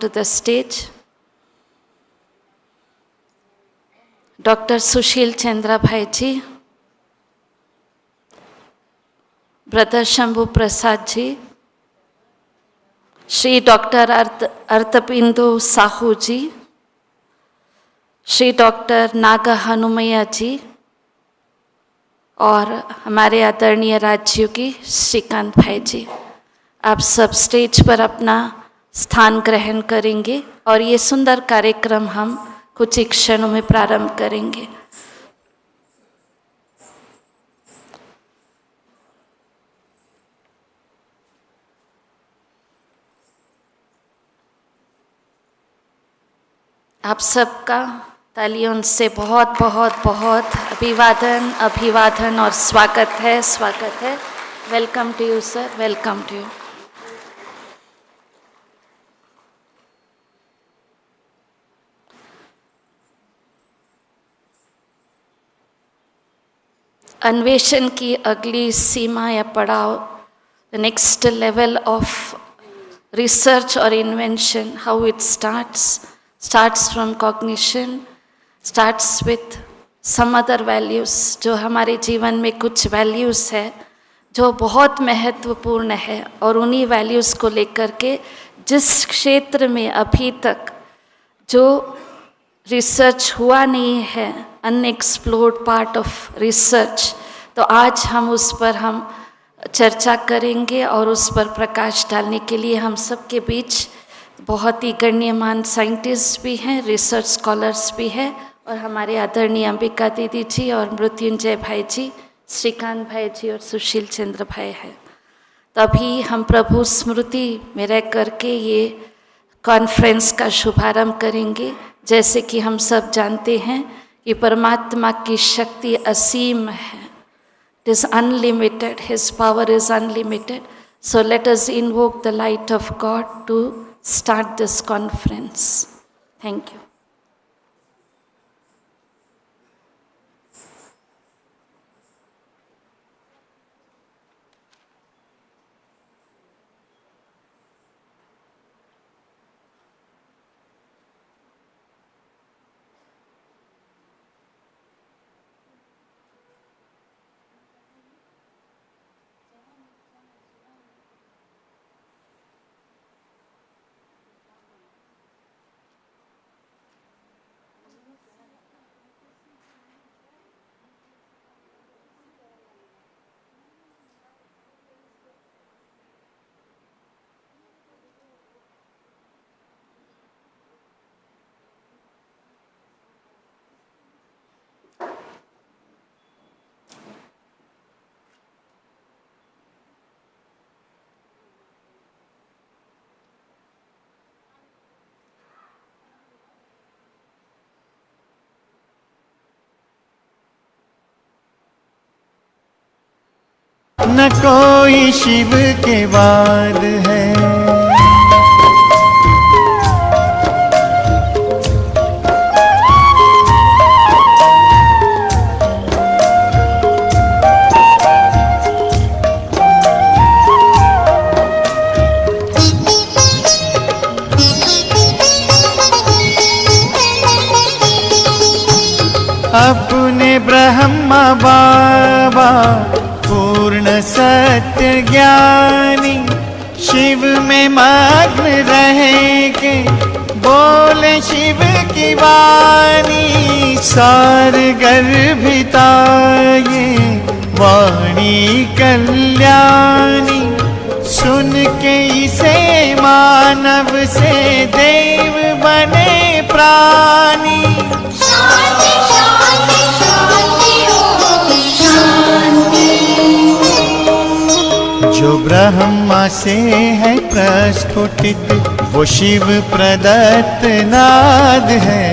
to the stage Dr. Sushil Chandra Bhai ji, Brother Shambhu Prasad ji, Shri Dr. Arthapindu Sahu ji, Shri doctor Naga Hanumaiah ji और हमारे आदरणीय राज्योगी श्रीकांत भाई जी, आप सब स्टेज पर अपना स्थान ग्रहण करेंगे और ये सुंदर कार्यक्रम हम कुछ ही क्षणों में प्रारंभ करेंगे। आप सबका तालियों से बहुत बहुत बहुत अभिवादन और स्वागत है। Welcome to you sir, welcome to you. अन्वेषण की अगली सीमा या पड़ाव, the next level of research और invention, how it starts from cognition, starts with some other values, जो हमारे जीवन में कुछ values है जो बहुत महत्वपूर्ण है, और उन्हीं values को लेकर के जिस क्षेत्र में अभी तक जो रिसर्च हुआ नहीं है, अनएक्सप्लोर्ड पार्ट ऑफ रिसर्च, तो आज हम उस पर चर्चा करेंगे और उस पर प्रकाश डालने के लिए हम सबके बीच बहुत ही गण्यमान साइंटिस्ट भी हैं, रिसर्च स्कॉलर्स भी हैं, और हमारे आदरणीय अंबिका दीदी जी और मृत्युंजय भाई जी, श्रीकांत भाई जी और सुशील चंद्र भाई हैं। तो अभी हम प्रभु स्मृति में रह करके ये कॉन्फ्रेंस का शुभारंभ करेंगे। जैसे कि हम सब जानते हैं कि परमात्मा की शक्ति असीम है, it is unlimited, his power is unlimited. So let us invoke the light of God to start this conference. Thank you. न कोई शिव के बाद है, अपने ब्रह्मा बाबा पूर्ण सत्य ज्ञानी, शिव में मग्न रहे के बोले शिव की वाणी, सार गर्भिता ये वाणी कल्याणी, सुन के इसे मानव से देव बने प्राणी। शांति शांति शांति ओम शांति। जो ब्रह्मा से है प्रस्फुटित वो शिव प्रदत्त नाद है,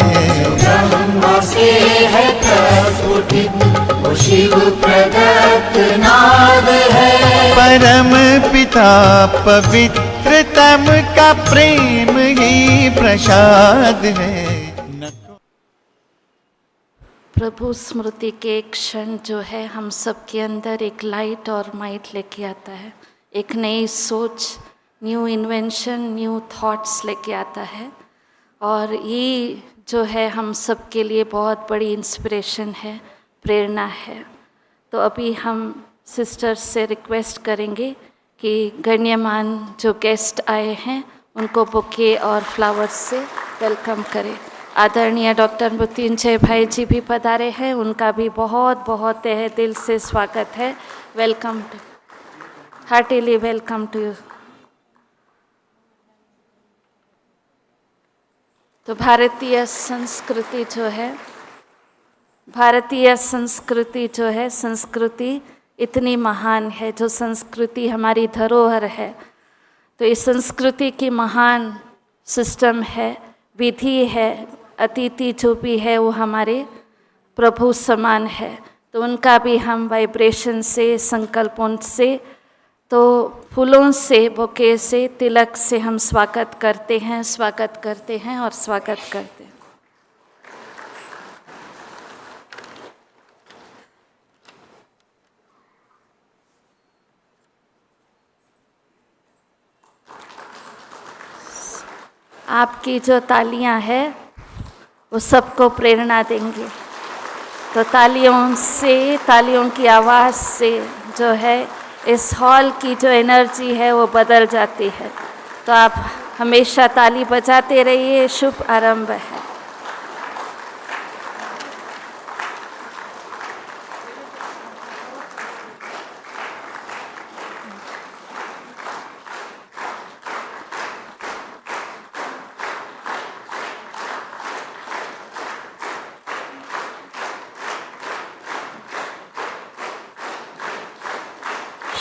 ब्रह्मा से है प्रस्फुटित वो शिव प्रदत्त नाद है, परम पिता पवित्रतम का प्रेम ही प्रसाद है। प्रभु स्मृति के एक क्षण जो है हम सब के अंदर एक लाइट और माइट लेके आता है, एक नई सोच, न्यू इन्वेंशन, न्यू थॉट्स लेके आता है। और ये जो है हम सब के लिए बहुत बड़ी इंस्पिरेशन है, प्रेरणा है। तो अभी हम सिस्टर्स से रिक्वेस्ट करेंगे कि गण्यमान जो गेस्ट आए हैं उनको बुके और फ्लावर्स से वेलकम करें। आदरणीय डॉक्टर मृत्युंजय भाई जी भी पधारे हैं, उनका भी बहुत बहुत तहे दिल से स्वागत है। Welcome, heartily welcome to you. तो भारतीय संस्कृति जो है, संस्कृति इतनी महान है, जो संस्कृति हमारी धरोहर है। तो इस संस्कृति की महान सिस्टम है, विधि है, अतिथि जो भी है वो हमारे प्रभु समान है। तो उनका भी हम वाइब्रेशन से, संकल्पों से, तो फूलों से, बुके से, तिलक से हम स्वागत करते हैं और स्वागत करते हैं। आपकी जो तालियां हैं वो सबको प्रेरणा देंगे। तो तालियों की आवाज़ से जो है इस हॉल की जो एनर्जी है वो बदल जाती है। तो आप हमेशा ताली बजाते रहिए, शुभ आरंभ है।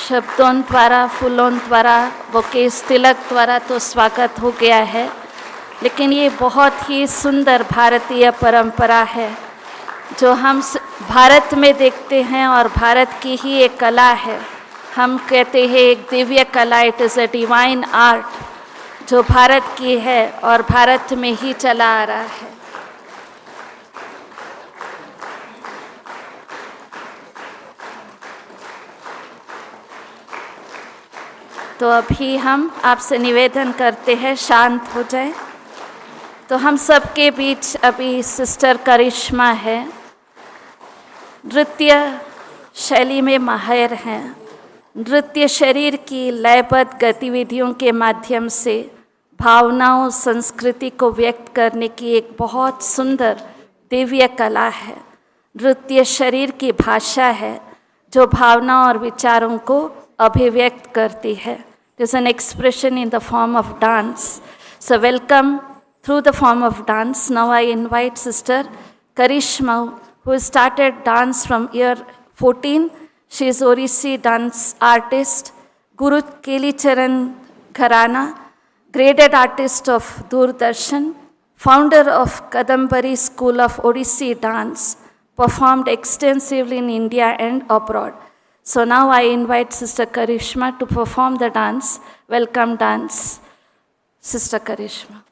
शब्दों द्वारा, फूलों द्वारा, बुकेस, तिलक द्वारा तो स्वागत हो गया है, लेकिन ये बहुत ही सुंदर भारतीय परंपरा है जो हम भारत में देखते हैं और भारत की ही एक कला है। हम कहते हैं एक दिव्य कला, it is a divine art जो भारत की है और भारत में ही चला आ रहा है। तो अभी हम आपसे निवेदन करते हैं शांत हो जाए। तो हम सबके बीच अभी सिस्टर करिश्मा है, नृत्य शैली में माहिर हैं। नृत्य शरीर की लयबद्ध गतिविधियों के माध्यम से भावनाओं, संस्कृति को व्यक्त करने की एक बहुत सुंदर दिव्य कला है। नृत्य शरीर की भाषा है जो भावना और विचारों को अभिव्यक्त करती है। It is an expression in the form of dance. So welcome through the form of dance. Now I invite Sister Karishma, who started dance from year 14. She is Orisi dance artist, Guru Kelicharan Gharana, graded artist of Doordarshan, founder of Kadambari School of Odissi Dance, performed extensively in India and abroad. So now I invite Sister Karishma to perform the dance. Welcome dance, Sister Karishma.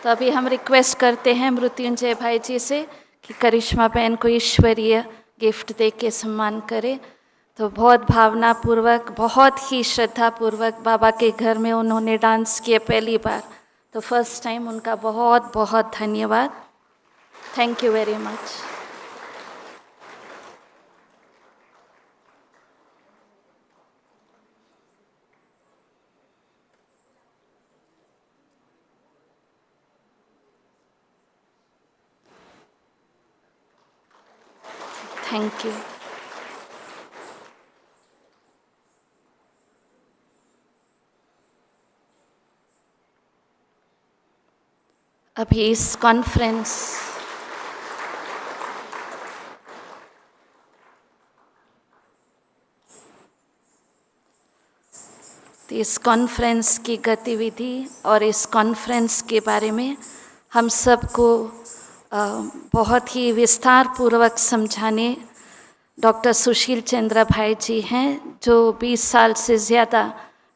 तो अभी हम request करते हैं मृत्युंजय भाई जी से कि करिश्मा बहन को ईश्वरीय गिफ्ट दे के सम्मान करे। तो बहुत भावनापूर्वक, बहुत ही श्रद्धापूर्वक बाबा के घर में उन्होंने डांस किया पहली बार, तो फर्स्ट टाइम उनका बहुत बहुत धन्यवाद। Thank you very much. Thank you. अभी इस कॉन्फ्रेंस की गतिविधि और इस कॉन्फ्रेंस के बारे में हम सबको बहुत ही विस्तार पूर्वक समझाने डॉक्टर सुशील चंद्र भाई जी हैं, जो 20 साल से ज़्यादा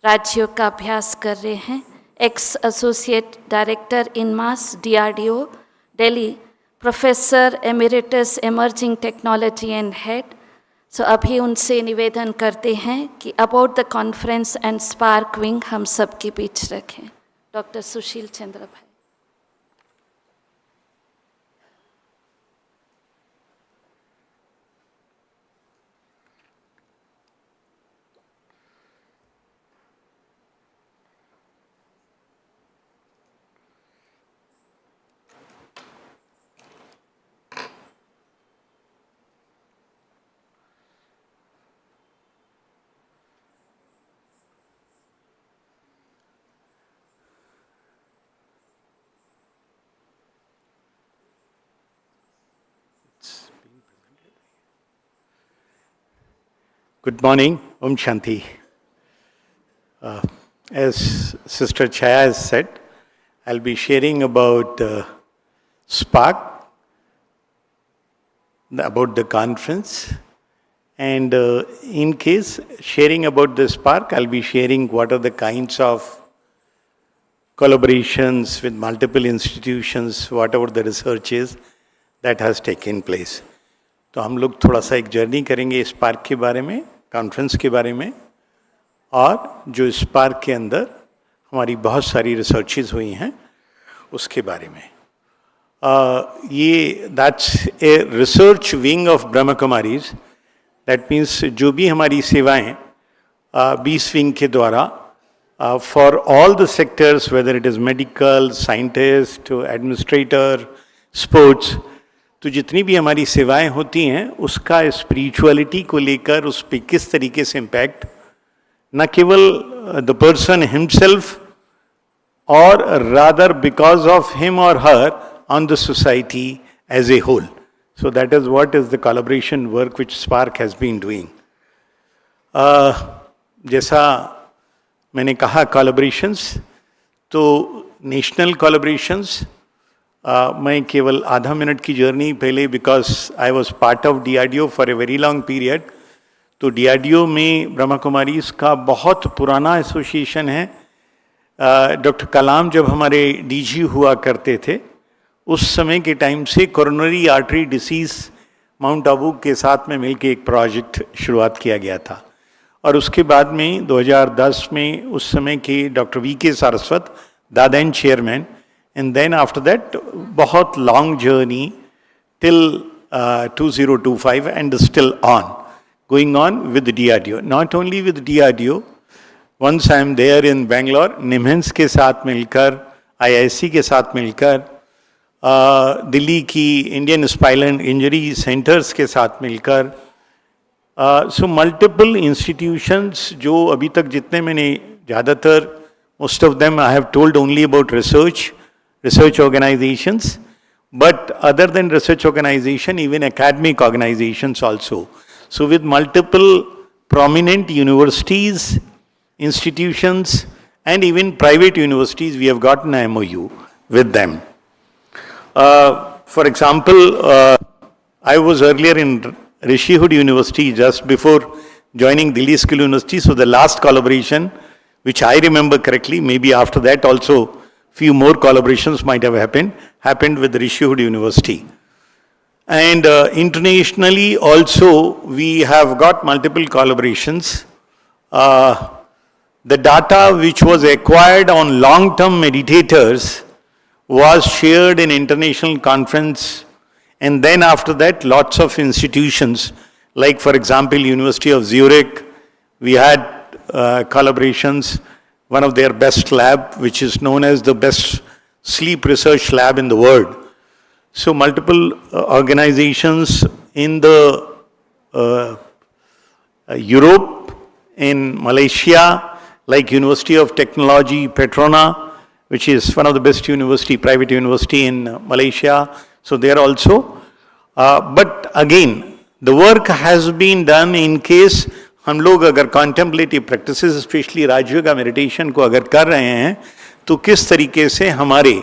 राजयोग का अभ्यास कर रहे हैं। Ex associate director INMAS DRDO Delhi, professor emeritus emerging technology and head. So अभी उनसे निवेदन करते हैं कि about the conference and spark wing हम सबके बीच रखें। डॉक्टर सुशील चंद्र भाई। Good morning, Om Shanti. As Sister Chaya has said, I'll be sharing about Spark, about the conference, and in case sharing about the Spark, I'll be sharing what are the kinds of collaborations with multiple institutions, whatever the research is that has taken place. तो हम लोग थोड़ा सा एक journey करेंगे spark के बारे में, कॉन्फ्रेंस के बारे में, और जो स्पार्क के अंदर हमारी बहुत सारी रिसर्चेज हुई हैं उसके बारे में। ये that's a research wing of Brahma Kumaris. That means जो भी हमारी सेवाएं 20 विंग के द्वारा for all the sectors, whether it is medical, scientist, administrator, sports, तो जितनी भी हमारी सेवाएं होती हैं उसका स्पिरिचुअलिटी को लेकर उस पर किस तरीके से इम्पैक्ट न केवल द पर्सन हिमसेल्फ और रादर बिकॉज ऑफ हिम और her on the society as a whole. So that is what is the collaboration work which Spark has been doing. जैसा मैंने कहा collaborations, तो नेशनल collaborations मैं केवल आधा मिनट की जर्नी पहले, because I was part of DRDO for a very long period. तो DRDO में ब्रह्मा कुमारीज का बहुत पुराना एसोसिएशन है. डॉक्टर कलाम जब हमारे DG हुआ करते थे उस समय के टाइम से coronary artery disease mount Abu के साथ में मिलकर एक प्रोजेक्ट शुरुआत किया गया था. और उसके बाद में 2010 में उस समय के डॉक्टर VK सारस्वत, दादा and chairman, and then after that बहुत long journey till 2025 and still going on with DRDO. Not only with DRDO, once I am there in Bangalore, निम्हंस के साथ मिलकर, IIC के साथ मिलकर, दिल्ली की इंडियन स्पाइनल इंजरी सेंटर्स के साथ मिलकर, सो मल्टीपल इंस्टीट्यूशंस जो अभी तक जितने मैंने ज़्यादातर, most of them I have told only about research organizations, but other than research organization, even academic organizations also. So with multiple prominent universities, institutions, and even private universities, we have gotten an MOU with them. For example, I was earlier in Rishihood University just before joining Delhi Skill University. So the last collaboration, which I remember correctly, maybe after that also few more collaborations might have happened with Rishihood University. And internationally also, we have got multiple collaborations. The data which was acquired on long-term meditators was shared in international conference, and then after that, lots of institutions, like for example, University of Zurich, we had collaborations, one of their best lab, which is known as the best sleep research lab in the world. So multiple organizations in the Europe, in Malaysia, like University of Technology, Petrona, which is one of the best private university in Malaysia. So there also. But again, the work has been done in case हम लोग अगर contemplative practices, especially Rajyoga meditation को अगर कर रहे हैं, तो किस तरीके से हमारे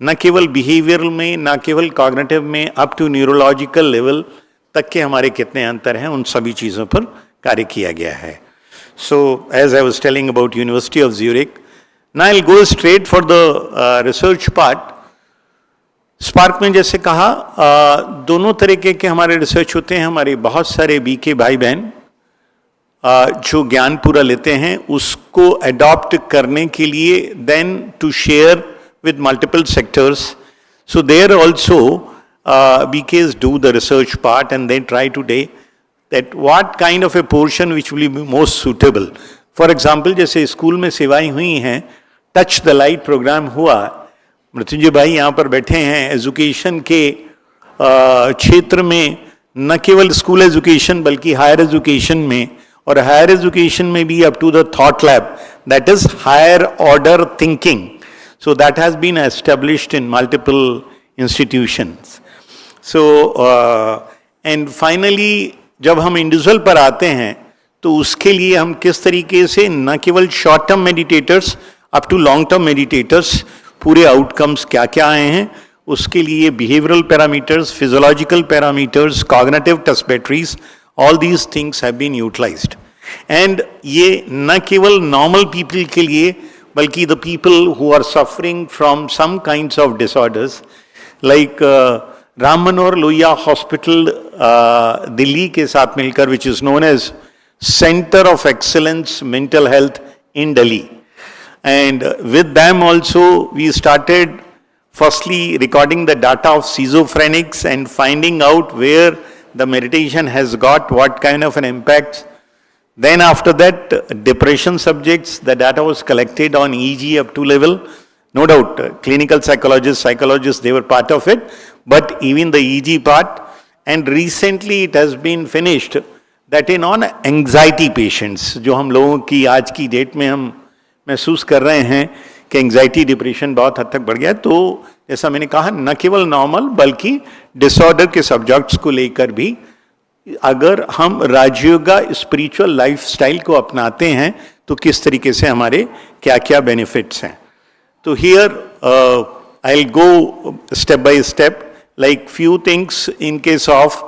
न केवल behavioral में, न केवल cognitive में, up to neurological level तक के हमारे कितने अंतर हैं, उन सभी चीज़ों पर कार्य किया गया है. So, as I was telling about University of Zurich, now I'll go straight for the research part. Spark में जैसे कहा, दोनों तरीके के हमारे रिसर्च होते हैं. हमारे बहुत सारे बीके भाई बहन जो ज्ञान पूरा लेते हैं, उसको अडॉप्ट करने के लिए, then to share with multiple sectors. So there also BKs do the research part and they try today that what kind of a portion which will be most suitable. For example, जैसे school में सेवाएं हुई हैं, touch the light programme हुआ, मृत्युंजय भाई यहाँ पर बैठे हैं, एजुकेशन के क्षेत्र में न केवल स्कूल एजुकेशन बल्कि हायर एजुकेशन में, और हायर एजुकेशन में भी up to the thought lab, that is higher order thinking. So that has been established in multiple institutions. So and finally जब हम इंडिविजुअल पर आते हैं तो उसके लिए हम किस तरीके से न केवल short term meditators up to long term meditators, पूरे आउटकम्स क्या क्या आए हैं, उसके लिए behavioural parameters, physiological parameters, cognitive test batteries, all these things have been utilised. And ये न केवल नॉर्मल पीपल के लिए बल्कि the people who are suffering from some kinds of disorders, like Ram Manohar Lohia hospital Delhi के साथ मिलकर, which is known as Center of Excellence Mental Health in Delhi, and with them also we started firstly recording the data of schizophrenics and finding out where the meditation has got what kind of an impact. Then after that, depression subjects, the data was collected on EEG up to level. No doubt, clinical psychologists, they were part of it, but even the EEG part. And recently it has been finished that in on anxiety patients, जो हम लोगों की आज की date में हम महसूस कर रहे हैं कि एंग्जाइटी डिप्रेशन बहुत हद तक बढ़ गया, तो जैसा मैंने कहा न केवल नॉर्मल बल्कि डिसऑर्डर के सब्जेक्ट्स को लेकर भी अगर हम राजयोगा स्पिरिचुअल लाइफस्टाइल को अपनाते हैं तो किस तरीके से हमारे क्या क्या बेनिफिट्स हैं. तो here I will go step by step, like few things in case of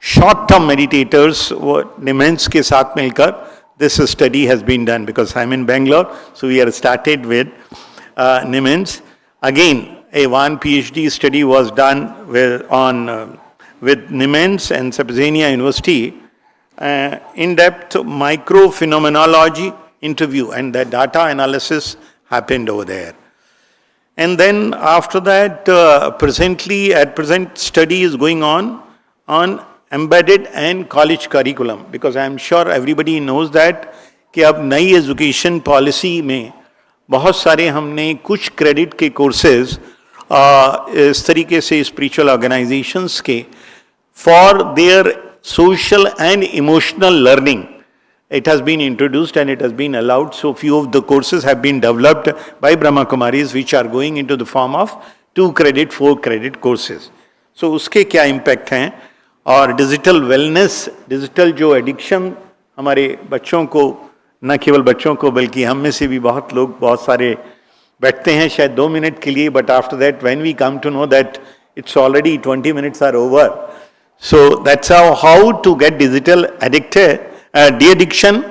short term meditators, वो निमेंस के साथ मिलकर this study has been done because I'm in Bangalore, so we are started with Nimmons. Again, a one PhD study was done with Nimmons and Sabzania University, in-depth microphenomenology interview, and the data analysis happened over there. And then after that, present study is going on embedded and college curriculum, because I am sure everybody knows that कि अब नई education policy में बहुत सारे हमने कुछ credit के courses इस तरीके से स्पिरिचुअल ऑर्गेनाइजेशंस के for their social and emotional learning it has been introduced and it has been allowed. So few of the courses have been developed by Brahma Kumaris which are going into the form of 2 credit, 4 credit courses. So उसके क्या impact हैं, और digital wellness, digital जो addiction हमारे बच्चों को, न केवल बच्चों को बल्कि हम में से भी बहुत लोग, बहुत सारे बैठते हैं शायद 2 मिनट के लिए, but after that when we come to know that it's already 20 minutes are over. So that's how to get digital de-addiction.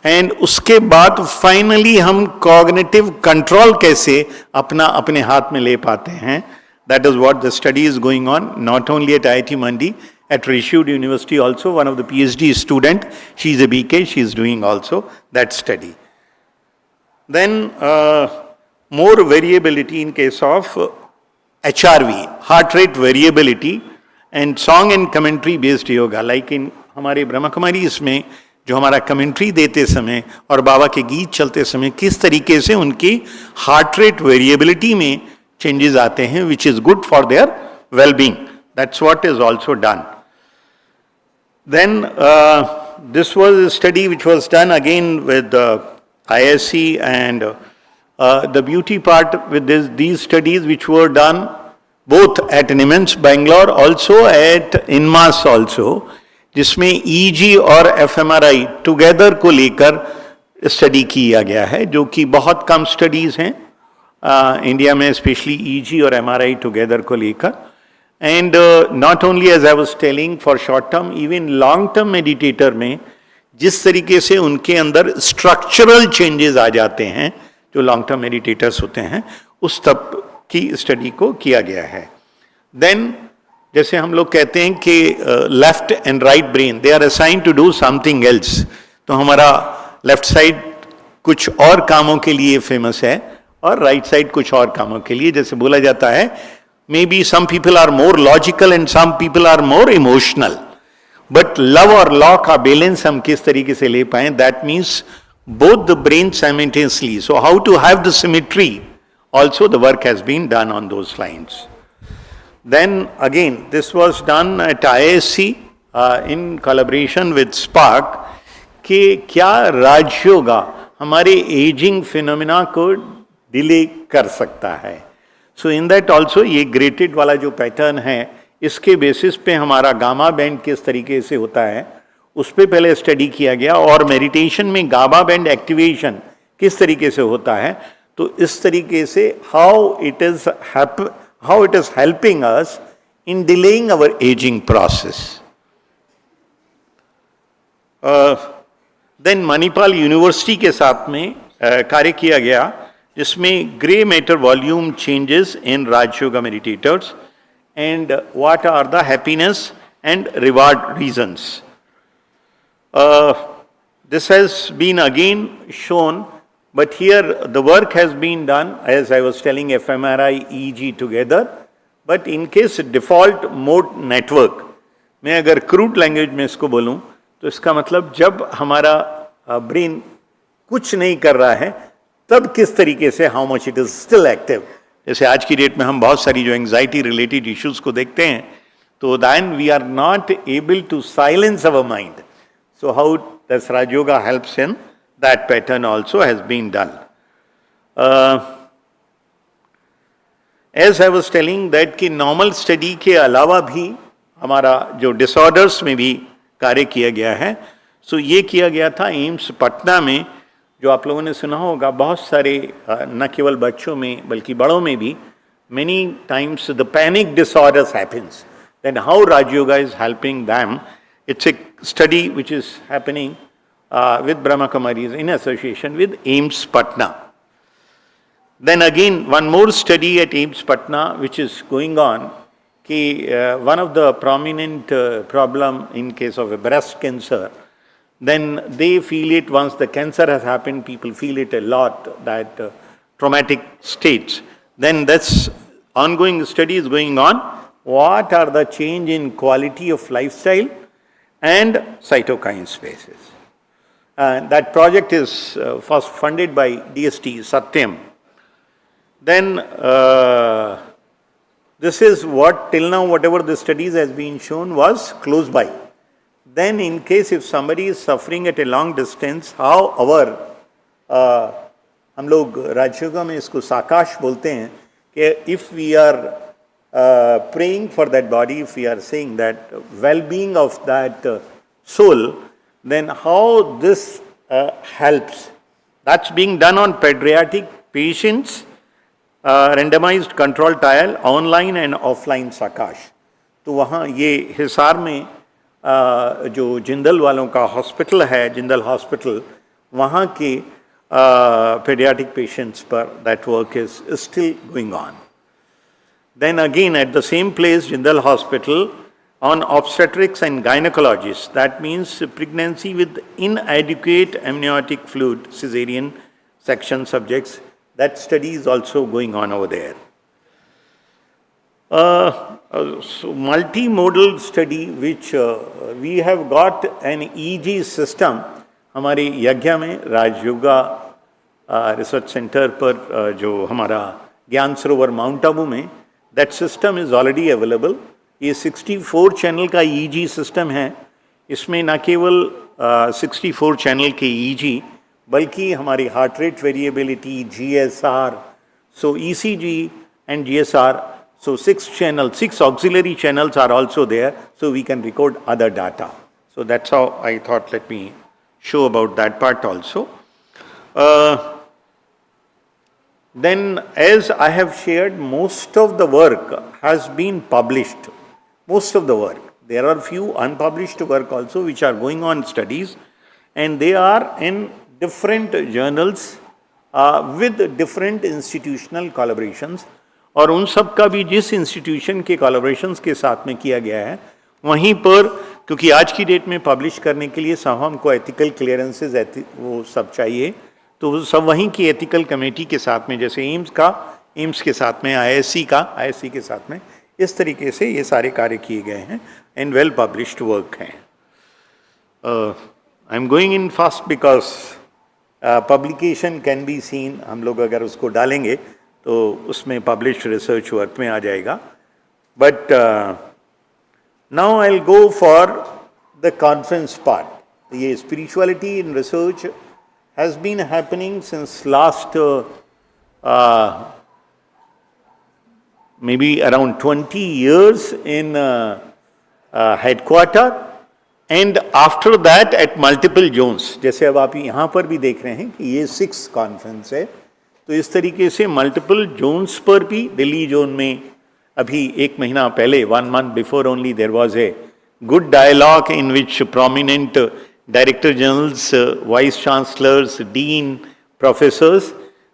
And उसके बाद फाइनली हम कॉग्निटिव कंट्रोल कैसे अपने हाथ में ले पाते हैं. That is what the study is going on, not only at IIT Mandi, at Rishud University also. One of the PhD student, she is a BK, she is doing also that study. Then more variability in case of HRV, heart rate variability, and song and commentary based yoga. Like in हमारे ब्रह्मा कुमारी इसमें जो हमारा commentary देते समय और बाबा के गीत चलते समय किस तरीके से उनकी हार्ट रेट वेरिएबिलिटी में चेंजेस आते हैं, which is good for their well-being. That's what is also done. Then this was a study which was done again with ISC, and the beauty part with these studies which were done both at NIMS Bangalore also at INMAS also, जिसमें EG और FMRI together को लेकर study किया गया है, जो कि बहुत कम स्टडीज हैं इंडिया में, स्पेशली EG और MRI together को लेकर. And not only, as I was telling, for short term, even long term meditator में जिस तरीके से उनके अंदर स्ट्रक्चरल चेंजेस आ जाते हैं जो लॉन्ग टर्म मेडिटेटर्स होते हैं, उस तब की स्टडी को किया गया है. देन जैसे हम लोग कहते हैं कि left and right brain they are assigned to do something else, तो हमारा लेफ्ट साइड कुछ और कामों के लिए फेमस है और राइट साइड कुछ और कामों के लिए. जैसे बोला जाता है maybe some people are more logical and some people are more emotional, but love और law का balance हम किस तरीके से ले पाएं, that means both the brain simultaneously. So how to have the symmetry, also the work has been done on those lines. Then again this was done at ISC in collaboration with Spark, कि क्या राजयोगा हमारे ageing phenomena को delay कर सकता है. सो in that also ये grated वाला जो पैटर्न है, इसके बेसिस पे हमारा गामा बैंड किस तरीके से होता है उस पर पहले स्टडी किया गया, और मेडिटेशन में गामा बैंड एक्टिवेशन किस तरीके से होता है. तो इस तरीके से how it is helping us in delaying our ageing process. Then Manipal university के साथ में कार्य किया गया, जिसमें grey matter volume changes in Rajyoga meditators and what are the happiness and reward regions. This has been again shown, but here the work has been done as I was telling FMRI EG together, but in case default mode network मैं अगर crude language में इसको बोलूं तो इसका मतलब जब हमारा ब्रेन कुछ नहीं कर रहा है तब किस तरीके से how much it is still active. जैसे आज की डेट में हम बहुत सारी जो एंजाइटी रिलेटेड इश्यूज को देखते हैं, तो then we are not able to silence our mind. So how this Rajyoga helps in that pattern also has been done. As I was telling that कि नॉर्मल स्टडी के अलावा भी हमारा जो डिसऑर्डर्स में भी कार्य किया गया है. सो ये किया गया था एम्स पटना में, जो आप लोगों ने सुना होगा बहुत सारे न केवल बच्चों में बल्कि बड़ों में भी many times the panic disorders happens. Then how Raj Yoga is helping them? It's a study which is happening with Brahma Kumaris in association with AIIMS Patna. Then again one more study at AIIMS Patna which is going on. One of the prominent problem in case of a breast cancer, then they feel it once the cancer has happened, people feel it a lot, that traumatic states. Then that's ongoing study is going on. What are the change in quality of lifestyle and cytokine spaces? And that project is first funded by DST Satyam. Then this is what till now whatever the studies has been shown was close by. Then in case if somebody is suffering at a long distance, how our हम लोग राजयोगा में इसको साकाश बोलते हैं कि if we are praying for that body, if we are saying that well-being of that soul, then how this helps. That's being done on pediatric patients, randomized control trial, online and offline साकाश. तो वहाँ ये हिसार में जो जिंदल वालों का hospital है, Jindal hospital, वहाँ के pediatric patients पर that work is still going on. Then again at the same place, Jindal Hospital, on obstetrics and gynecologists, that means pregnancy with inadequate amniotic fluid, cesarean section subjects, that study is also going on over there. So multimodal study which we have got an EG system हमारे यज्ञ में Rajyoga research centre पर जो हमारा ज्ञान सरोवर mount Abu में that system is already available. ये 64 channel का ईजी सिस्टम है. इसमें न केवल 64 चैनल के ईजी बल्कि हमारी heart rate variability, GSR, so ECG and GSR, so 6 auxiliary channels are also there, so we can record other data. So that's how I thought let me show about that part also. Then as I have shared, most of the work has been published. Most of the work. There are few unpublished work also which are going on studies, and they are in different journals with different institutional collaborations. और उन सब का भी जिस institution के collaborations के साथ में किया गया है वहीं पर, क्योंकि आज की डेट में पब्लिश करने के लिए सब हमको एथिकल क्लियरेंसेस वो सब चाहिए, तो वो सब वहीं की एथिकल कमेटी के साथ में, जैसे एम्स के साथ में आईएससी के साथ में, इस तरीके से ये सारे कार्य किए गए हैं एंड वेल पब्लिश्ड वर्क हैं. I am going in fast because publication can be seen. हम लोग अगर उसको डालेंगे तो उसमें पब्लिश्ड रिसर्च वर्क में आ जाएगा. But now I will go for the conference part. ये spirituality in research has been happening since last maybe around 20 years in headquarter, and after that at multiple zones. जैसे अब आप यहाँ पर भी देख रहे हैं कि ये 6 कॉन्फ्रेंस है, तो इस तरीके से मल्टीपल जोन्स पर भी, दिल्ली जोन में अभी 1 महीना पहले, 1 month before only, there was a good dialogue in which prominent director generals, vice chancellors, dean, professors,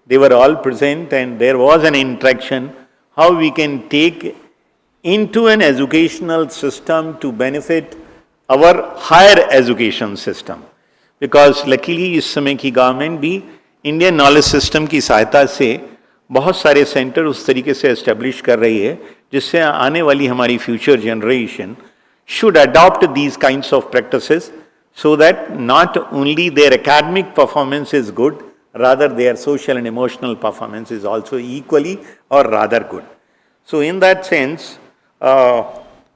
they were all present, and there was an interaction how we can take into an educational system to benefit our higher education system. Because luckily इस समय की government भी Indian knowledge system की सहायता से बहुत सारे centre उस तरीके से एस्टेब्लिश कर रही है जिससे आने वाली हमारी future generation should adopt these kinds of practices so that not only their academic performance is good, rather their social and emotional performance is also equally or rather good. So in that sense,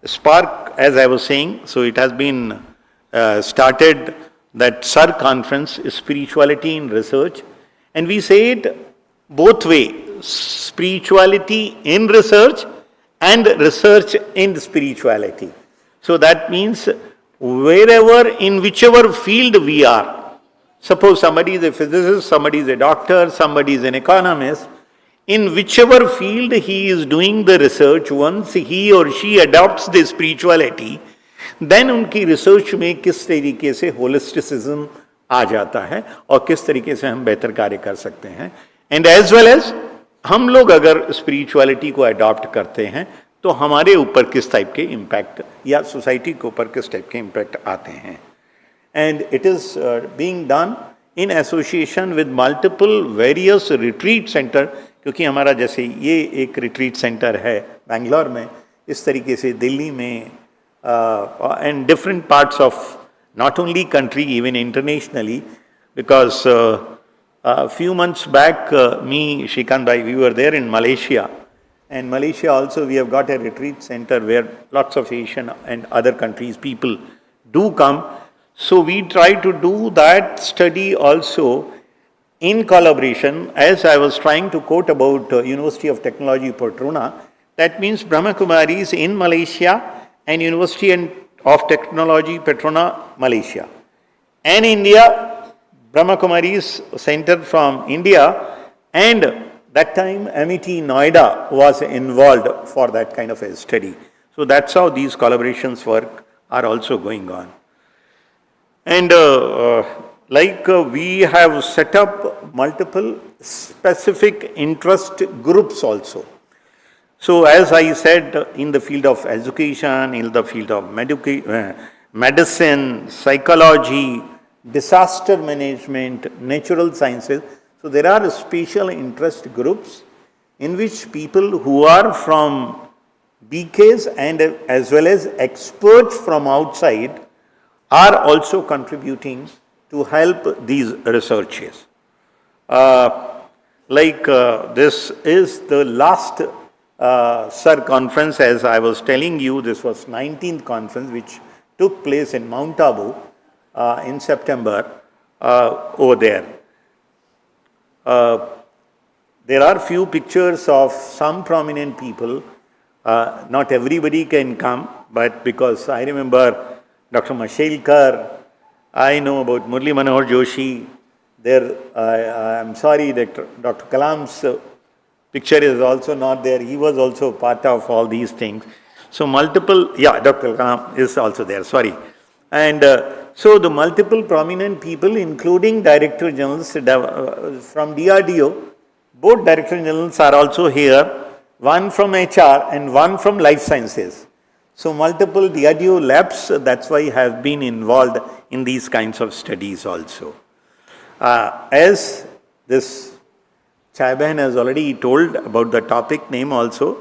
Spark, as I was saying, so it has been started, that SIR conference, spirituality in research, and we say it both way, spirituality in research and research in spirituality. So that means wherever, in whichever field we are, suppose somebody is a physicist, somebody is a doctor, somebody is an economist, in whichever field he is doing the research, once he or she adopts the spirituality, then उनकी research में किस तरीके से होलिस्टिसिज्म आ जाता है और किस तरीके से हम बेहतर कार्य कर सकते हैं. एंड एज वेल एज हम लोग अगर स्पिरिचुअलिटी को अडॉप्ट करते हैं तो हमारे ऊपर किस टाइप के इम्पैक्ट या सोसाइटी के ऊपर किस टाइप के इम्पैक्ट आते हैं. And it is being done in association with multiple various retreat center, क्योंकि हमारा जैसे ये एक retreat center है बैंगलोर में, इस तरीके से दिल्ली में and different parts of not only country, even internationally, because a few months back, me, Shrikant Bhai, we were there in Malaysia, and Malaysia also we have got a retreat center where lots of Asian and other countries people do come. So we try to do that study also in collaboration. As I was trying to quote about University of Technology Petronas, that means Brahma Kumaris in Malaysia and University of Technology Petronas, Malaysia. And India, Brahma Kumaris Center from India, and that time MET Noida was involved for that kind of a study. So that's how these collaborations work are also going on. And we have set up multiple specific interest groups also. So as I said, in the field of education, in the field of medicine, psychology, disaster management, natural sciences, so there are special interest groups in which people who are from BKs and as well as experts from outside are also contributing to help these researches. This is the last SIR conference, as I was telling you. This was 19th conference which took place in Mount Abu in September over there. There are few pictures of some prominent people. Not everybody can come, but because I remember Dr. Mashelkar, I know about Murli Manohar Joshi. There, I'm sorry that Dr. Kalam's picture is also not there. He was also part of all these things. So multiple, Dr. Kalam is also there, sorry. And so the multiple prominent people, including Director Generals from DRDO, both Director Generals are also here, one from HR and one from Life Sciences. So multiple DRDO labs, that's why have been involved in these kinds of studies also. As this Chaiban has already told about the topic name also,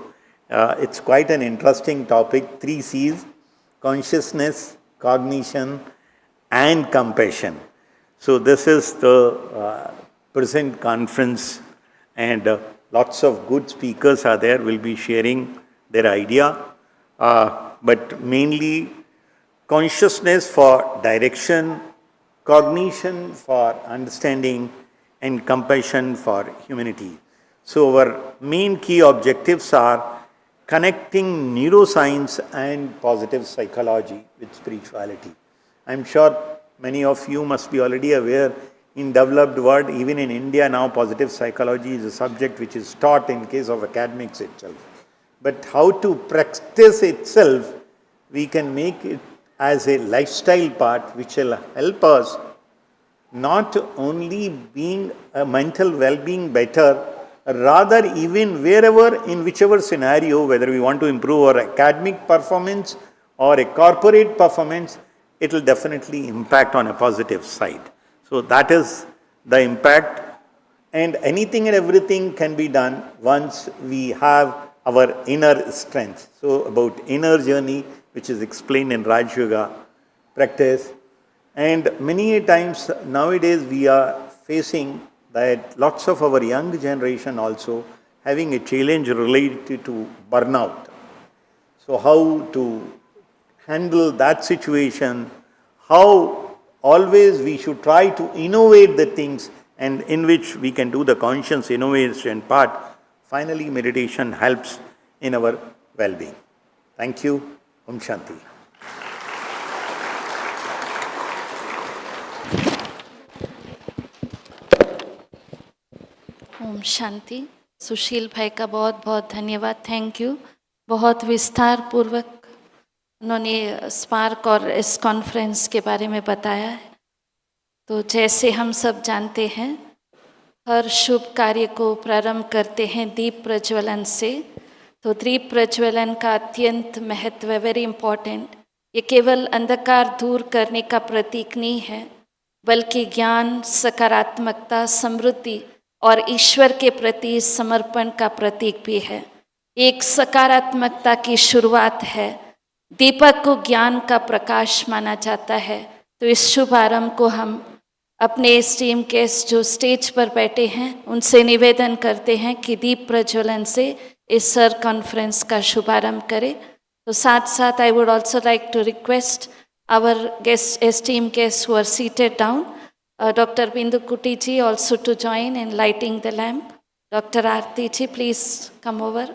it's quite an interesting topic, 3 C's, consciousness, cognition and compassion. So this is the present conference, and lots of good speakers are there, will be sharing their idea, but mainly consciousness for direction, cognition for understanding, and compassion for humanity. So our main key objectives are connecting neuroscience and positive psychology with spirituality. I'm sure many of you must be already aware, in developed world, even in India now, positive psychology is a subject which is taught in case of academics itself. But how to practice itself, we can make it as a lifestyle part which will help us not only being a mental well-being better, rather even wherever, in whichever scenario, whether we want to improve our academic performance or a corporate performance, it will definitely impact on a positive side. So that is the impact, and anything and everything can be done once we have our inner strength. So about inner journey, which is explained in Raj Yoga practice, and many times nowadays we are facing that lots of our young generation also having a challenge related to burnout. So how to handle that situation, how always we should try to innovate the things, and in which we can do the conscious innovation part. Finally, meditation helps in our well-being. Thank you. Om Shanti. Om Shanti. सुशील भाई का बहुत बहुत धन्यवाद, thank you. बहुत विस्तार पूर्वक उन्होंने spark और इस कॉन्फ्रेंस के बारे में बताया है। तो जैसे हम सब जानते हैं, हर शुभ कार्य को प्रारंभ करते हैं दीप प्रज्वलन से। तो दीप प्रज्वलन का अत्यंत महत्व, वेरी इम्पॉर्टेंट। ये केवल अंधकार दूर करने का प्रतीक नहीं है, बल्कि ज्ञान, सकारात्मकता, समृद्धि और ईश्वर के प्रति समर्पण का प्रतीक भी है। एक सकारात्मकता की शुरुआत है। दीपक को ज्ञान का प्रकाश माना जाता है। तो इस शुभ आरंभ को हम अपने एस्टीम गेस्ट जो स्टेज पर बैठे हैं उनसे निवेदन करते हैं कि दीप प्रज्वलन से इस सर कॉन्फ्रेंस का शुभारंभ करें। तो साथ साथ I would also like to request our guest, esteemed guest who are seated down, Dr. Bindu Kuti ji also to join in lighting the lamp. Dr. Aarti ji, please come over.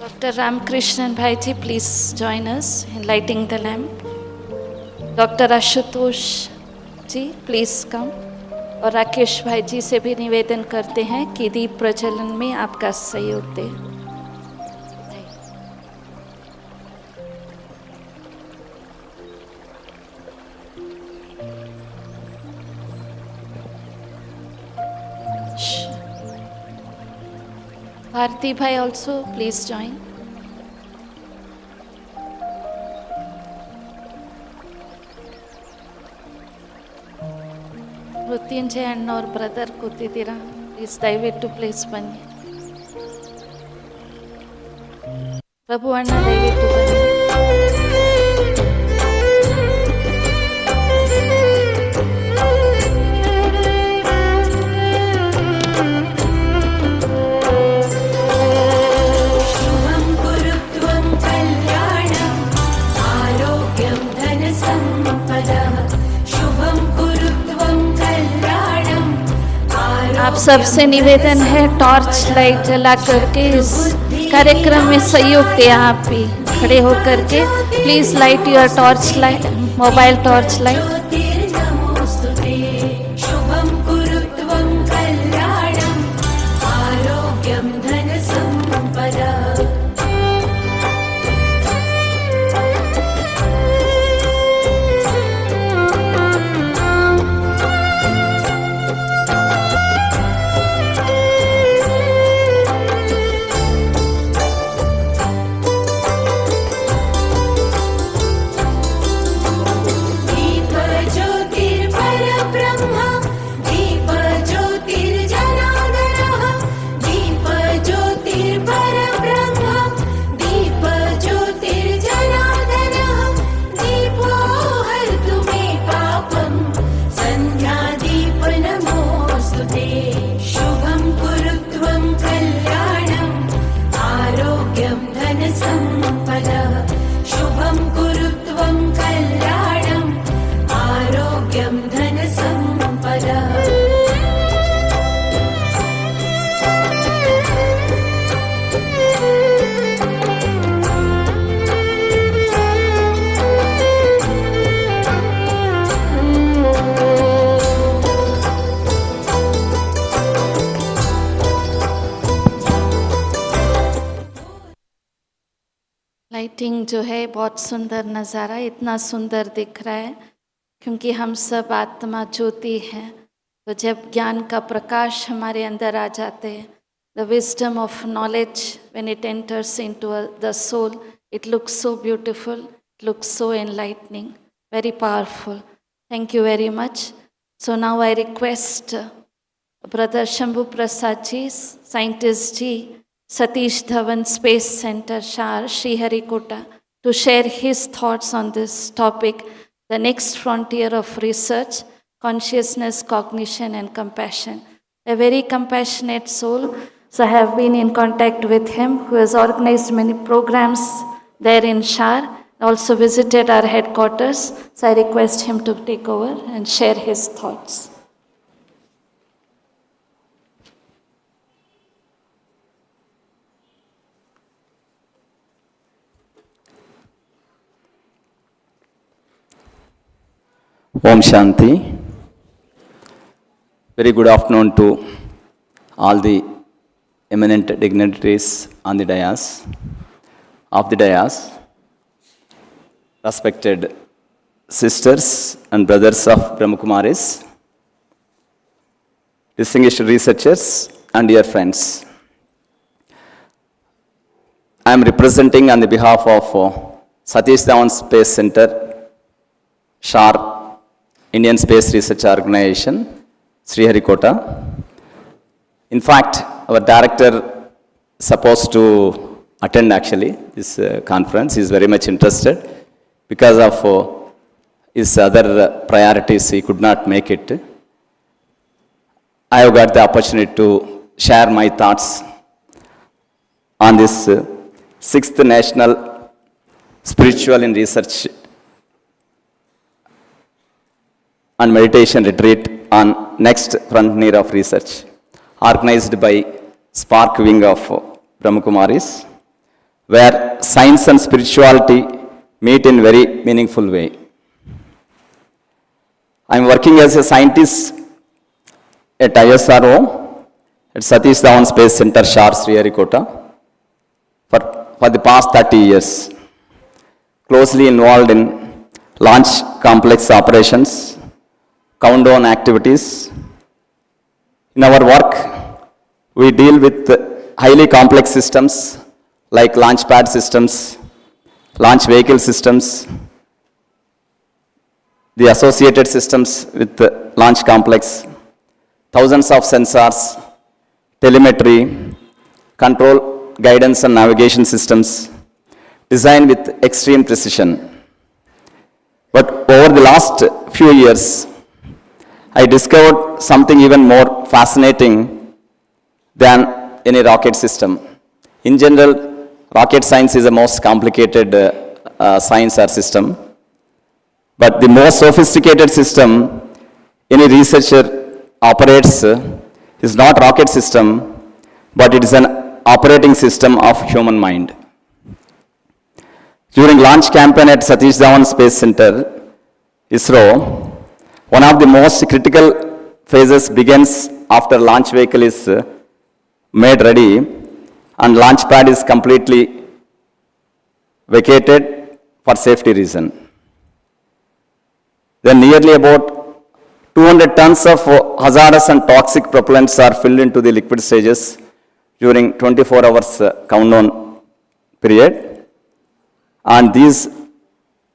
Dr. Ramkrishnan Bhai ji, please join us in lighting the lamp. Doctor Ashutosh ji please come. और राकेश भाई जी से भी निवेदन करते हैं कि दीप प्रज्वलन में आपका सहयोग दें। भारती भाई ऑल्सो प्लीज ज्वाइन। ಮೃತ್ಯುಂಜಯ ಅಣ್ಣವ್ರ ಬ್ರದರ್ ಕೂತಿದ್ದೀರಾ, ಪ್ಲೀಸ್ ದಯವಿಟ್ಟು ಪ್ಲೀಸ್ ಬನ್ನಿ. ಪ್ರಭು ಅಣ್ಣ ದಯವಿಟ್ಟು ಬನ್ನಿ. आप सबसे निवेदन है टॉर्च लाइट जला करके इस कार्यक्रम में सहयोग दें। आप भी खड़े होकर के please light your torch light, mobile torch light. Lighting जो है बहुत सुंदर नज़ारा, इतना सुंदर दिख रहा है क्योंकि हम सब आत्मा ज्योति हैं। तो जब ज्ञान का प्रकाश हमारे अंदर आ जाते हैं, the wisdom of knowledge when it enters into the soul, it looks so beautiful, it looks so enlightening, very powerful. Thank you very much. So now I request brother Shambhu Prasad ji, scientist ji, Satish Dhawan Space Center, Shar, Sriharikota, to share his thoughts on this topic, the next frontier of research, consciousness, cognition and compassion. A very compassionate soul, so I have been in contact with him, who has organized many programs there in Shar, also visited our headquarters, so I request him to take over and share his thoughts. Om Shanti. Very good afternoon to all the eminent dignitaries on the dais, respected sisters and brothers of Brahmakumaris, distinguished researchers and dear friends. I am representing on the behalf of Satish Dhawan Space Center, Shar, Indian Space Research Organization, Sriharikota. In fact, our director supposed to attend actually this conference. He is very much interested. Because of his other priorities, he could not make it. I have got the opportunity to share my thoughts on this 6th National Spiritual and Research and Meditation Retreat on Next Frontier of Research, organized by Spark Wing of Brahmakumaris, where science and spirituality meet in very meaningful way. I'm working as a scientist at ISRO at Satish Dhawan Space Center, Shar, Sriharikota, for the past 30 years, closely involved in launch complex operations, countdown activities. In our work, we deal with highly complex systems like launch pad systems, launch vehicle systems, the associated systems with the launch complex, thousands of sensors, telemetry, control, guidance and navigation systems, designed with extreme precision. But over the last few years, I discovered something even more fascinating than any rocket system. In general, rocket science is the most complicated science or system. But the most sophisticated system any researcher operates is not rocket system, but it is an operating system of human mind. During launch campaign at Satish Dhawan Space Center, ISRO, one of the most critical phases begins after launch vehicle is made ready and launch pad is completely vacated for safety reason. Then nearly about 200 tons of hazardous and toxic propellants are filled into the liquid stages during 24 hours countdown period. And these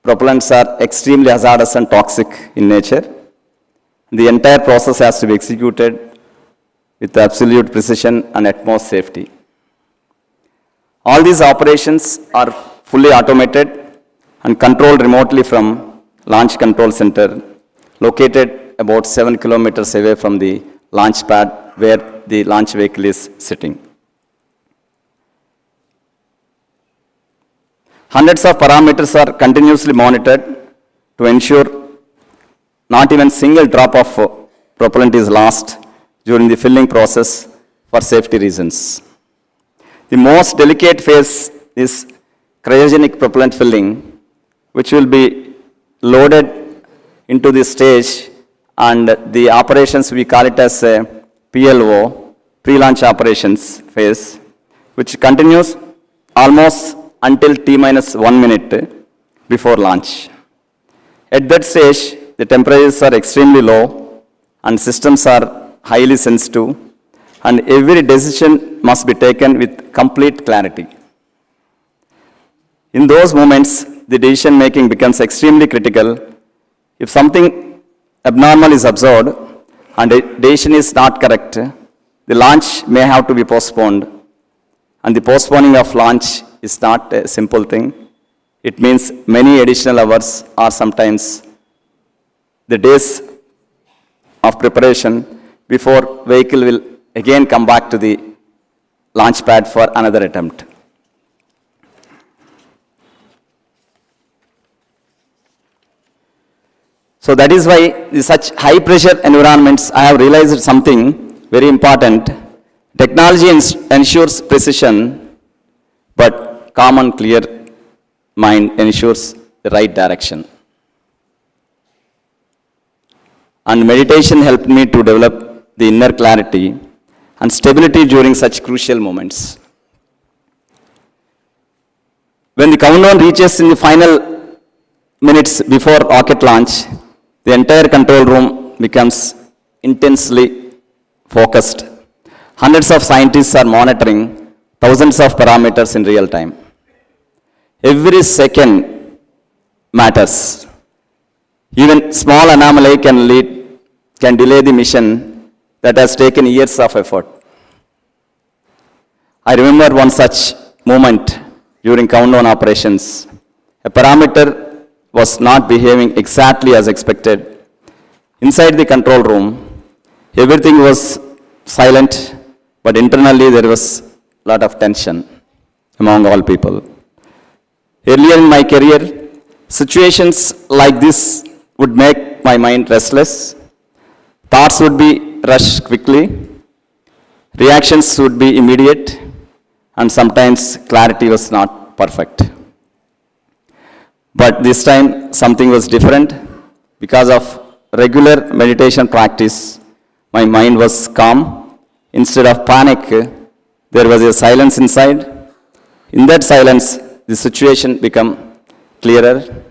propellants are extremely hazardous and toxic in nature. The entire process has to be executed with absolute precision and utmost safety. All these operations are fully automated and controlled remotely from Launch Control Center, located about 7 kilometers away from the launch pad where the launch vehicle is sitting. Hundreds of parameters are continuously monitored to ensure not even single drop of propellant is lost during the filling process for safety reasons. The most delicate phase is cryogenic propellant filling, which will be loaded into the stage, and the operations we call it as a PLO, pre-launch operations phase, which continues almost until T-1 minute before launch. At that stage, the temperatures are extremely low and systems are highly sensitive, and every decision must be taken with complete clarity. In those moments, the decision making becomes extremely critical. If something abnormal is observed and the decision is not correct, the launch may have to be postponed. And the postponing of launch is not a simple thing. It means many additional hours or sometimes the days of preparation before vehicle will again come back to the launch pad for another attempt. So that is why in such high pressure environments, I have realized something very important. Technology ensures precision, but calm and clear mind ensures the right direction. And meditation helped me to develop the inner clarity and stability during such crucial moments. When the countdown reaches in the final minutes before rocket launch, the entire control room becomes intensely focused. Hundreds of scientists are monitoring thousands of parameters in real time. Every second matters. Even small anomaly can delay the mission that has taken years of effort. I remember one such moment during countdown operations. A parameter was not behaving exactly as expected. Inside the control room, everything was silent, but internally there was a lot of tension among all people. Earlier in my career, situations like this would make my mind restless. Thoughts would be rushed quickly. Reactions would be immediate, and sometimes clarity was not perfect. But this time, something was different because of regular meditation practice, my mind was calm. Instead of panic, there was a silence inside. In that silence, the situation became clearer.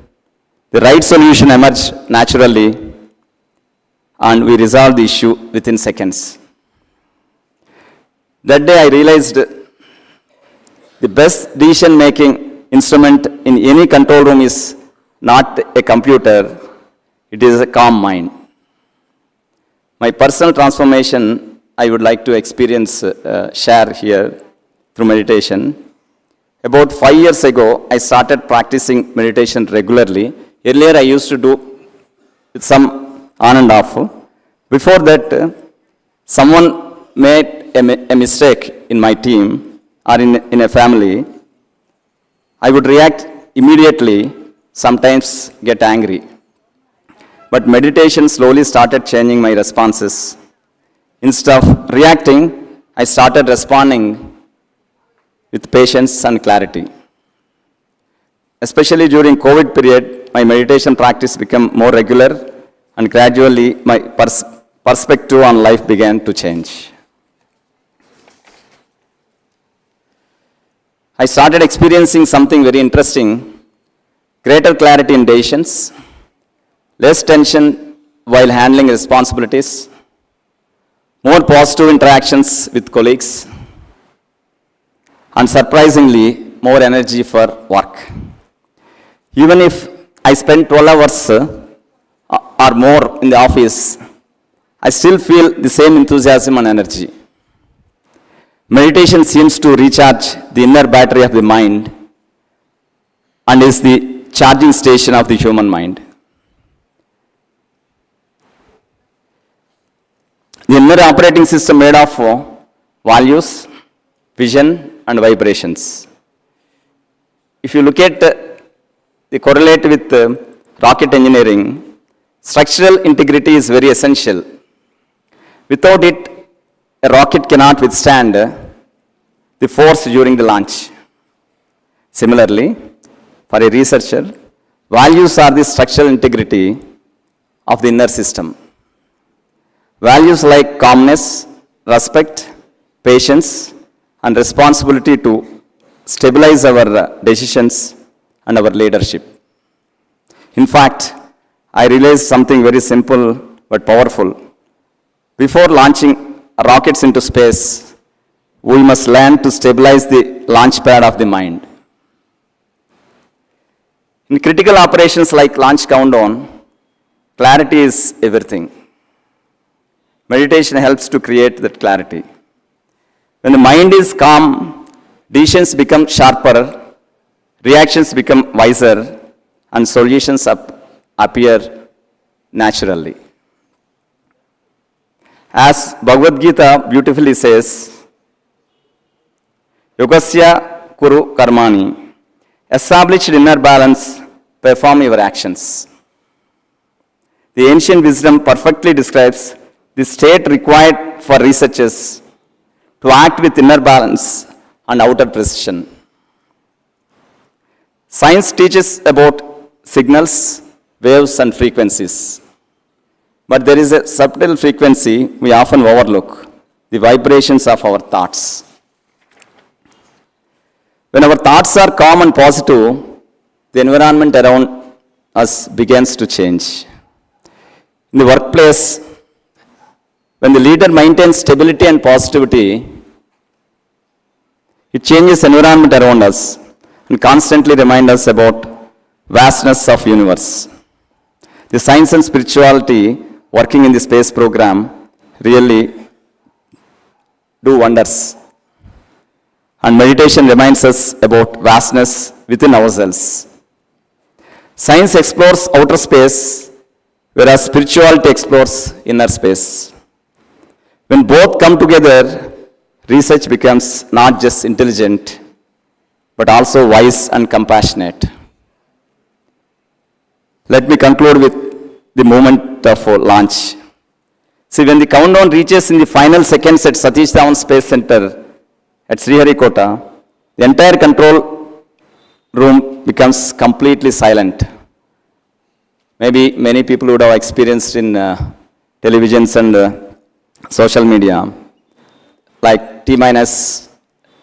The right solution emerged naturally, and we resolved the issue within seconds. That day, I realized the best decision-making instrument in any control room is not a computer, it is a calm mind. My personal transformation, I would like to share here through meditation. About 5 years ago, I started practicing meditation regularly. Earlier, I used to do with some on and off. Before that, someone made a mistake in my team or in a family. I would react immediately, sometimes get angry. But meditation slowly started changing my responses. Instead of reacting, I started responding with patience and clarity. Especially during COVID period, my meditation practice became more regular, and gradually my perspective on life began to change. I started experiencing something very interesting: greater clarity in decisions, less tension while handling responsibilities, more positive interactions with colleagues, and surprisingly, more energy for work. Even if I spend 12 hours or more in the office, I still feel the same enthusiasm and energy. Meditation seems to recharge the inner battery of the mind and is the charging station of the human mind. The inner operating system made of values, vision, and vibrations. If you look at the correlate with rocket engineering, structural integrity is very essential. Without it, a rocket cannot withstand the force during the launch. Similarly, for a researcher, values are the structural integrity of the inner system. Values like calmness, respect, patience, and responsibility to stabilize our decisions and our leadership. In fact, I realized something very simple but powerful. Before launching rockets into space, we must learn to stabilize the launch pad of the mind. In critical operations like launch countdown, clarity is everything. Meditation helps to create that clarity. When the mind is calm, decisions become sharper, reactions become wiser, and solutions appear naturally. As Bhagavad Gita beautifully says, Yogasya Kuru Karmani, established inner balance, perform your actions. The ancient wisdom perfectly describes the state required for researchers to act with inner balance and outer precision. Science teaches about signals, waves, and frequencies. But there is a subtle frequency we often overlook, the vibrations of our thoughts. When our thoughts are calm and positive, the environment around us begins to change. In the workplace, when the leader maintains stability and positivity, it changes the environment around us and constantly reminds us about vastness of universe. The science and spirituality working in the space program really do wonders. And meditation reminds us about vastness within ourselves. Science explores outer space, whereas spirituality explores inner space. When both come together, research becomes not just intelligent, but also wise and compassionate. Let me conclude with the moment of launch. See, when the countdown reaches in the final seconds at Satish Dhawan Space Center at Sriharikota, the entire control room becomes completely silent. maybe many people would have experienced in televisions and social media, like T minus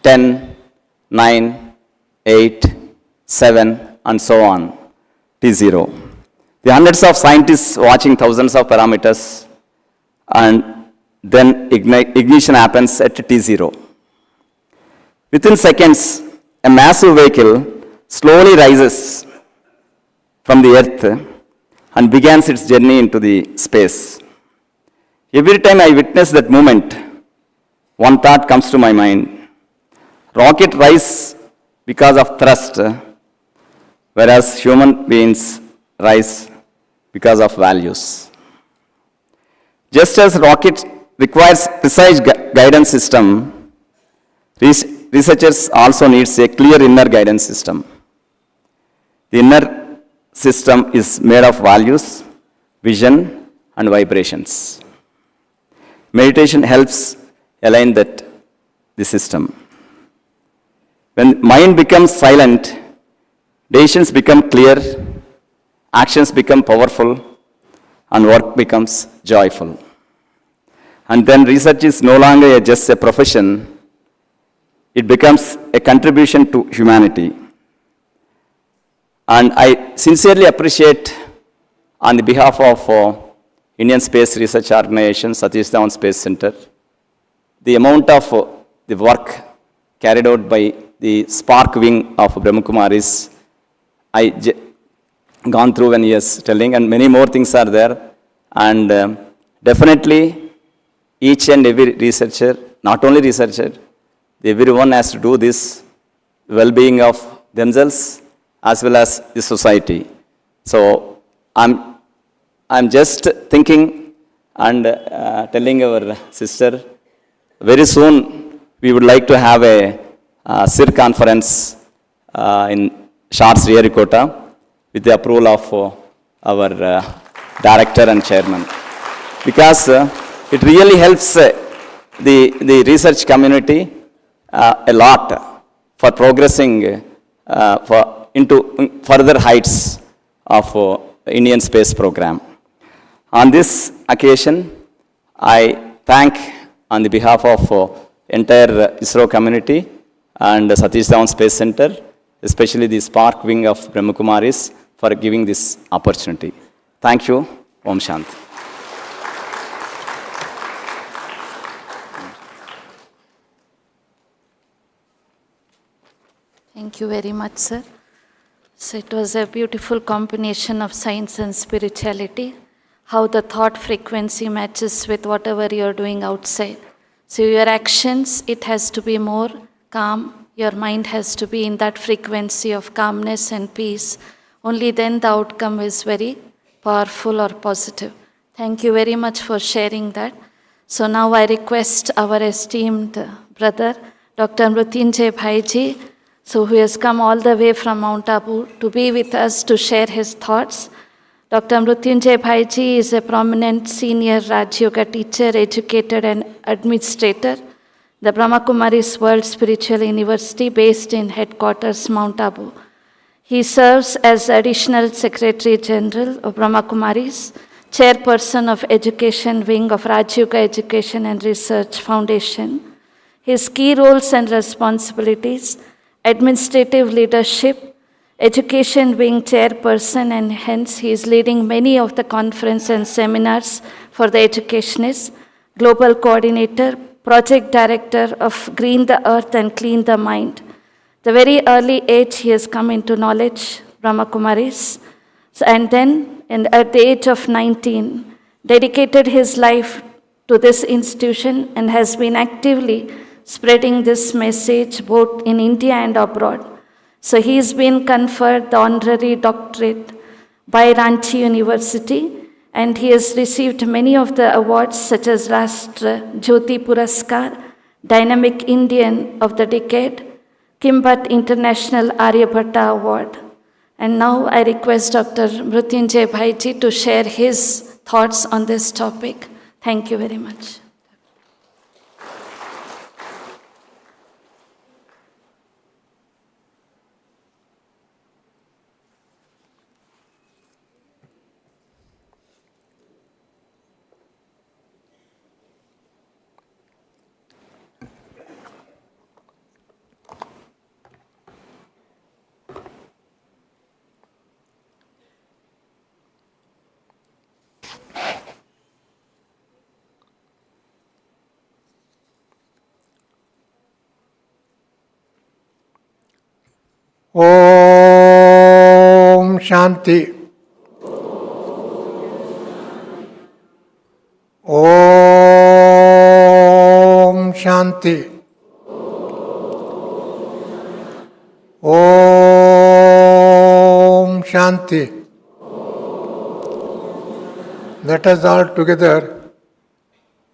10, 9, 8, 7, and so on, T0. The hundreds of scientists watching thousands of parameters, and then ignition happens at T0. Within seconds, a massive vehicle slowly rises from the earth and begins its journey into the space. Every time I witness that moment, one thought comes to my mind. Rocket rise because of thrust, whereas human beings rise because of values. Just as rocket requires precise guidance system, researchers also needs a clear inner guidance system. The inner system is made of values, vision, and vibrations. Meditation helps align the system. When mind becomes silent, decisions become clear, actions become powerful, and work becomes joyful. And then research is no longer just a profession, it becomes a contribution to humanity. And I sincerely appreciate, on the behalf of Indian Space Research Organization, Satish Dhawan Space Center, the amount of the work carried out by the Spark wing of Brahmakumaris. I gone through when he is telling, and many more things are there. And definitely, each and every researcher, not only researcher, everyone has to do this well-being of themselves as well as the society. So I'm just thinking and telling our sister, very soon we would like to have a SIR conference in Shar Sriharikota with the approval of our director and chairman. Because it really helps the research community a lot for progressing into further heights of Indian space program. On this occasion, I thank on the behalf of entire ISRO community and Satish Dhawan Space Center, especially the Spark wing of Brahmakumaris, for giving this opportunity. Thank you. Om Shanti. Thank you very much, sir. So it was a beautiful combination of science and spirituality, how the thought frequency matches with whatever you're doing outside. So your actions, it has to be more calm. Your mind has to be in that frequency of calmness and peace. Only then the outcome is very powerful or positive. Thank you very much for sharing that. So now I request our esteemed brother, Dr. Mrutyunjay Bhaiji, who has come all the way from Mount Abu to be with us to share his thoughts. Dr. Mrutyunjay Bhaiji is a prominent senior Raj Yoga teacher, educator and administrator, the Brahmakumaris World Spiritual University based in headquarters Mount Abu. He serves as Additional Secretary General of Brahmakumaris, Chairperson of Education Wing of Raj Yoga Education and Research Foundation. His key roles and responsibilities: administrative leadership, education wing chairperson, and hence he is leading many of the conferences and seminars for the educationists, global coordinator, project director of Green the Earth and Clean the Mind. The very early age he has come into knowledge, Brahmakumaris, and then at the age of 19, dedicated his life to this institution and has been actively spreading this message both in India and abroad. So he's been conferred the honorary doctorate by Ranchi University, and he has received many of the awards such as Rashtra Jyoti Puraskar, Dynamic Indian of the Decade, Kimbat International Aryabhatta Award. And now I request Dr. Mrutyunjay Bhaiji to share his thoughts on this topic. Thank you very much. ओम शांति। ओम शांति। ओम शांति। Let us all together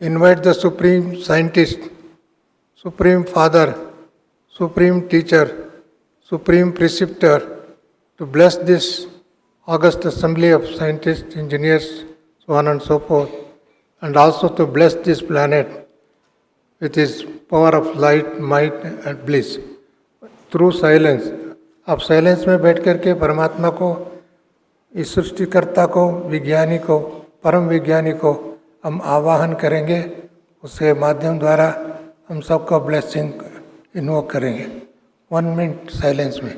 invite the Supreme Scientist, Supreme Father, Supreme Teacher, Supreme Preceptor to bless this august assembly of scientists, engineers, so on and so forth, and also to bless this planet with his power of light, might and bliss through silence. आप silence में बैठ करके परमात्मा को, इस सृष्टिकर्ता को, विज्ञानी को, परम विज्ञानी को हम आवाहन करेंगे। उसके माध्यम द्वारा हम सबका ब्लेसिंग इन्वोक करेंगे 1 मिनट साइलेंस में।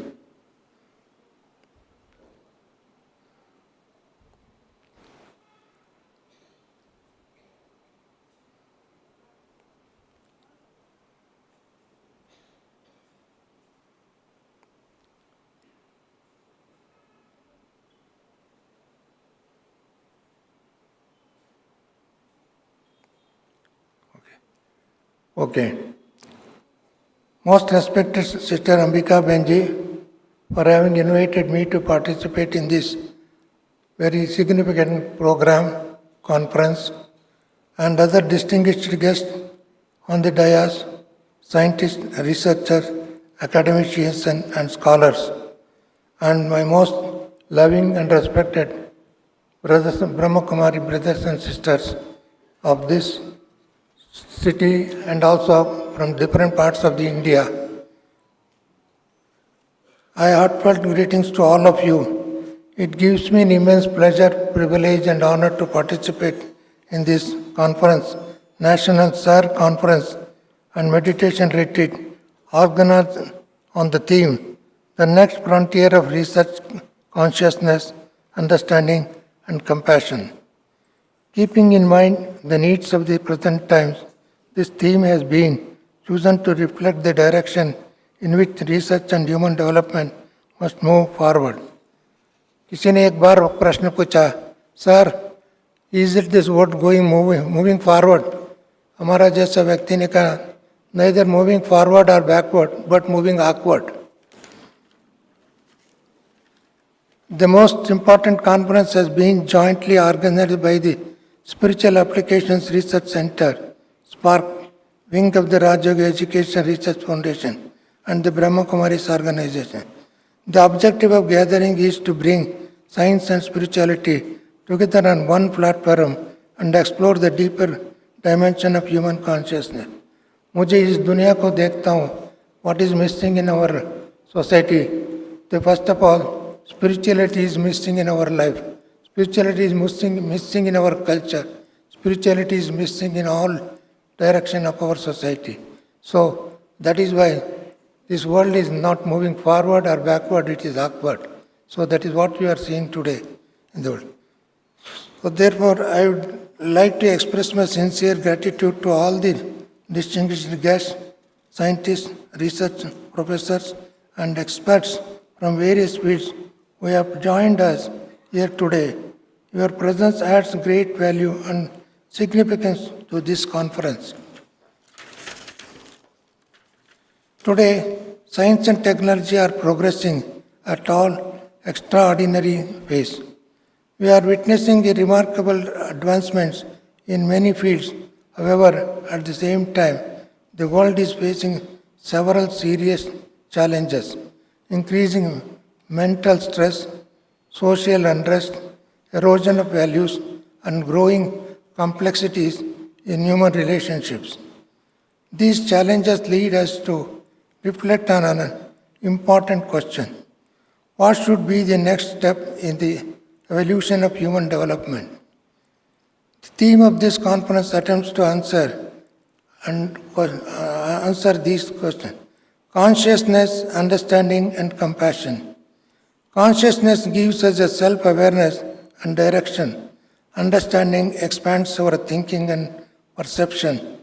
Okay. Most respected Sister Ambika Benji for having invited me to participate in this very significant program, conference, and other distinguished guests on the dais, scientists, researchers, academicians, and scholars, and my most loving and respected brothers, Brahma Kumari brothers and sisters of this city and also from different parts of the India. I heartfelt greetings to all of you. It gives me an immense pleasure, privilege and honor to participate in this conference, National SIR Conference and Meditation Retreat organized on the theme, The Next Frontier of Research, Consciousness, Understanding and Compassion. Keeping in mind the needs of the present times, this theme has been chosen to reflect the direction in which research and human development must move forward. किसी ने एक बार प्रश्न पूछा, sir, is it this world moving forward? हमारा जैसा व्यक्ति ने कहा, neither moving forward or backward, but moving awkward. The most important conference has been jointly organized by the Spiritual Applications Research Center, SPARC, wing of the Rajoga Education Research Foundation, and the Brahma Kumaris organization. The objective of gathering is to bring science and spirituality together on one platform and explore the deeper dimension of human consciousness. मुझे इस दुनिया को देखता हूँ, what is missing in our society. The first of all, spirituality is missing in our life. Spirituality is missing in our culture. Spirituality is missing in all direction of our society. So that is why this world is not moving forward or backward, it is awkward. So that is what we are seeing today in the world. So therefore, I would like to express my sincere gratitude to all the distinguished guests, scientists, research professors, and experts from various fields who have joined us here today. Your presence adds great value and significance to this conference. Today, science and technology are progressing at all extraordinary pace. We are witnessing remarkable advancements in many fields. However, at the same time, the world is facing several serious challenges, increasing mental stress, social unrest, erosion of values, and growing complexities in human relationships. These challenges lead us to reflect on an important question. What should be the next step in the evolution of human development? The theme of this conference attempts to answer these questions. Consciousness, understanding, and compassion. Consciousness gives us a self-awareness and direction. Understanding expands our thinking and perception.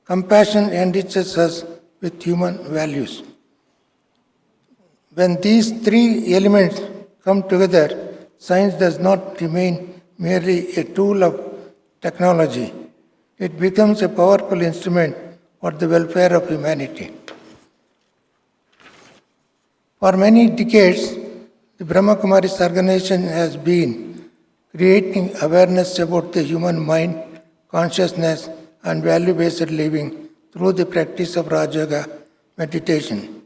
Compassion enriches us with human values. When these three elements come together, science does not remain merely a tool of technology. It becomes a powerful instrument for the welfare of humanity. For many decades, the Brahma Kumaris organization has been creating awareness about the human mind, consciousness, and value-based living through the practice of Rajayoga meditation.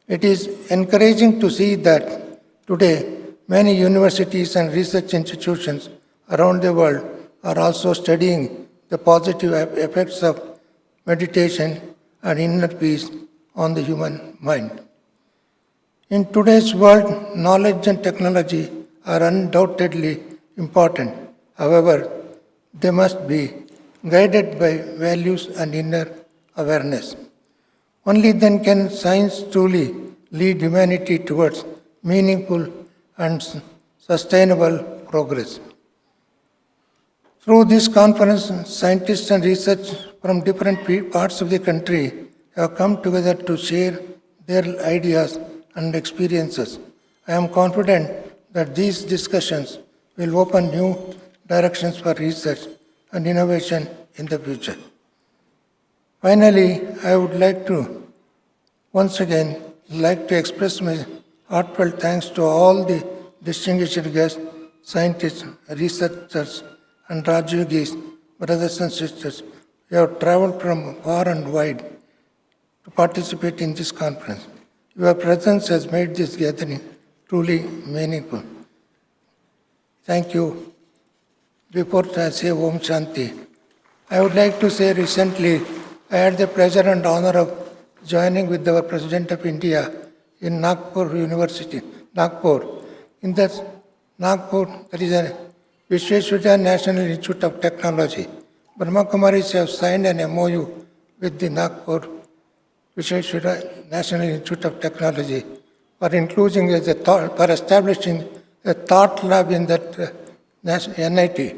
It is encouraging to see that today many universities and research institutions around the world are also studying the positive effects of meditation and inner peace on the human mind. In today's world, knowledge and technology are undoubtedly important. However, they must be guided by values and inner awareness. Only then can science truly lead humanity towards meaningful and sustainable progress. Through this conference, scientists and research from different parts of the country have come together to share their ideas and experiences. I am confident that these discussions will open new directions for research and innovation in the future. Finally, I would like to once again express my heartfelt thanks to all the distinguished guests, scientists, researchers, and Rajyogis, brothers and sisters, who have traveled from far and wide to participate in this conference. Your presence has made this gathering truly meaningful. Thank you. Before I say Om Shanti, I would like to say recently I had the pleasure and honor of joining with our President of India in Nagpur University, Nagpur. In that Nagpur, there is a Vishweshwaraya National Institute of Technology. Brahma Kumaris have signed an MOU with the Nagpur Vishweshwaraya National Institute of Technology for establishing a thought lab in that NIT.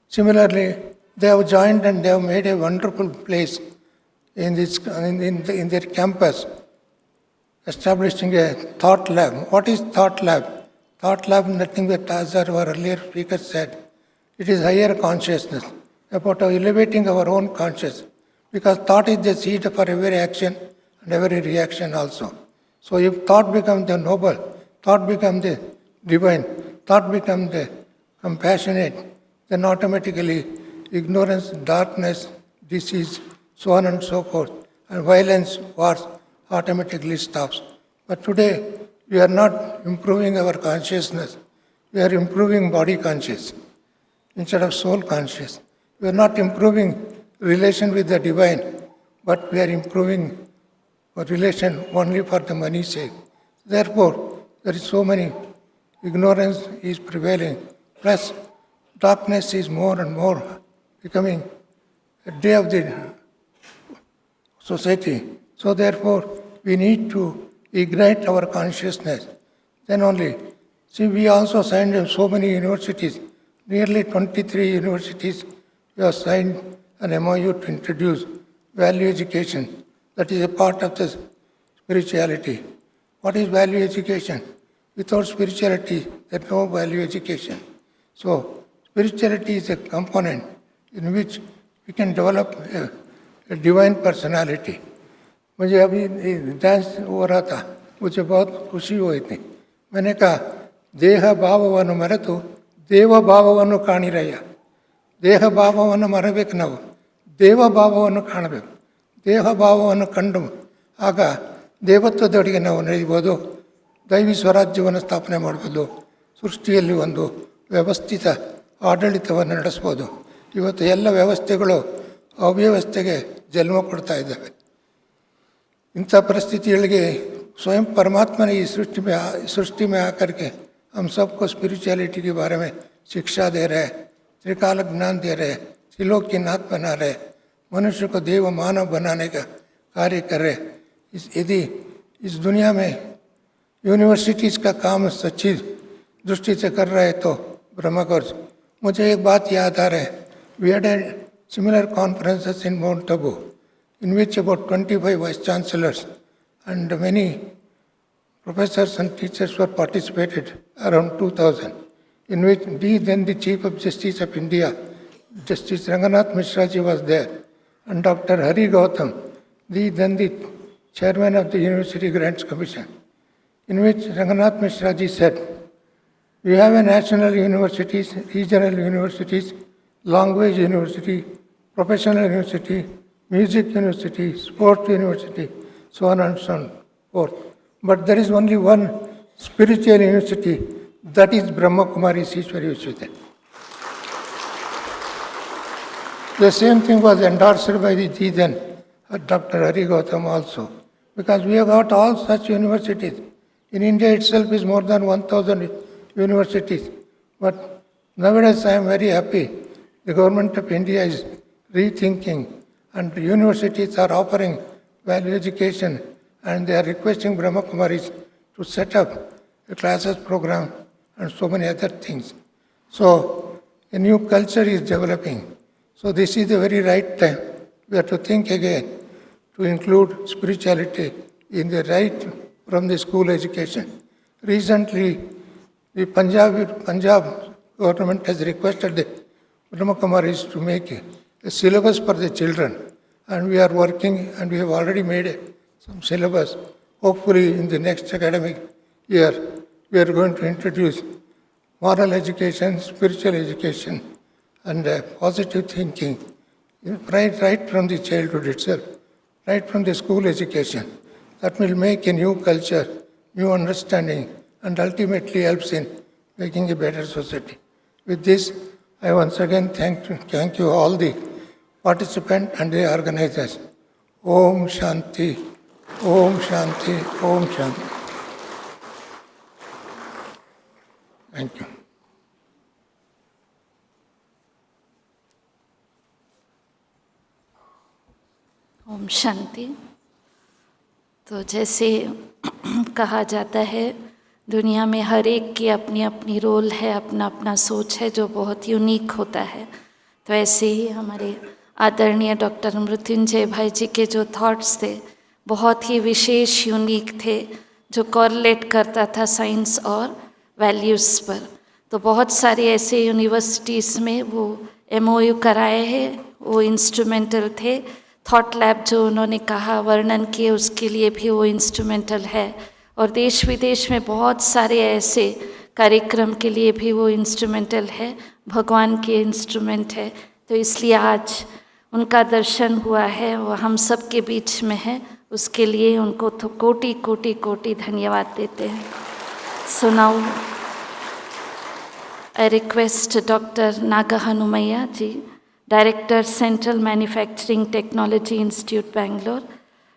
Similarly, they have joined and they have made a wonderful place in their campus, establishing a thought lab. What is thought lab? Thought lab is nothing but, as our earlier speaker said, it is higher consciousness, about elevating our own consciousness. Because thought is the seed for every action and every reaction also. So if thought becomes the noble, thought becomes the divine, thought becomes the compassionate, then automatically ignorance, darkness, disease, so on and so forth, and violence, wars automatically stops. But today, we are not improving our consciousness. We are improving body conscious instead of soul conscious. We are not improving relation with the divine, but we are improving our relation only for the money's sake. Therefore, there is so many ignorance is prevailing. Plus, darkness is more and more becoming a day of the society. So therefore, we need to ignite our consciousness. Then only, see, we also signed so many universities, nearly 23 universities, we have signed an MOU to introduce value education. That is a part of the spirituality. What is value education? Without spirituality, there is no value education. So, spirituality is a component in which we can develop a divine personality. मुझे अभी dance हो रहा था, मुझे बहुत खुशी हुई थी. मैंने कहा देह भावವನ್ನು ಮರೆತು ದೇವ ಭಾವವನ್ನು ಕಾಣಿರಯ್ಯ. ದೇಹ ಭಾವವನ್ನು ಮರೆಬೇಕು ನಾವು, ದೇವ ಭಾವವನ್ನು ಕಾಣಬೇಕು. ದೇಹ ಭಾವವನ್ನು ಕಂಡು ಆಗ ದೇವತ್ವದೊಳಗೆ ನಾವು ನಡೆಯಬಹುದು, ದೈವಿ ಸ್ವರಾಜ್ಯವನ್ನು ಸ್ಥಾಪನೆ ಮಾಡ್ಬೋದು, ಸೃಷ್ಟಿಯಲ್ಲಿ ಒಂದು ವ್ಯವಸ್ಥಿತ ಆಡಳಿತವನ್ನು ನಡೆಸ್ಬೋದು. ಇವತ್ತು ಎಲ್ಲ ವ್ಯವಸ್ಥೆಗಳು ಅವ್ಯವಸ್ಥೆಗೆ ಜನ್ಮ ಕೊಡ್ತಾ ಇದ್ದಾವೆ. इंಥ परिस्थितियों स्वयं परमात्मा ने इस सृष्टि में आकर के हम सबको स्पिरिचुअलिटी के बारे में शिक्षा दे रहे हैं, त्रिकाल ज्ञान दे रहे हैं, त्रिलोक की नाथ बना रहे, मनुष्य को देव मानव बनाने का कार्य कर रहे. यदि इस दुनिया में यूनिवर्सिटीज़ का काम सच्ची दृष्टि से कर रहे तो ब्रह्मा कोर्स. मुझे एक बात याद आ रहा है. We had a similar conferences in Mount Abu, in which about 25 vice chancellors and many professors and teachers were participated, around 2000, in which D, then the Chief of Justice of India, Justice Ranganath Mishraji was there, and Dr. Hari Gautam, then the Chairman of the University Grants Commission, in which Ranganath Mishraji said, we have a national universities, regional universities, language university, professional university, music university, sport university, so on and so forth. But there is only one spiritual university, that is Brahma Kumari's Ishwari Vishwavidyalaya. The same thing was endorsed by the then Dr. Hari Gautam also, because we have got all such universities. In India itself is more than 1,000 universities. But nowadays I am very happy. The government of India is rethinking, and the universities are offering value education, and they are requesting Brahma Kumaris to set up a classes program and so many other things. So a new culture is developing. So this is the very right time. We have to think again to include spirituality in the right from the school education. Recently, the Punjab government has requested the Brahma Kumaris to make a syllabus for the children, and we are working, and we have already made some syllabus. Hopefully, in the next academic year, we are going to introduce moral education, spiritual education, and positive thinking, right from the childhood itself, right from the school education. That will make a new culture, new understanding, and ultimately helps in making a better society. With this, I once again thank you all the participants and the organizers. Om Shanti, Om Shanti, Om Shanti. Thank you. Om Shanti. तो जैसे कहा जाता है, दुनिया में हर एक की अपनी अपनी रोल है, अपना अपना सोच है जो बहुत यूनिक होता है। तो ऐसे ही हमारे आदरणीय डॉक्टर मृत्युंजय भाई जी के जो थॉट्स थे बहुत ही विशेष, यूनिक थे, जो कॉरलेट करता था साइंस और वैल्यूज़ पर। तो बहुत सारे ऐसे यूनिवर्सिटीज़ में वो MOU कराए हैं, वो इंस्ट्रूमेंटल थे। थॉट लैब जो उन्होंने कहा, वर्णन किए, उसके लिए भी वो इंस्ट्रूमेंटल है। और देश विदेश में बहुत सारे ऐसे कार्यक्रम के लिए भी वो इंस्ट्रूमेंटल है, भगवान के इंस्ट्रूमेंट है। तो इसलिए आज उनका दर्शन हुआ है, वो हम सब के बीच में है, उसके लिए उनको तो कोटि कोटि कोटि धन्यवाद देते हैं। So now I request doctor Naga Hanumaiah ji, Director, Central Manufacturing Technology Institute, Bangalore.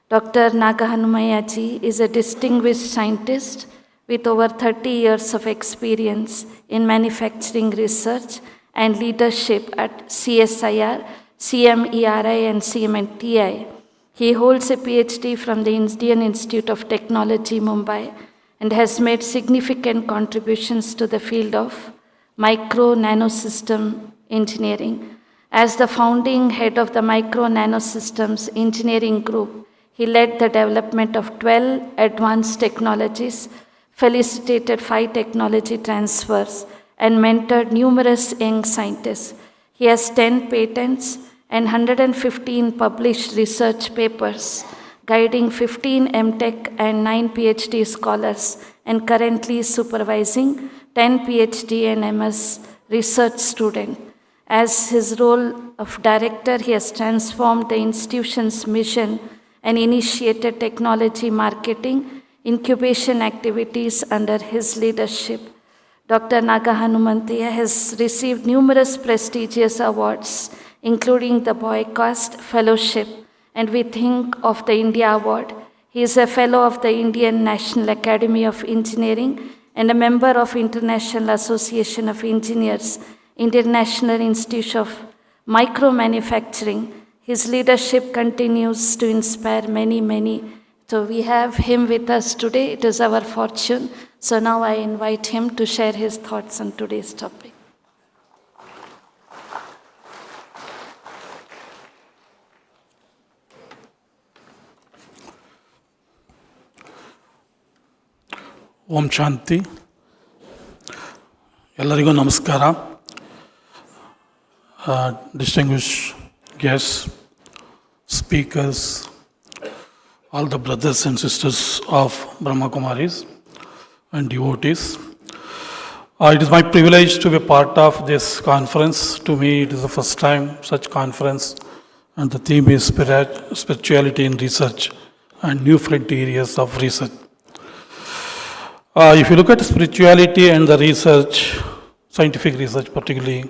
Dr. Naga Hanumaya ji is a distinguished scientist with over 30 years of experience in manufacturing research and leadership at CSIR, CMERI and CMNTI. He holds a PhD from the Indian Institute of Technology, Mumbai, and has made significant contributions to the field of micro-nanosystem engineering. As the founding head of the Micro Nanosystems Engineering Group, he led the development of 12 advanced technologies, facilitated 5 technology transfers, and mentored numerous young scientists. He has 10 patents and 115 published research papers, guiding 15 MTech and 9 PhD scholars, and currently supervising 10 PhD and MS research students. As his role of director, he has transformed the institution's mission and initiated technology marketing incubation activities under his leadership. Dr. Naga Hanumanthaya has received numerous prestigious awards, including the Boycast Fellowship, and we think of the India Award. He is a fellow of the Indian National Academy of Engineering and a member of International Association of Engineers, International Institute of Micromanufacturing. His leadership continues to inspire many, many. So we have him with us today. It is our fortune. So now I invite him to share his thoughts on today's topic. ಓಂ ಶಾಂತಿ. ಎಲ್ಲರಿಗೂ ನಮಸ್ಕಾರ. Distinguished guests, speakers, all the brothers and sisters of Brahma Kumaris and devotees. It is my privilege to be part of this conference. To me, it is the first time such conference, and the theme is spirituality in research and new frontiers of research. If you look at spirituality and the research, scientific research particularly,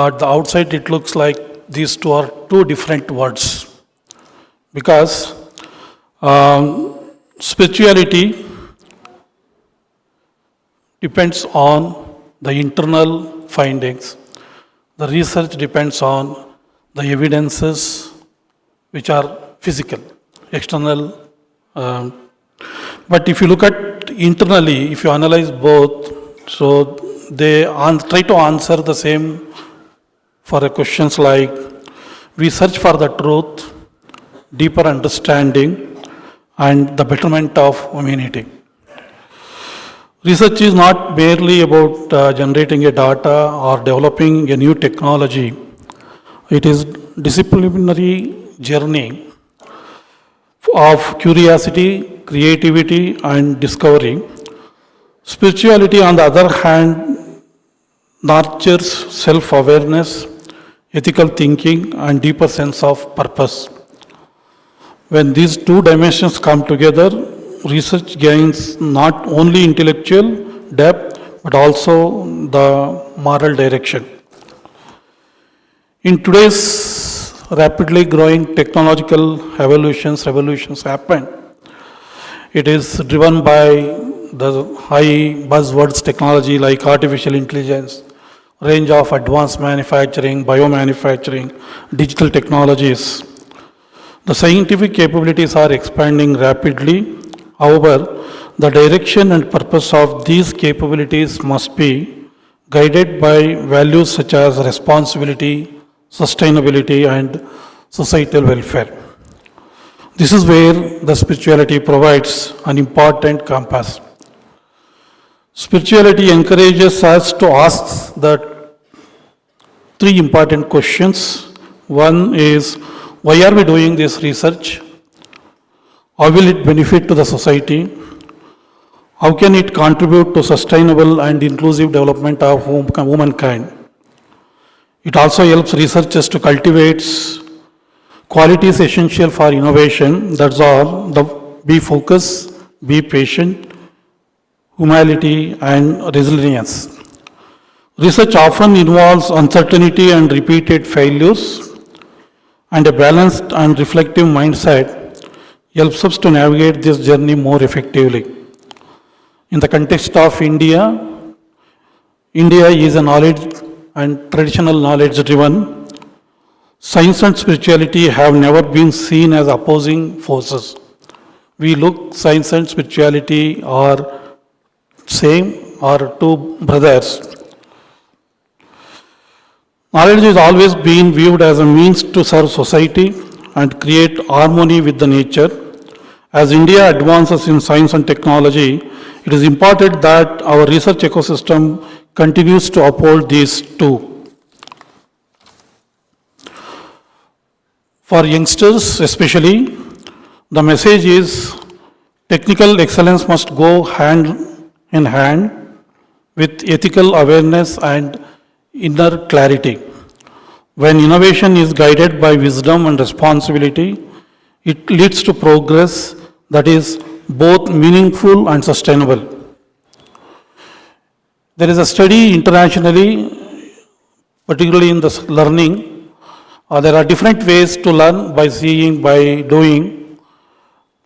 at the outside it looks like these two are two different words. Because spirituality depends on the internal findings. The research depends on the evidences which are physical, external. But if you look at internally, if you analyze both, so they try to answer the same for questions like, we search for the truth, deeper understanding, and the betterment of humanity. Research is not merely about generating a data or developing a new technology. It is disciplinary journey of curiosity, creativity, and discovery. Spirituality, on the other hand, nurtures self-awareness, ethical thinking, and deeper sense of purpose. When these two dimensions come together, research gains not only intellectual depth, but also the moral direction. In today's rapidly growing technological revolutions happen. It is driven by the high buzzwords technology like artificial intelligence, range of advanced manufacturing, biomanufacturing, digital technologies. The scientific capabilities are expanding rapidly. However, the direction and purpose of these capabilities must be guided by values such as responsibility, sustainability, and societal welfare. This is where the spirituality provides an important compass. Spirituality encourages us to ask the three important questions. One is, why are we doing this research? How will it benefit to the society? How can it contribute to sustainable and inclusive development of humankind? It also helps researchers to cultivate qualities essential for innovation. That's all. Be focused, be patient, humility, and resilience. Research often involves uncertainty and repeated failures, and a balanced and reflective mindset helps us to navigate this journey more effectively. In the context of India, India is a knowledge and traditional knowledge driven. Science and spirituality have never been seen as opposing forces. We look science and spirituality are same or two brothers. Knowledge has always been viewed as a means to serve society and create harmony with the nature. As India advances in science and technology, it is important that our research ecosystem continues to uphold these two. For youngsters especially, the message is technical excellence must go hand in hand with ethical awareness and inner clarity. When innovation is guided by wisdom and responsibility, it leads to progress that is both meaningful and sustainable. There is a study internationally, particularly in the learning. There are different ways to learn, by seeing, by doing.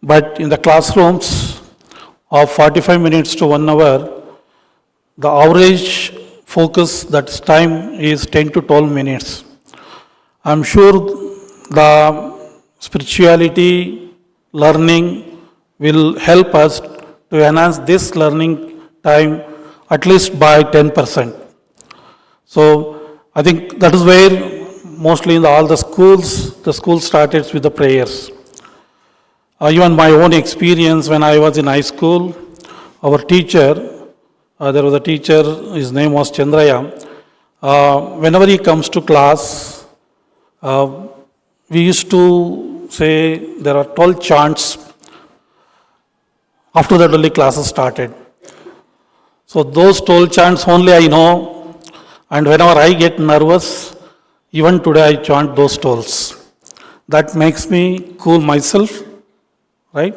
But in the classrooms of 45 minutes to 1 hour, the average focus that's time is 10 to 12 minutes. I'm sure the spirituality learning will help us to enhance this learning time at least by 10%. So I think that is where mostly in all the school started with the prayers. Even my own experience when I was in high school, our teacher, there was a teacher, his name was Chandraya. Whenever he comes to class, we used to say there are 12 chants. After that only classes started. So those 12 chants only I know, and whenever I get nervous, even today I chant those 12s. That makes me cool myself, right?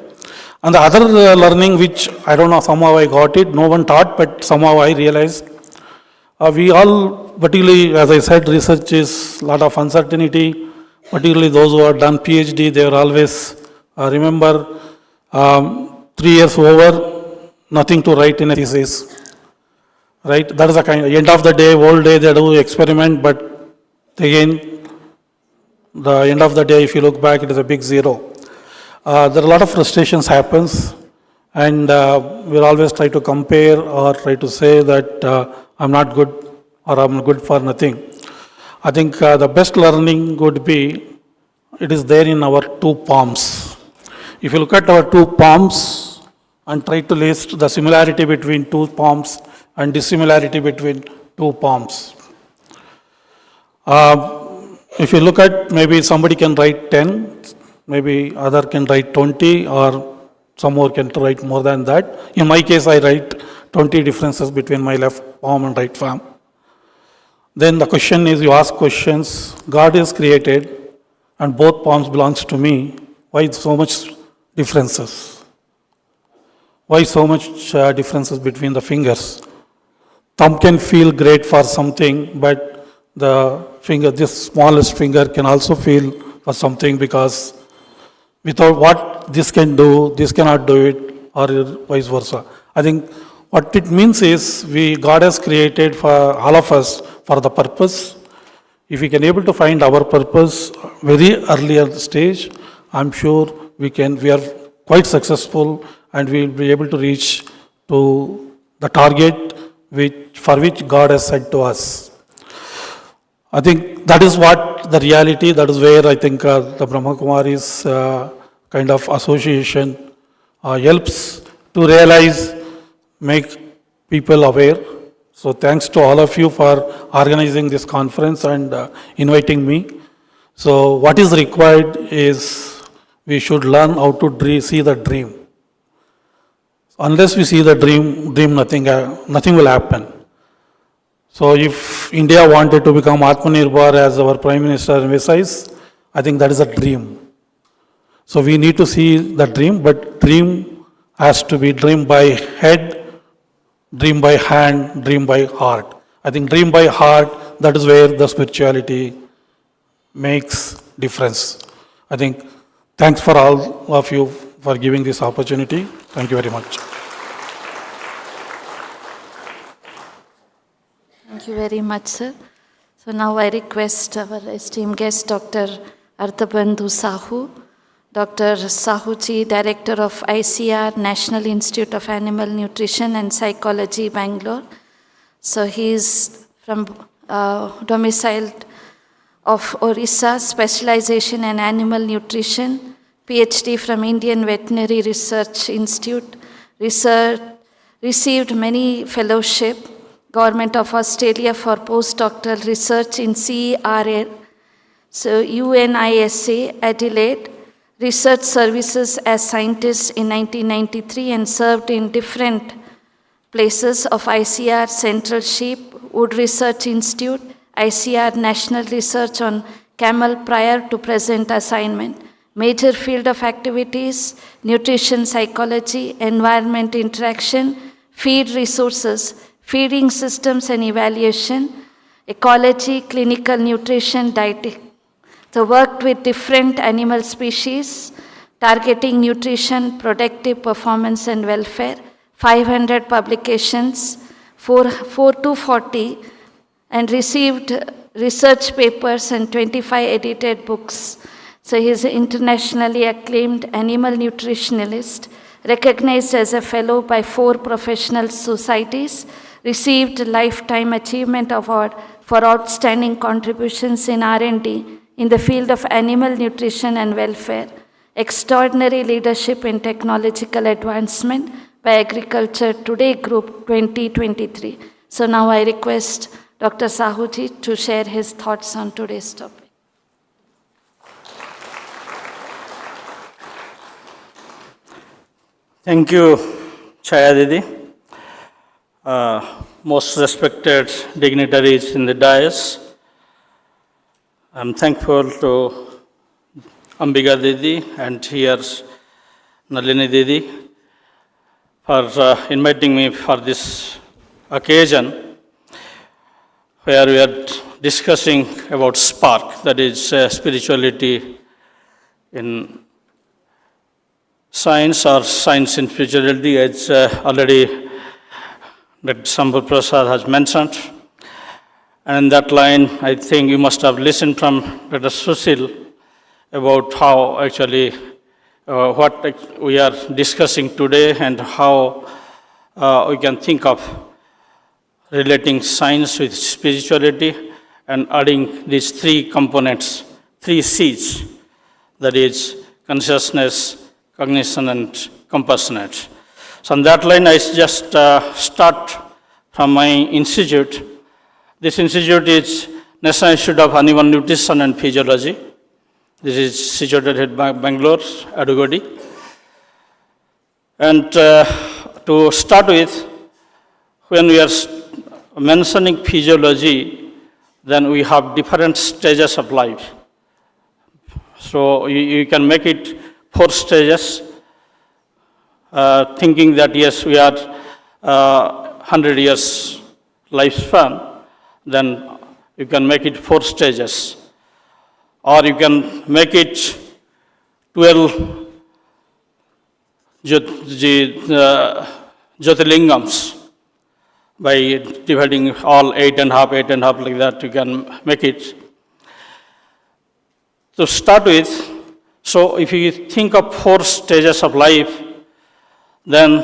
And the other learning which I don't know, somehow I got it, no one taught, but somehow I realized, we all, particularly as I said, research is a lot of uncertainty, particularly those who have done PhD, they are always, remember, 3 years over, nothing to write in a thesis. Right? That is the kind, end of the day, whole day they do experiment, but again, the end of the day, if you look back, it is a big zero. There are a lot of frustrations happens, and we'll always try to compare or try to say that I'm not good or I'm good for nothing. I think the best learning would be, it is there in our two palms. If you look at our two palms and try to list the similarity between two palms and dissimilarity between two palms. If you look at, maybe somebody can write 10, maybe other can write 20, or some more can write more than that. In my case, I write 20 differences between my left palm and right palm. Then the question is, you ask questions, God is created and both palms belongs to me. Why so much differences? Why so much differences between the fingers? Thumb can feel great for something, but the finger, this smallest finger can also feel for something, because without what this can do, this cannot do it, or vice versa. I think what it means is, God has created for all of us for the purpose. If we can able to find our purpose very earlier stage, I'm sure we are quite successful, and we will be able to reach to the target for which God has said to us. I think that is what the reality, that is where I think the Brahma Kumari's kind of association helps to realize, make people aware. So thanks to all of you for organizing this conference and inviting me. So what is required is, we should learn how to see the dream. Unless we see the dream, nothing will happen. So if India wanted to become Atmanirbhar, as our Prime Minister emphasized, I think that is a dream. So we need to see the dream, but dream has to be dream by head, dream by hand, dream by heart. I think dream by heart, that is where the spirituality makes difference. I think thanks for all of you for giving this opportunity. Thank you very much. Thank you very much, sir. So now I request our esteemed guest, Dr. Arthabandhu Sahu. Dr. Sahuji, Director of ICR, National Institute of Animal Nutrition and Psychology, Bangalore. So he is from domiciled of Orissa, specialization in animal nutrition, PhD from Indian Veterinary Research Institute, received many fellowship, Government of Australia for postdoctoral research in CERA, so UNISA, Adelaide, research services as scientist in 1993 and served in different places of ICR Central Sheep, Wood Research Institute, ICR National Research on Camel prior to present assignment. Major field of activities, nutrition psychology, environment interaction, feed resources, feeding systems and evaluation, ecology, clinical nutrition, dieting. So worked with different animal species, targeting nutrition, productive performance and welfare, 500 publications, 440, and received research papers and 25 edited books. So he is internationally acclaimed animal nutritionalist, recognized as a fellow by 4 professional societies, received Lifetime Achievement Award for outstanding contributions in R&D in the field of animal nutrition and welfare, extraordinary leadership in technological advancement by Agriculture Today Group 2023. So now I request Dr. Sahuji to share his thoughts on today's topic. Thank you, Chaya Didi. Most respected dignitaries in the dais. I'm thankful to Ambika Didi and here Nalini Didi for inviting me for this occasion where we are discussing about spark, that is spirituality in science or science in spirituality, as already Dr. Sambhu Prasad has mentioned. And in that line, I think you must have listened from Dr. Susil about how actually what we are discussing today and how we can think of relating science with spirituality and adding these three components, three C's, that is consciousness, cognition, and compassionate. So on that line, I just start from my institute. This institute is National Institute of Animal Nutrition and Physiology. This is situated at Bangalore, Adugodi. And to start with, when we are mentioning physiology, then we have different stages of life. So you can make it 4 stages, thinking that yes, we are 100 years lifespan, then you can make it 4 stages. Or you can make it 12 Jyotirlingams by dividing all 8.5 like that, you can make it. To start with, so if you think of 4 stages of life, then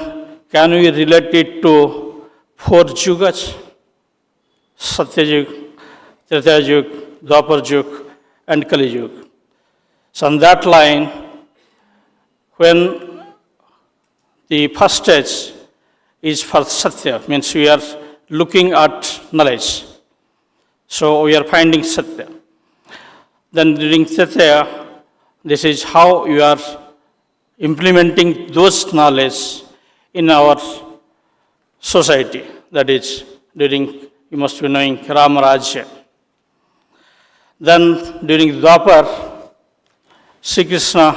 can we relate it to 4 yugas? Satyayug, Tretayug, Dwaparayug, and Kaliyug. So on that line, when the first stage is for Satya, means we are looking at knowledge. So we are finding Satya. Then during Satya, this is how you are implementing those knowledge in our society. That is, during, you must be knowing, Ramarajya. Then during Dwapar, Sri Krishna,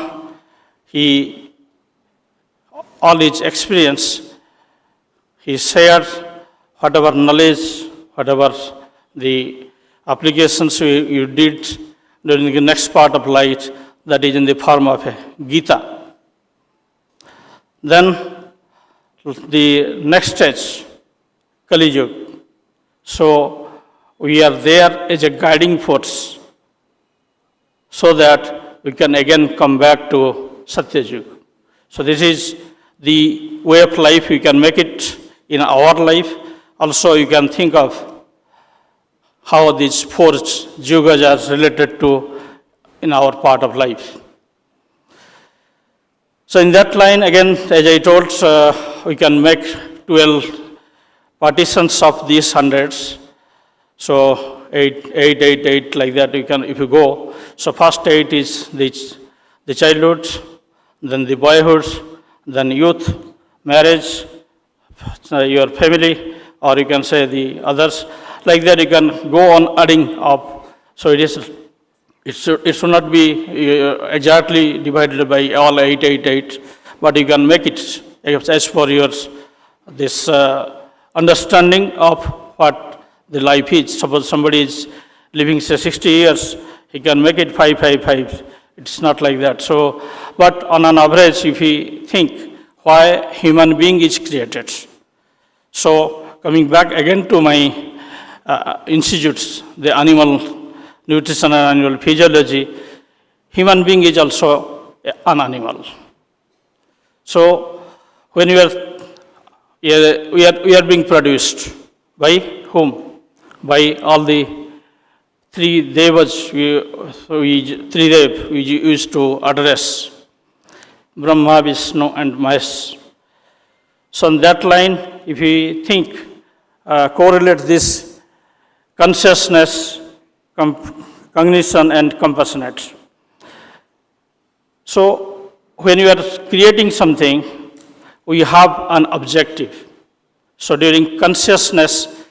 all his experience, he shared whatever knowledge, whatever the applications you did during the next part of life, that is in the form of a Gita. Then the next stage, Kali Yuga. So we are there as a guiding force so that we can again come back to Satya Yuga. So this is the way of life. We can make it in our life. Also, you can think of how these 4 yugas are related to in our part of life. So in that line, again, as I told, we can make 12 partitions of these hundreds. So 8 like that you can, if you go. So first 8 is the childhood, then the boyhood, then youth, marriage, your family, or you can say the others. Like that you can go on adding up. So it should not be exactly divided by all 8, but you can make it as per your this understanding of what the life is. Suppose somebody is living say 60 years, he can make it 5. It's not like that. So, but on an average, if we think why human being is created. So coming back again to my institutes, the animal nutrition and animal physiology, human being is also an animal. So when we are being produced by whom? By all the 3 devas we used to address, Brahma, Vishnu, and Mahesh. So on that line, if we think, correlate this consciousness, cognition and compassionate. So when you are creating something, we have an objective. So during consciousness,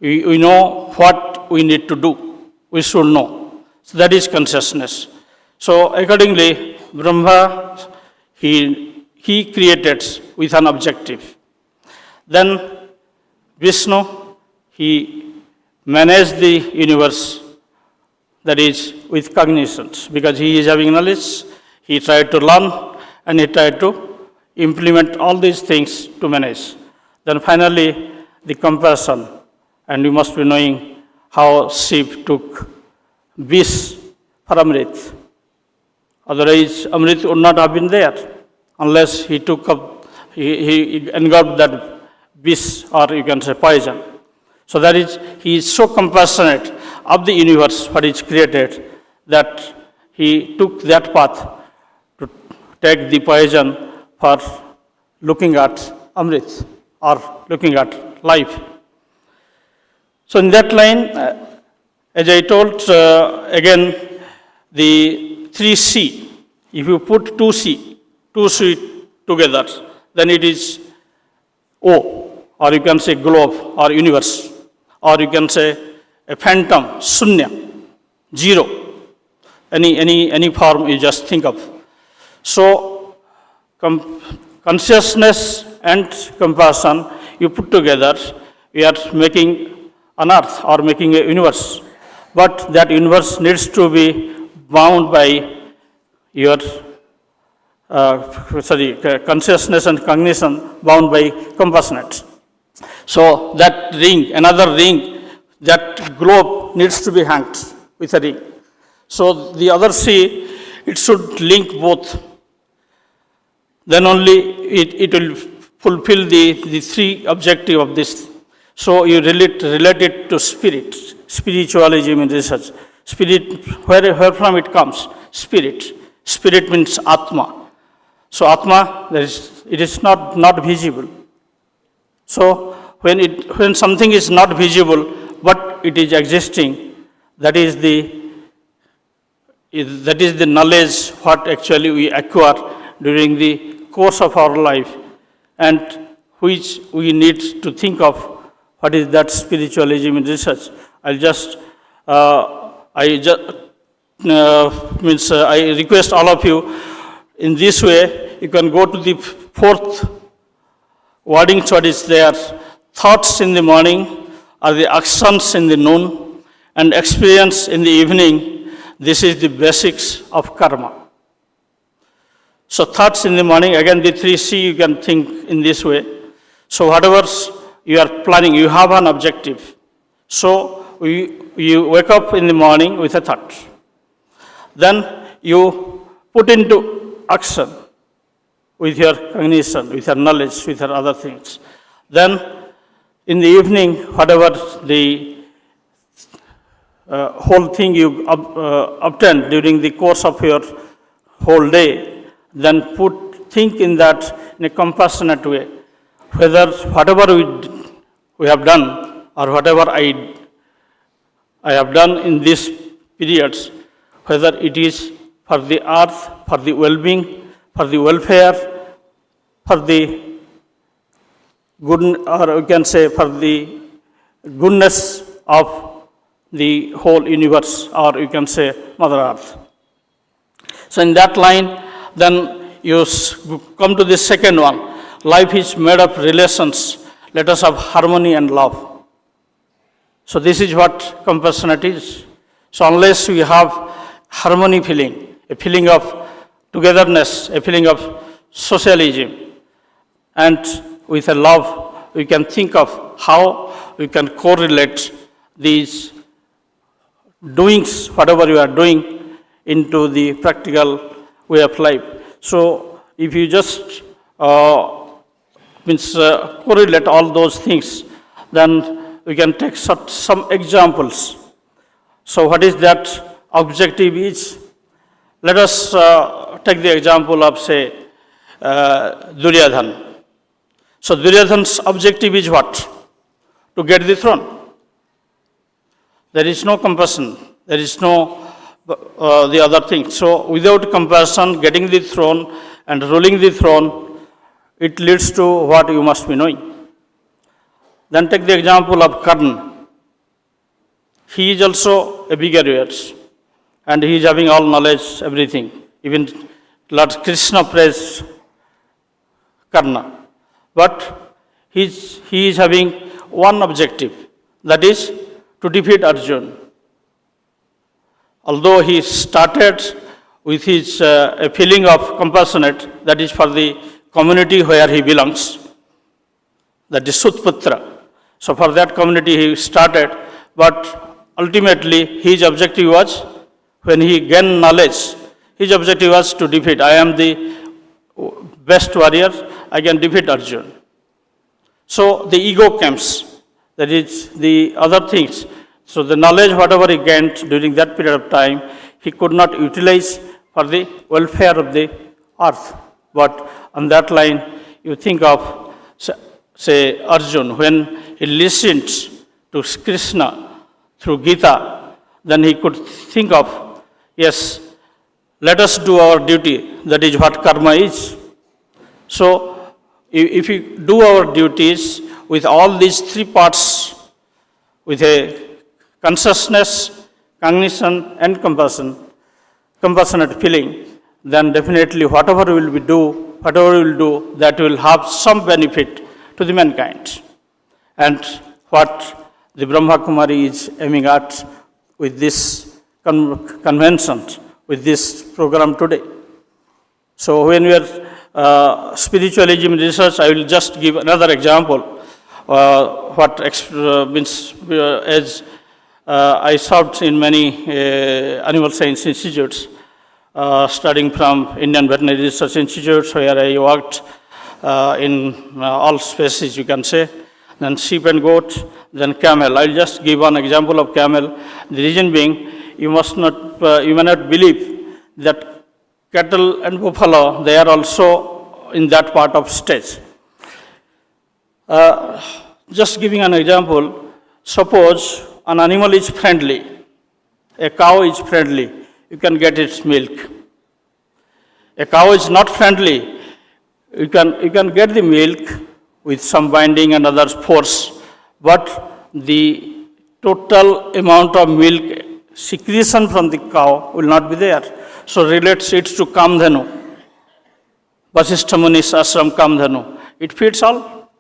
we know what we need to do. We should know. So that is consciousness. So accordingly, Brahma, he created with an objective. Then Vishnu, he managed the universe, that is with cognitions, because he is having knowledge, he tried to learn and he tried to implement all these things to manage. Then finally, the compassion, and you must be knowing how Shiv took vish for Amrit. Otherwise, Amrit would not have been there unless he took up, he engulfed that vish, or you can say poison. So that is, he is so compassionate of the universe, what is created, that he took that path to take the poison for looking at Amrit or looking at life. So in that line, as I told, again, the 3C, if you put 2C together, then it is O, or you can say globe or universe, or you can say a phantom, Sunya, zero, any form you just think of. So consciousness and compassion, you put together, we are making an earth or making a universe. But that universe needs to be bound by your consciousness and cognition, bound by compassionate. So that ring, another ring, that globe needs to be hanged with a ring. So the other C, it should link both. Then only it will fulfill the three objective of this. So you relate it to spirit, spiritualism in research. Spirit, where from it comes? Spirit. Spirit means Atma. So Atma, it is not visible. So when something is not visible, but it is existing, that is the knowledge what actually we acquire during the course of our life, and which we need to think of what is that spiritualism in research. I request all of you, in this way, you can go to the fourth wording what is there. Thoughts in the morning are the actions in the noon, and experience in the evening. This is the basics of karma. So thoughts in the morning, again the 3C you can think in this way. So whatever you are planning, you have an objective. So you wake up in the morning with a thought. Then you put into action with your cognition, with your knowledge, with your other things. Then in the evening, whatever the whole thing you obtain during the course of your whole day, then think in that in a compassionate way. Whether whatever we have done or whatever I have done in these periods, whether it is for the earth, for the well-being, for the welfare, for the good, or we can say for the goodness of the whole universe, or you can say Mother Earth. So in that line, then you come to the second one. Life is made of relations. Let us have harmony and love. So this is what compassionate is. So unless we have harmony feeling, a feeling of togetherness, a feeling of socialism, and with a love, we can think of how we can correlate these doings, whatever you are doing, into the practical way of life. So if you just correlate all those things, then we can take some examples. So what is that objective is? Let us take the example of, say, Duryodhan. So Duryodhana's objective is what? To get the throne. There is no compassion. There is no the other thing. So without compassion, getting the throne and ruling the throne, it leads to what you must be knowing. Then take the example of Karna. He is also a bigger and he is having all knowledge, everything. Even Lord Krishna praised Karna. But he is having one objective, that is to defeat Arjuna. Although he started with his a feeling of compassionate, that is for the community where he belongs, that is Sutputra. So for that community he started, but ultimately his objective was, when he gained knowledge, his objective was to defeat. I am the best warrior, I can defeat Arjuna. So the ego comes, that is the other things. So the knowledge, whatever he gained during that period of time, he could not utilize for the welfare of the earth. But on that line, you think of, say, Arjuna, when he listened to Krishna through Gita, then he could think of, yes, let us do our duty. That is what karma is. So if we do our duties with all these three parts, with a consciousness, cognition, and compassionate feeling, then definitely whatever we will do, that will have some benefit to the mankind. And what the Brahma Kumari is aiming at with this convention, with this program today. So when we are spiritualism research, I will just give another example. As I served in many animal science institutes, starting from Indian Veterinary Research Institute, where I worked in all species, you can say, then sheep and goat, then camel. I'll just give one example of camel. The reason being, you may not believe that cattle and buffalo, they are also in that part of stage. Just giving an example, suppose an animal is friendly, a cow is friendly, you can get its milk. A cow is not friendly, you can get the milk with some binding and other force, but the total amount of milk secretion from the cow will not be there. So relates it to Kamdhanu, Vasishtha Muni's ashram Kamdhanu. It feeds all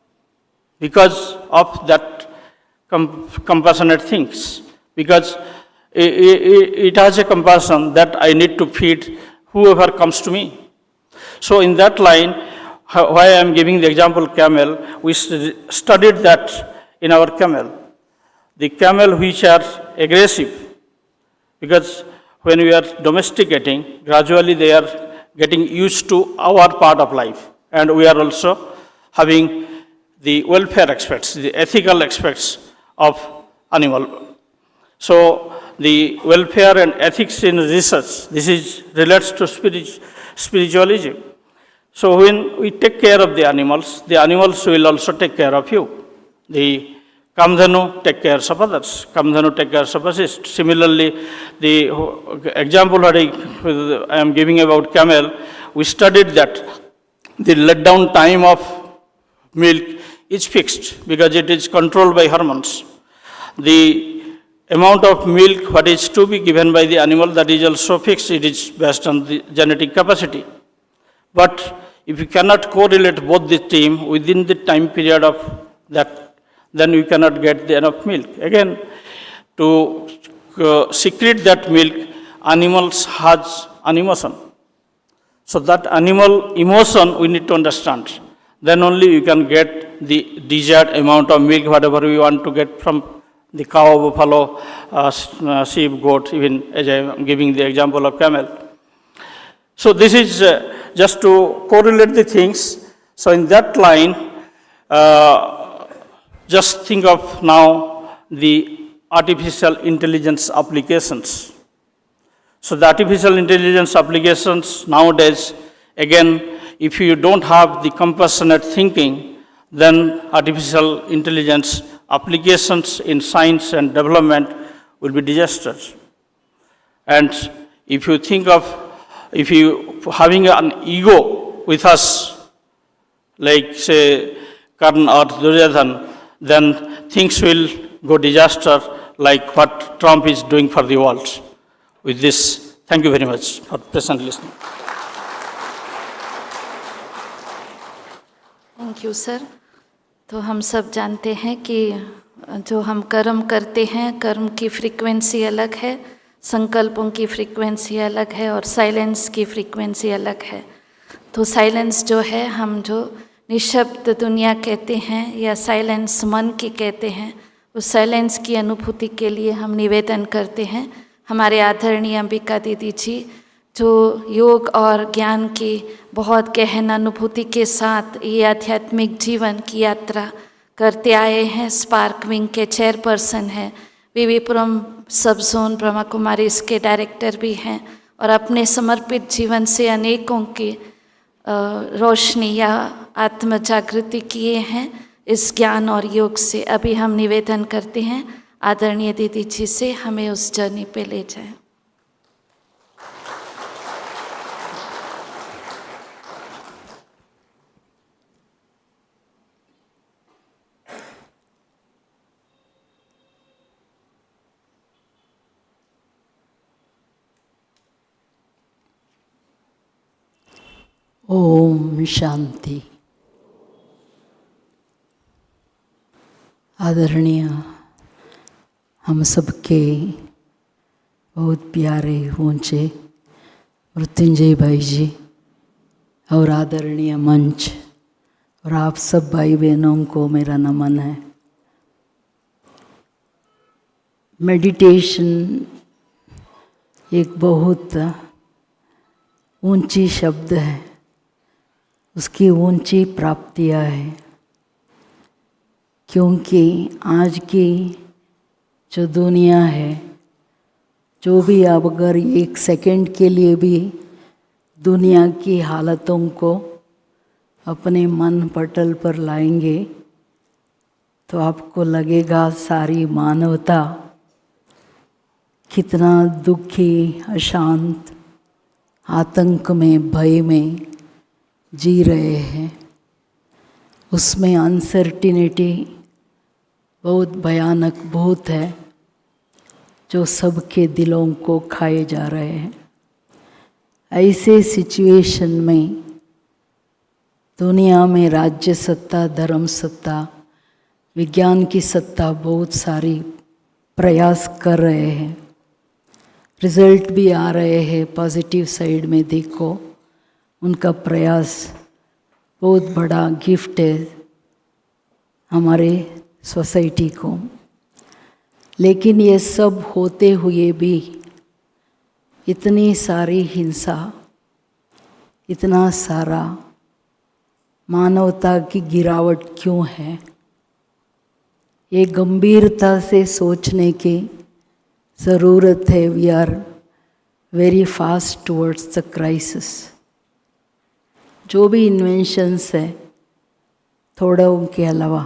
because of that compassionate things, because it has a compassion that I need to feed whoever comes to me. So in that line, why I am giving the example camel, we studied that in our camel. The camel which are aggressive, because when we are domesticating, gradually they are getting used to our part of life. And we are also having the welfare aspects, the ethical aspects of animal. So the welfare and ethics in research, relates to spiritualism. So when we take care of the animals will also take care of you. The Kamdhanu take care of others. Kamdhanu take care of us. Similarly, the example that I am giving about camel, we studied that the letdown time of milk is fixed because it is controlled by hormones. The amount of milk what is to be given by the animal, that is also fixed. It is based on the genetic capacity. But if you cannot correlate both the team within the time period of that, then you cannot get enough milk. Again, to secrete that milk, animals has an emotion. So that animal emotion we need to understand. Then only you can get the desired amount of milk, whatever we want to get from the cow, buffalo, sheep, goat, even as I am giving the example of camel. So this is just to correlate the things. So in that line, just think of now the artificial intelligence applications. So the artificial intelligence applications nowadays, again, if you don't have the compassionate thinking, then artificial intelligence applications in science and development will be disastrous. And if you think of, if you having an ego with us, like say Karna or Duryodhan, then things will go disaster like what Trump is doing for the world. With this, thank you very much for patient listening. Thank you sir. तो हम सब जानते हैं कि जो हम कर्म करते हैं, कर्म की फ्रीक्वेंसी अलग है, संकल्पों की फ्रीक्वेंसी अलग है और साइलेंस की फ्रीक्वेंसी अलग है। तो साइलेंस जो है, हम जो निशब्द दुनिया कहते हैं या साइलेंस मन की कहते हैं, उस साइलेंस की अनुभूति के लिए हम निवेदन करते हैं हमारे आदरणीय अंबिका दीदी जी, जो योग और ज्ञान की बहुत गहन अनुभूति के साथ ये आध्यात्मिक जीवन की यात्रा करते आए हैं। स्पार्क विंग के चेयरपर्सन हैं, वीवीपुरम सब जोन ब्रह्मा कुमारी इसके डायरेक्टर भी हैं और अपने समर्पित जीवन से अनेकों की रोशनी या आत्म जागृति किए हैं इस ज्ञान और योग से। अभी हम निवेदन करते हैं आदरणीय दीदी जी से हमें उस जर्नी पे ले जाएं। ओम शांति। आदरणीय हम सबके बहुत प्यारे ऊंचे मृत्युंजय भाई जी और आदरणीय मंच और आप सब भाई बहनों को मेरा नमन है। मेडिटेशन एक बहुत ऊंची शब्द है, उसकी ऊंची प्राप्तियां हैं, क्योंकि आज की जो दुनिया है, जो भी आप अगर एक सेकंड के लिए भी दुनिया की हालतों को अपने मन पटल पर लाएंगे तो आपको लगेगा सारी मानवता कितना दुखी, अशांत, आतंक में, भय में जी रहे हैं। उसमें अनसर्टिनिटी बहुत भयानक भूत है जो सबके दिलों को खाए जा रहे हैं। ऐसे सिचुएशन में दुनिया में राज्य सत्ता, धर्म सत्ता, विज्ञान की सत्ता बहुत सारी प्रयास कर रहे हैं, रिजल्ट भी आ रहे हैं। पॉजिटिव साइड में देखो, उनका प्रयास बहुत बड़ा गिफ्ट है हमारे सोसाइटी को। लेकिन ये सब होते हुए भी इतनी सारी हिंसा, इतना सारा मानवता की गिरावट क्यों है? ये गंभीरता से सोचने की ज़रूरत है। We are very fast towards the crisis. जो भी इन्वेंशंस है, थोड़ा उनके अलावा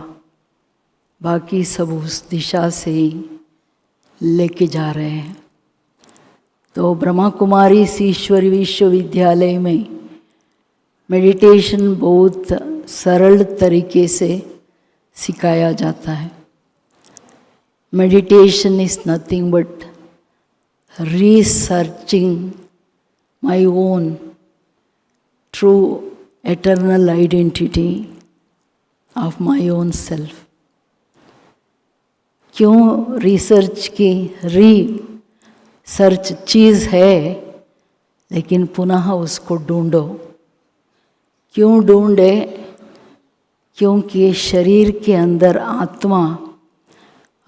बाकी सब उस दिशा से ही लेके जा रहे हैं। तो ब्रह्मा कुमारी ईश्वरी विश्वविद्यालय में मेडिटेशन बहुत सरल तरीके से सिखाया जाता है। Meditation is nothing but researching my own true eternal identity of my own self। क्यों रिसर्च की सर्च चीज़ है, लेकिन पुनः उसको ढूंढो। क्यों ढूंढे? क्योंकि शरीर के अंदर आत्मा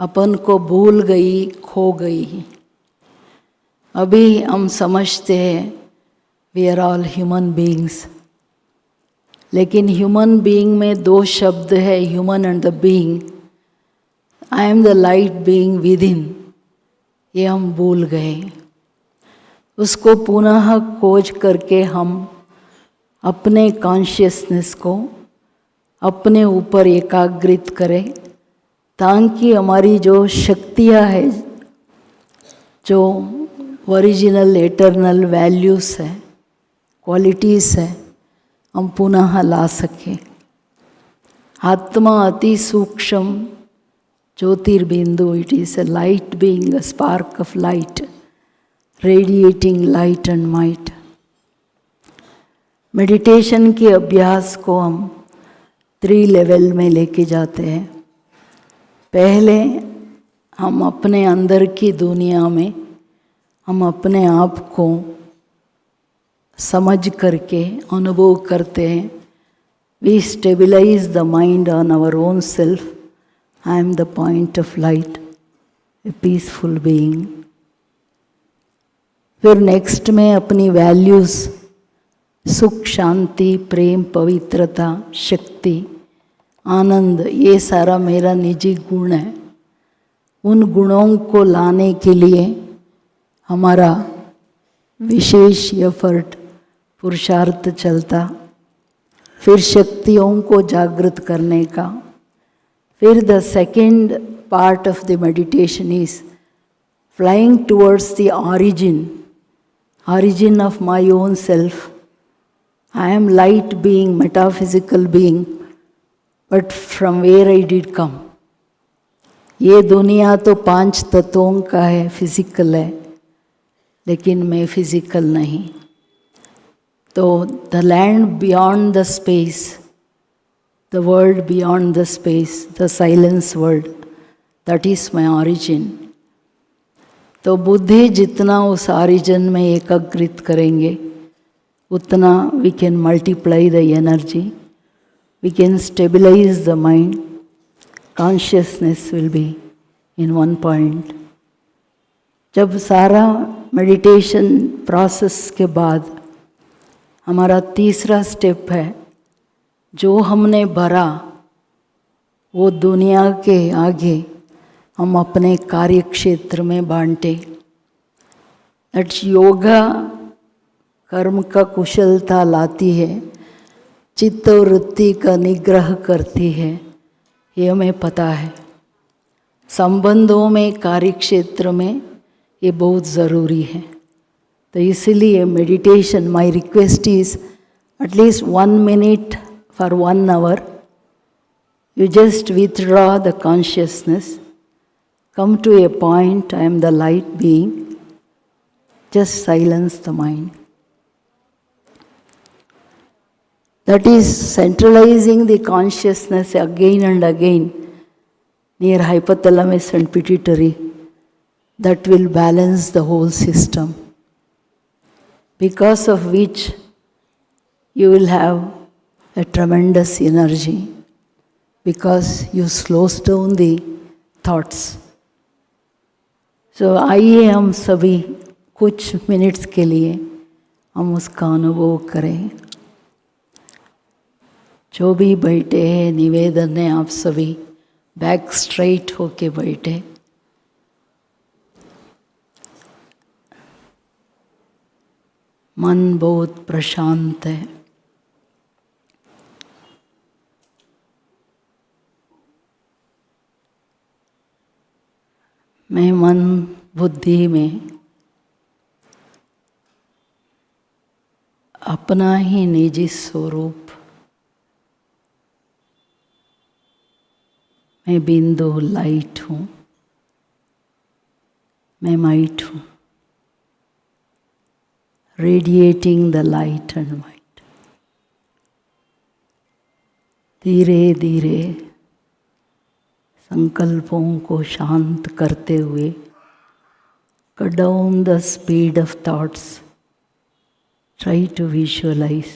अपन को भूल गई, खो गई। अभी हम समझते हैं we are all human beings, लेकिन ह्यूमन बीइंग में दो शब्द है, human and the being. I am the light being within, ये हम भूल गए। उसको पुनः खोज करके हम अपने कॉन्शियसनेस को, अपने ऊपर एकाग्रित करें, ताकि हमारी जो शक्तियाँ हैं, जो ओरिजिनल एटर्नल वैल्यूज़ हैं, क्वालिटीज़ हैं, हम पुनः ला सकें। आत्मा अति सूक्ष्म ज्योतिर्बिंदु, it is a light being, a spark of light, radiating light and might. Meditation के अभ्यास को हम 3 लेवल में लेके जाते हैं। पहले हम अपने अंदर की दुनिया में हम अपने आप को समझ करके अनुभव करते हैं। We stabilize the mind on our own self. I am the point of light, a peaceful being. फिर नेक्स्ट में अपनी वैल्यूज़, सुख, शांति, प्रेम, पवित्रता, शक्ति, आनंद, ये सारा मेरा निजी गुण है। उन गुणों को लाने के लिए हमारा विशेष एफर्ट, पुरुषार्थ चलता। फिर शक्तियों को जागृत करने का। फिर the second part of the meditation is flying towards the origin of my own self. I am light being, metaphysical being, but from where I did come. ये दुनिया तो 5 तत्वों का है, फिजिकल है, लेकिन मैं फिजिकल नहीं। तो the land beyond the space, the world beyond the space, the silence world, that is my origin. तो बुद्धि जितना उस ऑरिजिन में एकाग्रित करेंगे, उतना we can multiply the energy, we can stabilise the mind, consciousness will be in one point. जब सारा मेडिटेशन प्रोसेस के बाद हमारा तीसरा स्टेप है, जो हमने भरा वो दुनिया के आगे हम अपने कार्य क्षेत्र में बांटे। दैट्स योगा कर्म का कुशलता लाती है, चित्त और वृत्ति का निग्रह करती है, ये हमें पता है। संबंधों में, कार्य क्षेत्र में ये बहुत ज़रूरी है। तो इसलिए meditation, my request is at least 1 minute for 1 hour, you just withdraw the consciousness, come to a point, I am the light being, just silence the mind. That is centralizing the consciousness again and again near hypothalamus and pituitary. That will balance the whole system, because of which you will have a tremendous energy, because you slows down the thoughts. So आइए हम सभी कुछ minutes के लिए हम उसका अनुभव करें। जो भी बैठे हैं, निवेदन है आप सभी बैक स्ट्रेट होके बैठे। मन बहुत प्रशांत है। मैं मन बुद्धि में अपना ही निजी स्वरूप, मैं बिंदु लाइट हूँ, मैं माइट हूँ, radiating the light and might. धीरे धीरे संकल्पों को शांत करते हुए cut down the speed of thoughts. Try to visualize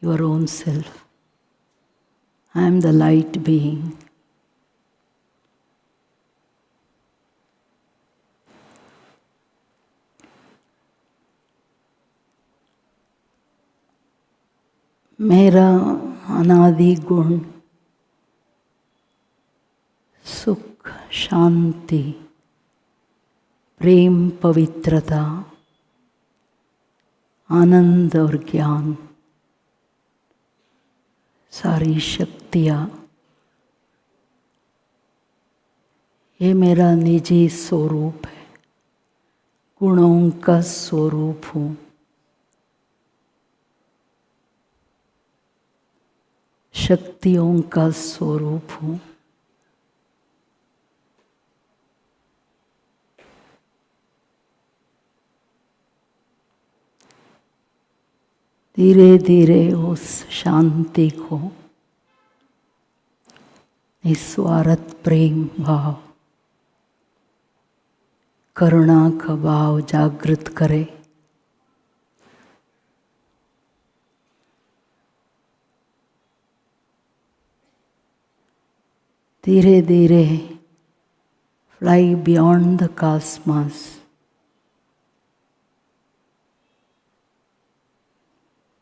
your own self. I am the light being. मेरा अनादि गुण सुख, शांति, प्रेम, पवित्रता, आनंद और ज्ञान, सारी शक्तियाँ, ये मेरा निजी स्वरूप है, गुणों का स्वरूप हूँ। शक्तियों का स्वरूप हूँ। धीरे धीरे उस शांति को, निस्वार्थ प्रेम भाव, करुणा का भाव जागृत करे। धीरे धीरे fly beyond the Cosmos,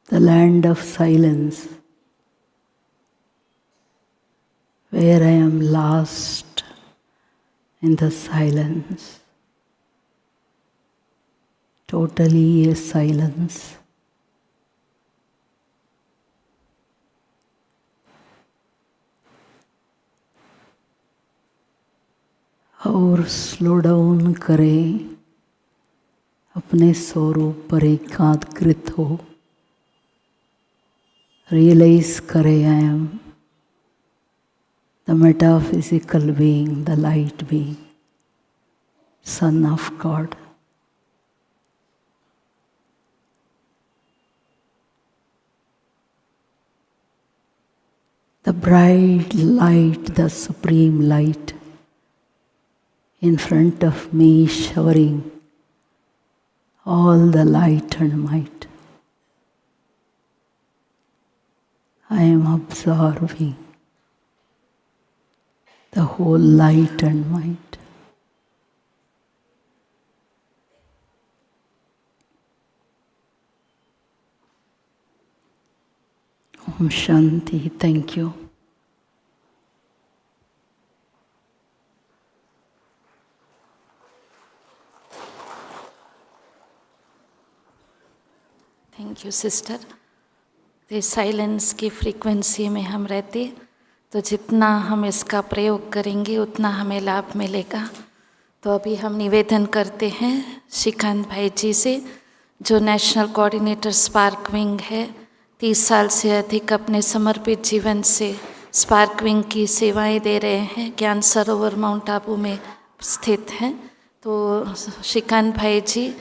the land of silence, where I am lost in the silence, totally a silence. और स्लो डाउन करें, अपने स्वरूप पर एकाग्रित हो। Realize करे I am the metaphysical being, the light being, Son of God. The bright light, the supreme light in front of me, showering all the light and might. I am absorbing the whole light and might. Om Shanti, thank you. Thank you sister. तो silence की frequency में हम रहते तो जितना हम इसका प्रयोग करेंगे उतना हमें लाभ मिलेगा। तो अभी हम निवेदन करते हैं श्रीकांत भाई जी से, जो नेशनल कोऑर्डिनेटर स्पार्क विंग है, 30 साल से अधिक अपने समर्पित जीवन से स्पार्क विंग की सेवाएं दे रहे हैं, ज्ञान सरोवर माउंट आबू में स्थित हैं। तो श्रीकांत भाई जी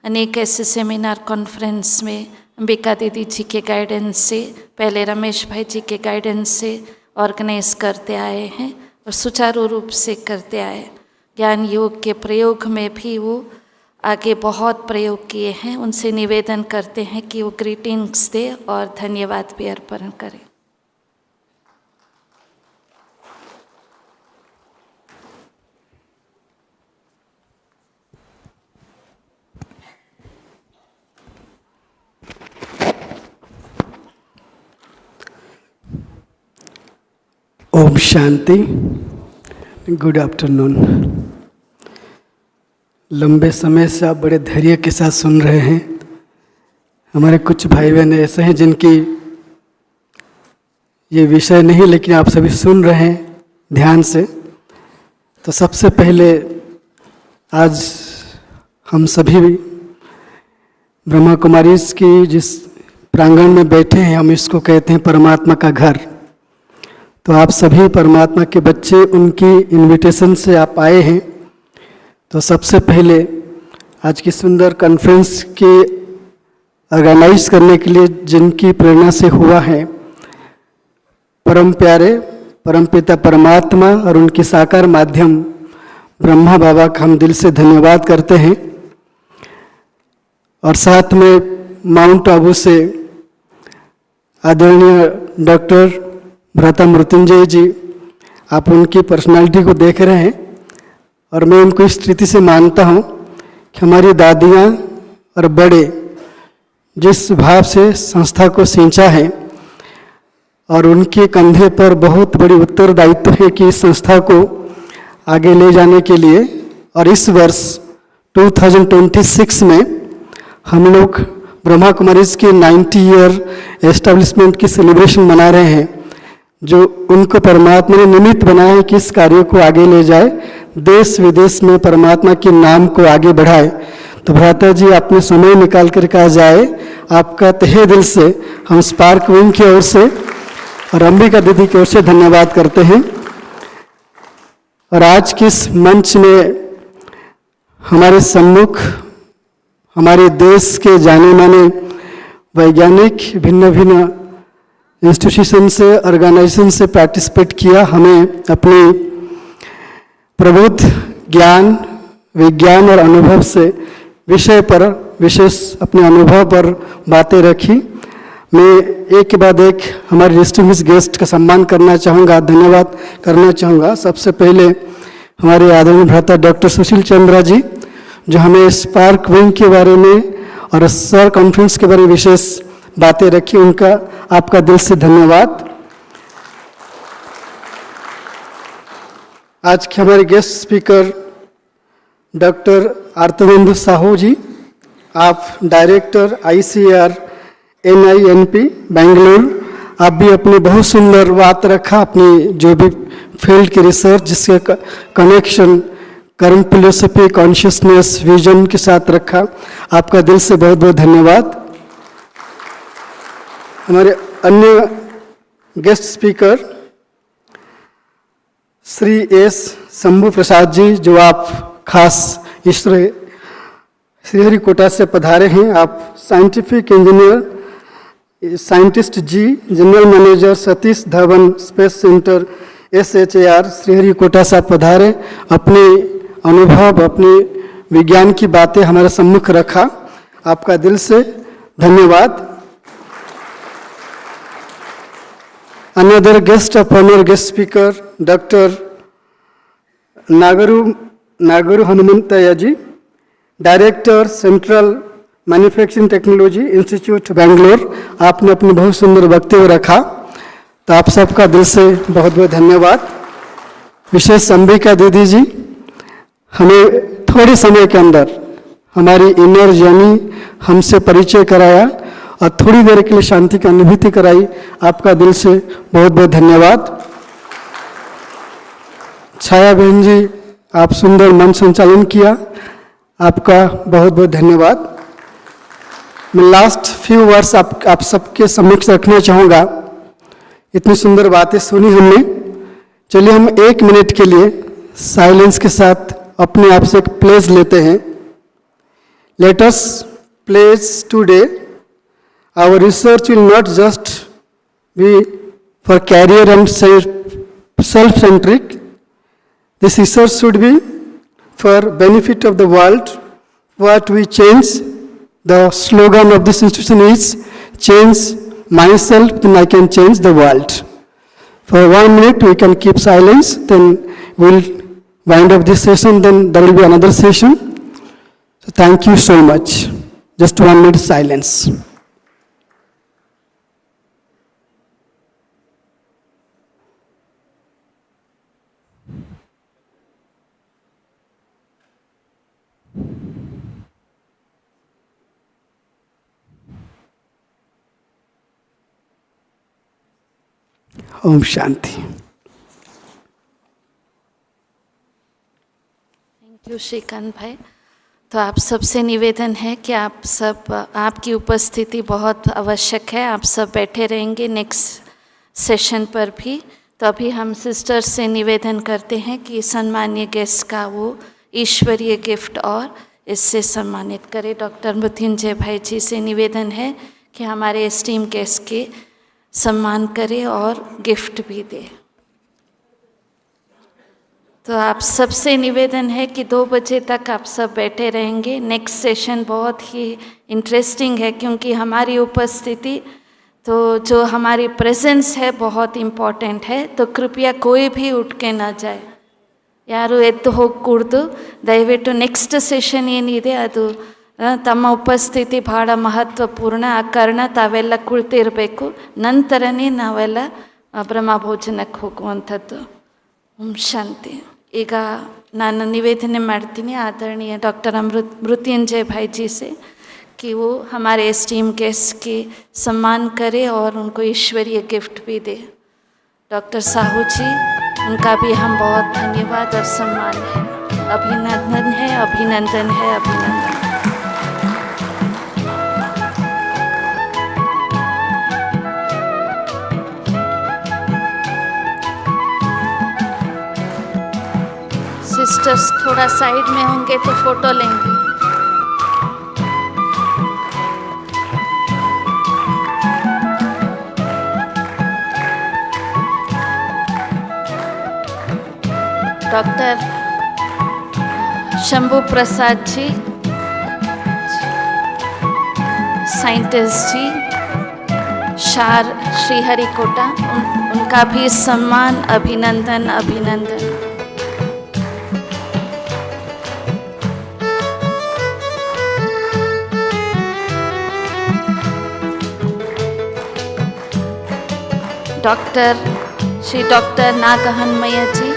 अनेक ऐसे सेमिनार कॉन्फ्रेंस में अंबिका दीदी जी के गाइडेंस से, पहले रमेश भाई जी के गाइडेंस से ऑर्गेनाइज करते आए हैं और सुचारू रूप से करते आए। ज्ञान योग के प्रयोग में भी वो आगे बहुत प्रयोग किए हैं। उनसे निवेदन करते हैं कि वो ग्रीटिंग्स दे और धन्यवाद भी अर्पण करें। ओम शांति। Good afternoon. लंबे समय से आप बड़े धैर्य के साथ सुन रहे हैं। हमारे कुछ भाई बहन ऐसे हैं जिनकी ये विषय नहीं, लेकिन आप सभी सुन रहे हैं ध्यान से। तो सबसे पहले आज हम सभी ब्रह्मा कुमारी की जिस प्रांगण में बैठे हैं, हम इसको कहते हैं परमात्मा का घर। तो आप सभी परमात्मा के बच्चे, उनकी इनविटेशन से आप आए हैं। तो सबसे पहले आज की सुंदर कॉन्फ्रेंस के ऑर्गेनाइज करने के लिए जिनकी प्रेरणा से हुआ है, परम प्यारे परमपिता परमात्मा और उनकी साकार माध्यम ब्रह्मा बाबा का हम दिल से धन्यवाद करते हैं। और साथ में माउंट आबू से आदरणीय डॉक्टर भ्राता मृत्युंजय जी, आप उनकी पर्सनालिटी को देख रहे हैं और मैं उनको इस स्थिति से मानता हूँ कि हमारी दादियाँ और बड़े जिस भाव से संस्था को सींचा है और उनके कंधे पर बहुत बड़ी उत्तरदायित्व है कि इस संस्था को आगे ले जाने के लिए। और इस वर्ष 2026 में हम लोग ब्रह्मा कुमारीज के 90 ईयर एस्टेब्लिशमेंट की सेलिब्रेशन मना रहे हैं। जो उनको परमात्मा ने निमित्त बनाया है कि इस कार्य को आगे ले जाए, देश विदेश में परमात्मा के नाम को आगे बढ़ाए। तो भ्राता जी आपने समय निकाल कर कहा जाए, आपका तहे दिल से हम स्पार्क विंग की ओर से और अंबिका दीदी की ओर से धन्यवाद करते हैं। और आज के इस मंच में हमारे सम्मुख हमारे देश के जाने माने वैज्ञानिक भिन्न भिन्न इंस्टीट्यूशन से, ऑर्गेनाइजेशन से पार्टिसिपेट किया। हमें अपने प्रबुद्ध ज्ञान, विज्ञान और अनुभव से विषय पर विशेष अपने अनुभव पर बातें रखी। मैं एक के बाद एक हमारे डिस्टिंग्विश्ड गेस्ट का सम्मान करना चाहूँगा, धन्यवाद करना चाहूँगा। सबसे पहले हमारे आदरणीय भ्राता डॉक्टर सुशील चंद्रा जी, जो हमें स्पार्क विंग के बारे में और सर कॉन्फ्रेंस के बारे में विशेष बातें रखी, उनका आपका दिल से धन्यवाद। आज के हमारे गेस्ट स्पीकर डॉक्टर आर्तवेंदु साहू जी, आप डायरेक्टर ICR NINP बेंगलुरु, आप भी अपनी बहुत सुंदर बात रखा, अपनी जो भी फील्ड की रिसर्च जिसके connection current philosophy, consciousness, vision के साथ रखा, आपका दिल से बहुत बहुत धन्यवाद। हमारे अन्य guest speaker Shri S Shambhu Prasad ji, जो आप खास ईश्वर श्रीहरिकोटा से पधारे हैं। आप scientific engineer, scientist ji, general manager Satish Dhawan space centre SHAR Sriharikota से पधारे, अपने अनुभव, अपने विज्ञान की बातें हमारे सम्मुख रखा, आपका दिल से धन्यवाद। Another guest of honor, guest speaker, Dr. Nagaru Hanumantaya ji, Director, Central manufacturing technology institute Bangalore, आपने अपने बहुत सुंदर वक्तव्य रखा, तो आप सबका दिल से बहुत बहुत धन्यवाद। विशेष अंबिका दीदी जी, हमें थोड़े समय के अंदर हमारी इनर जर्नी हमसे परिचय कराया और थोड़ी देर के लिए शांति की अनुभूति कराई, आपका दिल से बहुत बहुत धन्यवाद। छाया बहन जी, आप सुंदर मंच संचालन किया, आपका बहुत बहुत धन्यवाद। मैं लास्ट फ्यू वर्ड्स आप सबके समक्ष रखना चाहूँगा। इतनी सुंदर बातें सुनी हमने, चलिए हम 1 मिनट के लिए साइलेंस के साथ अपने आप से एक प्लेज लेते हैं। Let us pledge today, our research will not just be for career and self-centric. This research should be for benefit of the world. What we change, the slogan of this institution is, change myself, then I can change the world. For 1 minute we can keep silence, then we'll wind up this session, then there will be another session. So thank you so much. Just 1 minute silence. ओम शांति। Thank you Shrikant bhai. तो आप सबसे निवेदन है कि आप सब, आपकी उपस्थिति बहुत आवश्यक है, आप सब बैठे रहेंगे नेक्स्ट सेशन पर भी। तो अभी हम सिस्टर से निवेदन करते हैं कि सम्मानीय गेस्ट का वो ईश्वरीय गिफ्ट और इससे सम्मानित करें। डॉक्टर मृत्युंजय भाई जी से निवेदन है कि हमारे एस्टीम गेस्ट के सम्मान करें और गिफ्ट भी दे। तो आप सबसे निवेदन है कि 2 बजे तक आप सब बैठे रहेंगे। नेक्स्ट सेशन बहुत ही इंटरेस्टिंग है, क्योंकि हमारी उपस्थिति, तो जो हमारी प्रेजेंस है बहुत इम्पॉर्टेंट है। तो कृपया कोई भी उठ के ना जाए, ಯಾರು ಎದ್ದು ಹೋಗಕೂಡ್ದು, ದಯವಿಟ್ಟು ನೆಕ್ಸ್ಟ್ ಸೆಷನ್ ಏನಿದೆ ಅದು ತಮ್ಮ ಉಪಸ್ಥಿತಿ ಭಾಳ ಮಹತ್ವಪೂರ್ಣ, ಆ ಕಾರಣ ತಾವೆಲ್ಲ ಕುಳಿತಿರಬೇಕು, ನಂತರನೇ ನಾವೆಲ್ಲ ಬ್ರಹ್ಮಭೋಜನಕ್ಕೆ ಹೋಗುವಂಥದ್ದು। ಓಂ ಶಾಂತಿ। ಈಗ ನಾನು ನಿವೇದನೆ ಮಾಡ್ತೀನಿ आदरणीय डॉक्टर मृत्युंजय भाई जी से कि वो हमारे एस्टीम गेस्ट की सम्मान करे और उनको ईश्वरीय गिफ्ट भी दे। डॉक्टर साहू जी, उनका भी हम बहुत धन्यवाद और सम्मान है, अभिनंदन है, अभिनंदन है, अभिनंदन। सिस्टर्स थोड़ा साइड में होंगे तो फोटो लेंगे। डॉक्टर शंभू प्रसाद जी, साइंटिस्ट जी, शार श्रीहरिकोटा, उनका भी सम्मान, अभिनंदन, अभिनंदन। श्री डॉक्टर नागहनमय जी,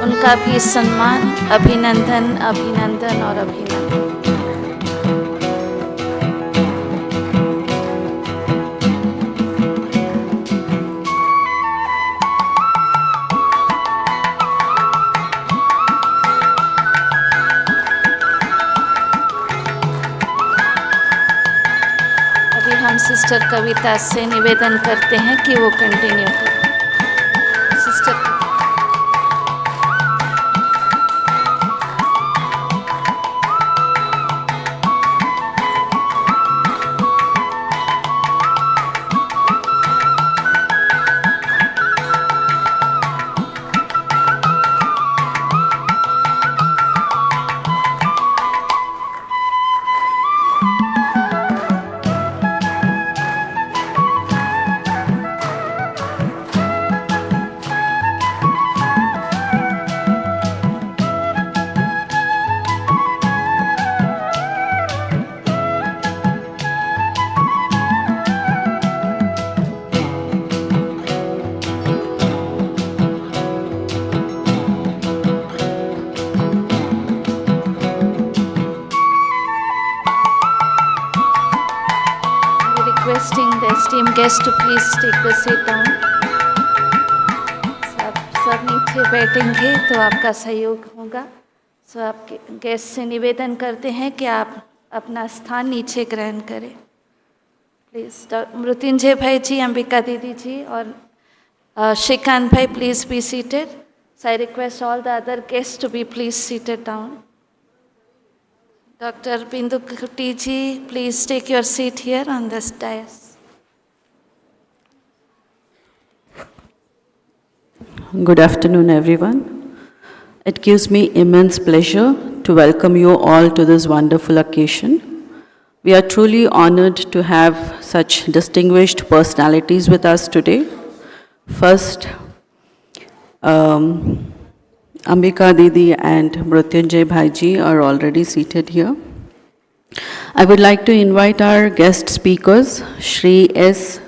उनका भी सम्मान, अभिनंदन, अभिनंदन और अभिनंदन। अभी हम सिस्टर कविता से निवेदन करते हैं कि वो कंटिन्यू करें। Sister requesting the esteemed guests to please take the seat down. सब नीचे बैठेंगे तो आपका सहयोग होगा। सो आपके गेस्ट से निवेदन करते हैं कि आप अपना स्थान नीचे ग्रहण करें। प्लीज़ मृत्युंजय भाई जी, अंबिका दीदी जी और श्रीकांत भाई, please be seated. So I request all the other guests to be please seated down. Dr. Bindu Kuti ji, please take your seat here on this dais. Good afternoon, everyone. It gives me immense pleasure to welcome you all to this wonderful occasion. We are truly honored to have such distinguished personalities with us today. First, Ambika Didi and Mrutyunjay Bhaiji are already seated here. I would like to invite our guest speakers, Shri S.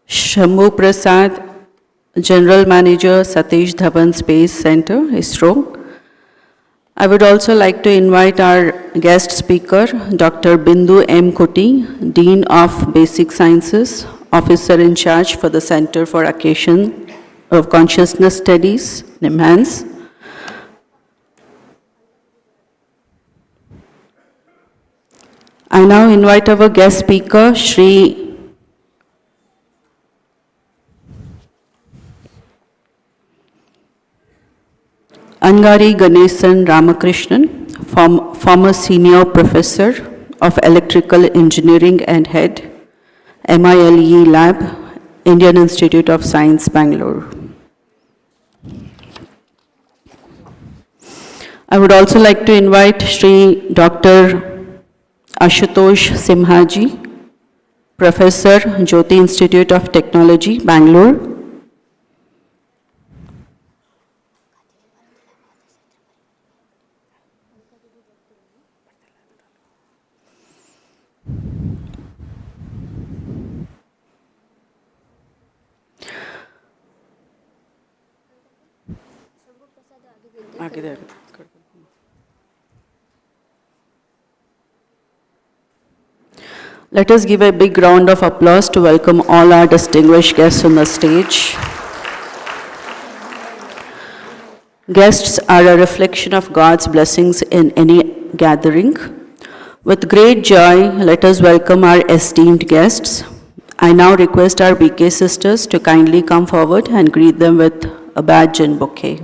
Shambhu Prasad, General Manager, Satish Dhawan Space Center, ISRO. I would also like to invite our guest speaker, Dr. Bindu M. Kuti, Dean of Basic Sciences, Officer in charge for the Center for Occasion of Consciousness Studies, NIMHANS. I now invite our guest speaker, Shri Angari Ganesan Ramakrishnan, former Senior Professor of Electrical Engineering and Head, MILE Lab, Indian Institute of Science, Bangalore. I would also like to invite Shri Dr. Ashutosh Simhaji, Professor, Jyoti Institute of Technology, Bangalore. Let us give a big round of applause to welcome all our distinguished guests on the stage. Guests are a reflection of God's blessings in any gathering. With great joy, let us welcome our esteemed guests. I now request our BK sisters to kindly come forward and greet them with a badge and bouquet.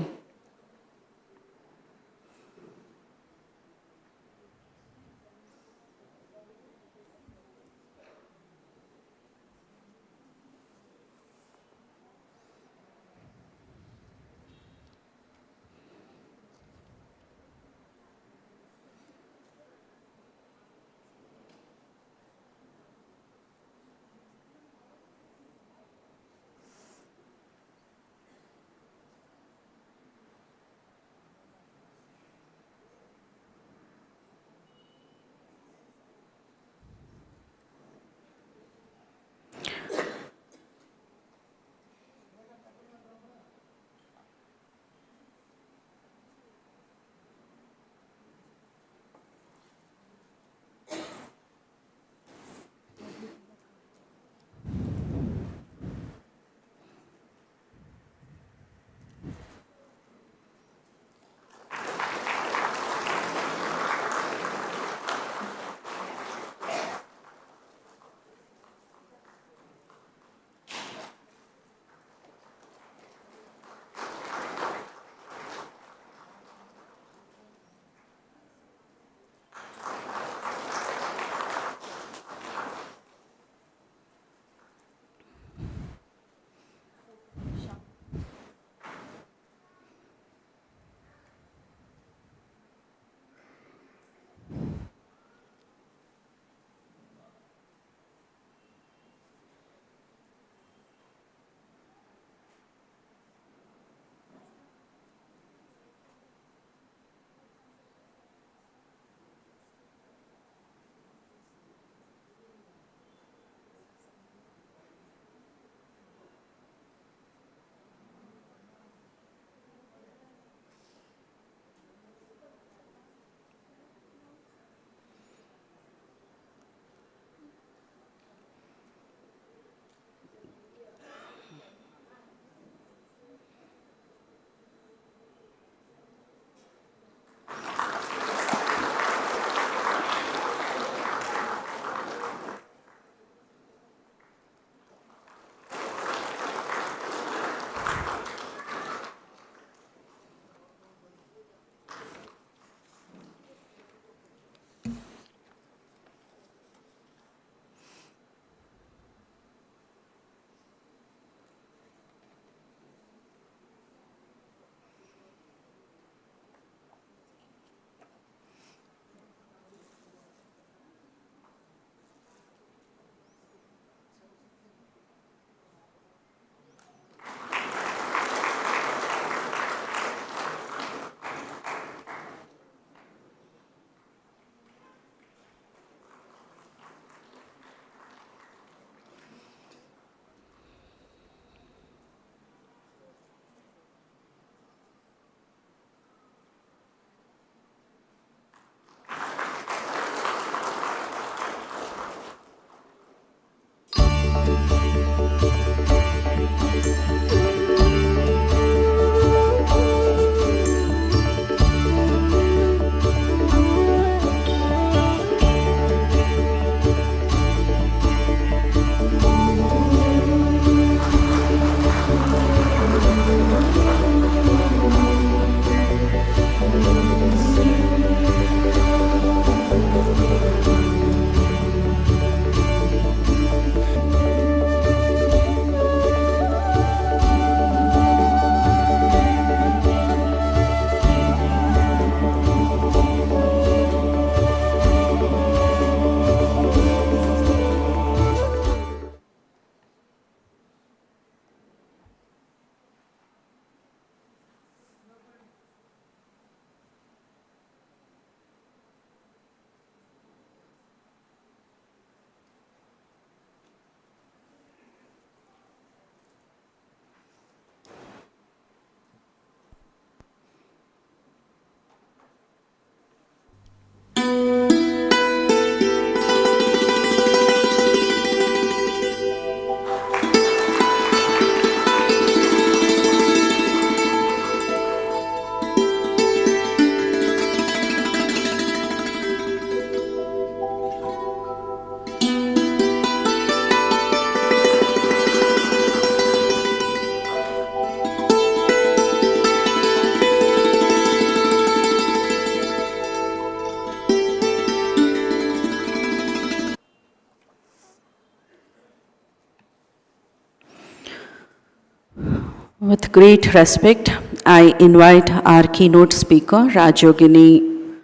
With great respect, I invite our keynote speaker, Rajyogini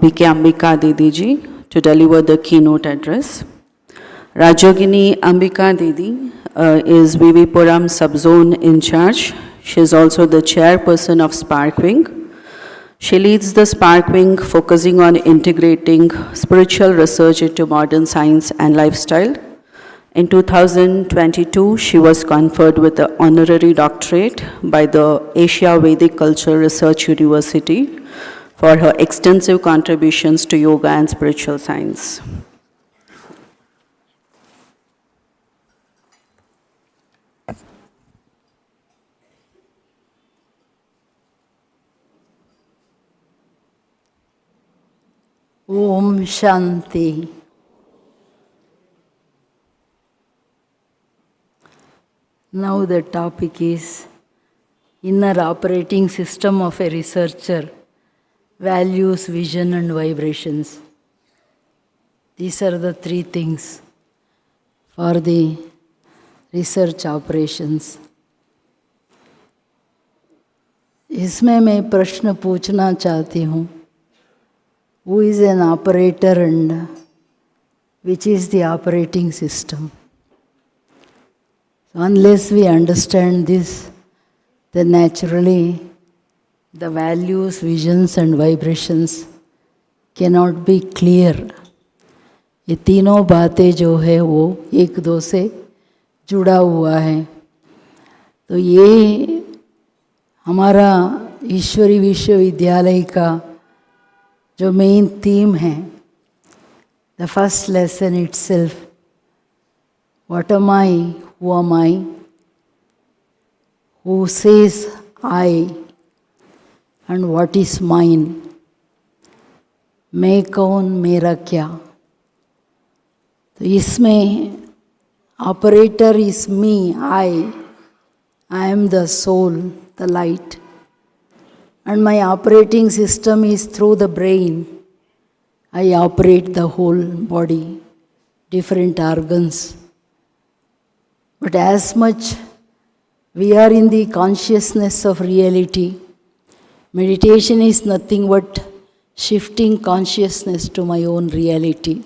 B.K. Ambika Didi ji, to deliver the keynote address. Rajyogini Ambika Didi is Vivipuram subzone in charge. She is also the chairperson of Spark Wing. She leads the Spark Wing, focusing on integrating spiritual research into modern science and lifestyle. In 2022, she was conferred with the honorary doctorate by the Asia Vedic Culture Research University for her extensive contributions to yoga and spiritual science. Om Shanti. Now the topic is inner operating system of a researcher, values, vision and vibrations. These are the three things for the research operations. इसमें मैं प्रश्न पूछना चाहती हूँ, who is an operator and which is the operating system? So unless we understand this, then naturally the values, visions and vibrations cannot be clear. ये तीनों बातें जो है वो एक दो से जुड़ा हुआ है. तो ये हमारा ईश्वरी विश्वविद्यालय का जो मेन थीम है, the first lesson itself, what am I, who am I, who says I, and what is mine, मैं कौन मेरा क्या. तो इसमें operator is me, I am the soul, the light. And my operating system is through the brain. I operate the whole body, different organs. But as much we are in the consciousness of reality, meditation is nothing but shifting consciousness to my own reality.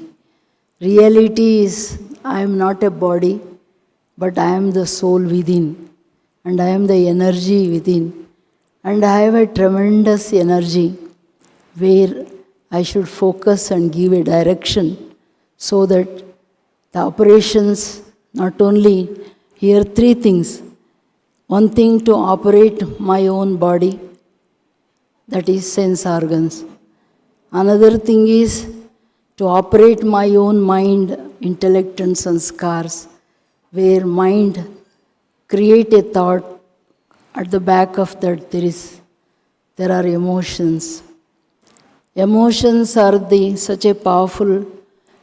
Reality is I am not a body, but I am the soul within, and I am the energy within. And I have a tremendous energy where I should focus and give a direction so that the operations, not only here three things. One thing to operate my own body, that is sense organs. Another thing is to operate my own mind, intellect and sanskars, where mind create a thought. At the back of that there are emotions. Emotions are such a powerful,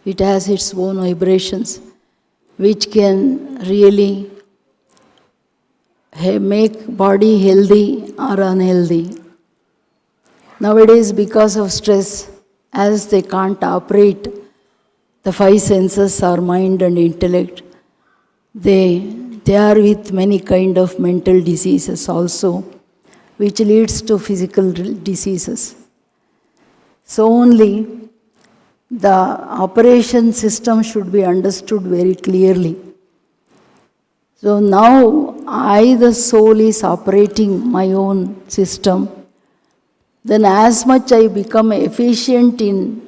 it has its own vibrations, which can really make body healthy or unhealthy. Nowadays, because of stress, as they can't operate the five senses or mind and intellect, they are with many kind of mental diseases also, which leads to physical diseases. So only the operation system should be understood very clearly. So now I, the soul, is operating my own system. Then as much I become efficient in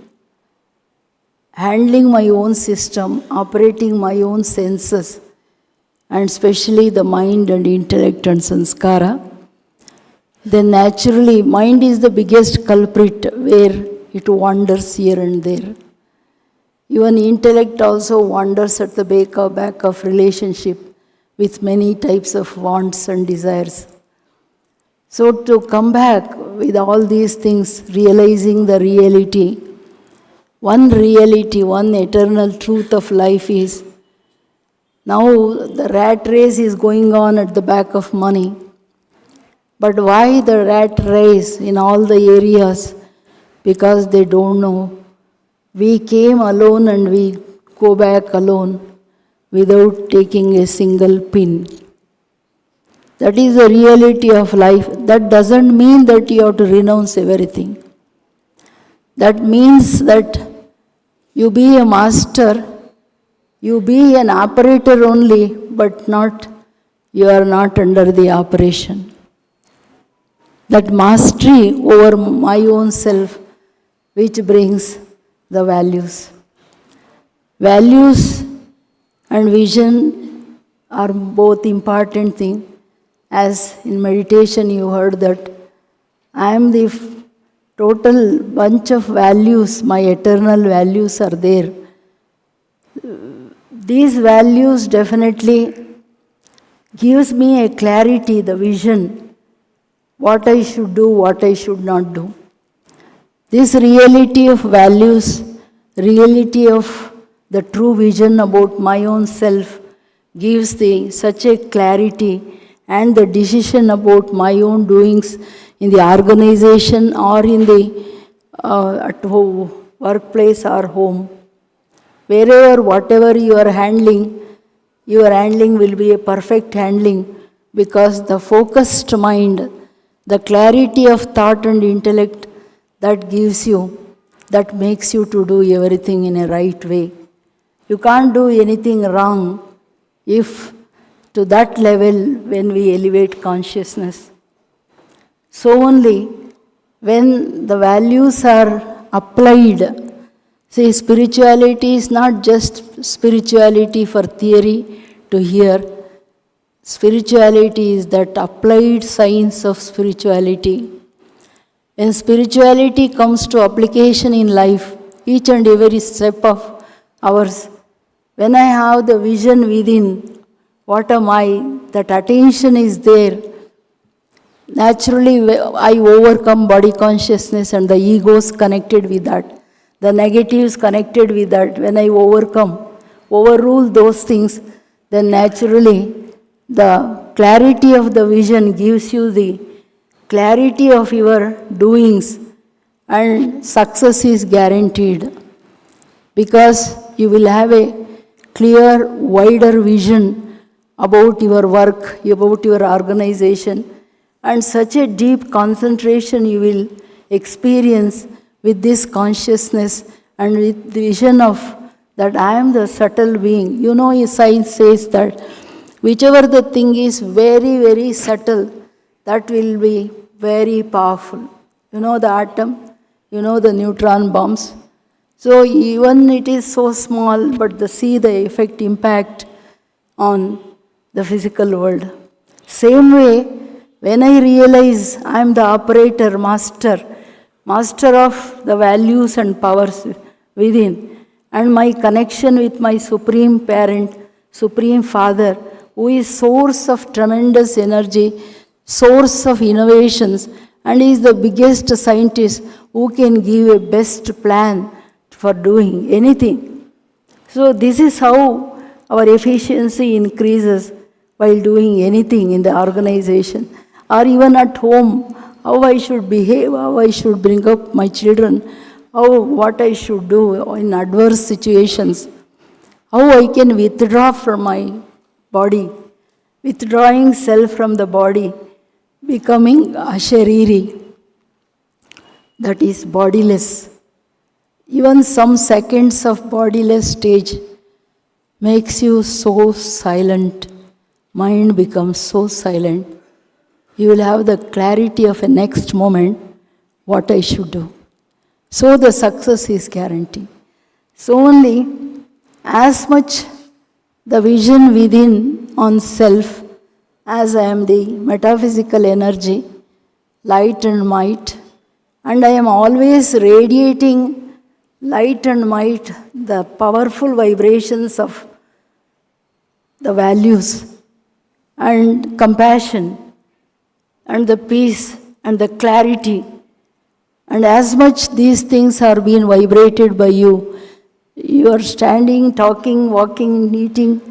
handling my own system, operating my own senses, and especially the mind and intellect and sanskara, then naturally mind is the biggest culprit where it wanders here and there. Even intellect also wanders at the back of relationship with many types of wants and desires. So to come back with all these things, realizing the reality, one eternal truth of life is, now the rat race is going on at the back of money. But why the rat race in all the areas? Because they don't know. We came alone and we go back alone without taking a single pin. That is the reality of life. That doesn't mean that you have to renounce everything. That means that you be a master, you be an operator only, but you are not under the operation. That mastery over my own self, which brings the values. Values and vision are both important things. As in meditation you heard that I am the total bunch of values, my eternal values are there. These values definitely gives me a clarity, the vision, what I should do, what I should not do. This reality of values, reality of the true vision about my own self gives such a clarity and the decision about my own doings in the organization or in the at home, workplace or home. Wherever, whatever you are handling, your handling will be a perfect handling because the focused mind, the clarity of thought and intellect that gives you, that makes you to do everything in a right way. You can't do anything wrong if to that level when we elevate consciousness. So only when the values are applied, see, spirituality is not just spirituality for theory to hear. Spirituality is that applied science of spirituality. When spirituality comes to application in life, each and every step of ours, when I have the vision within, what am I? That attention is there. Naturally, I overcome body consciousness and the egos connected with that. The negatives connected with that. When I overrule those things, then naturally the clarity of the vision gives you the clarity of your doings and success is guaranteed because you will have a clear, wider vision about your work, about your organization, and such a deep concentration you will experience with this consciousness and with the vision of that I am the subtle being. You know, science says that whichever the thing is very, very subtle, that will be very powerful. You know the atom, you know the neutron bombs. So even it is so small, but see the effect, impact on the physical world. Same way, when I realize I am the operator, master of the values and powers within, and my connection with my supreme parent, supreme father, who is source of tremendous energy, source of innovations, and is the biggest scientist who can give a best plan for doing anything. So this is how our efficiency increases while doing anything in the organization or even at home, how I should behave, how I should bring up my children, what I should do in adverse situations, how I can withdraw from my body, withdrawing self from the body, becoming ashariri, that is bodiless. Even some seconds of bodiless stage makes you so silent. Mind becomes so silent. You will have the clarity of a next moment, what I should do. So the success is guaranteed. So only as much the vision within on self, as I am the metaphysical energy, light and might, and I am always radiating light and might, the powerful vibrations of the values and compassion and the peace and the clarity. And as much these things are being vibrated by you, you are standing, talking, walking, eating,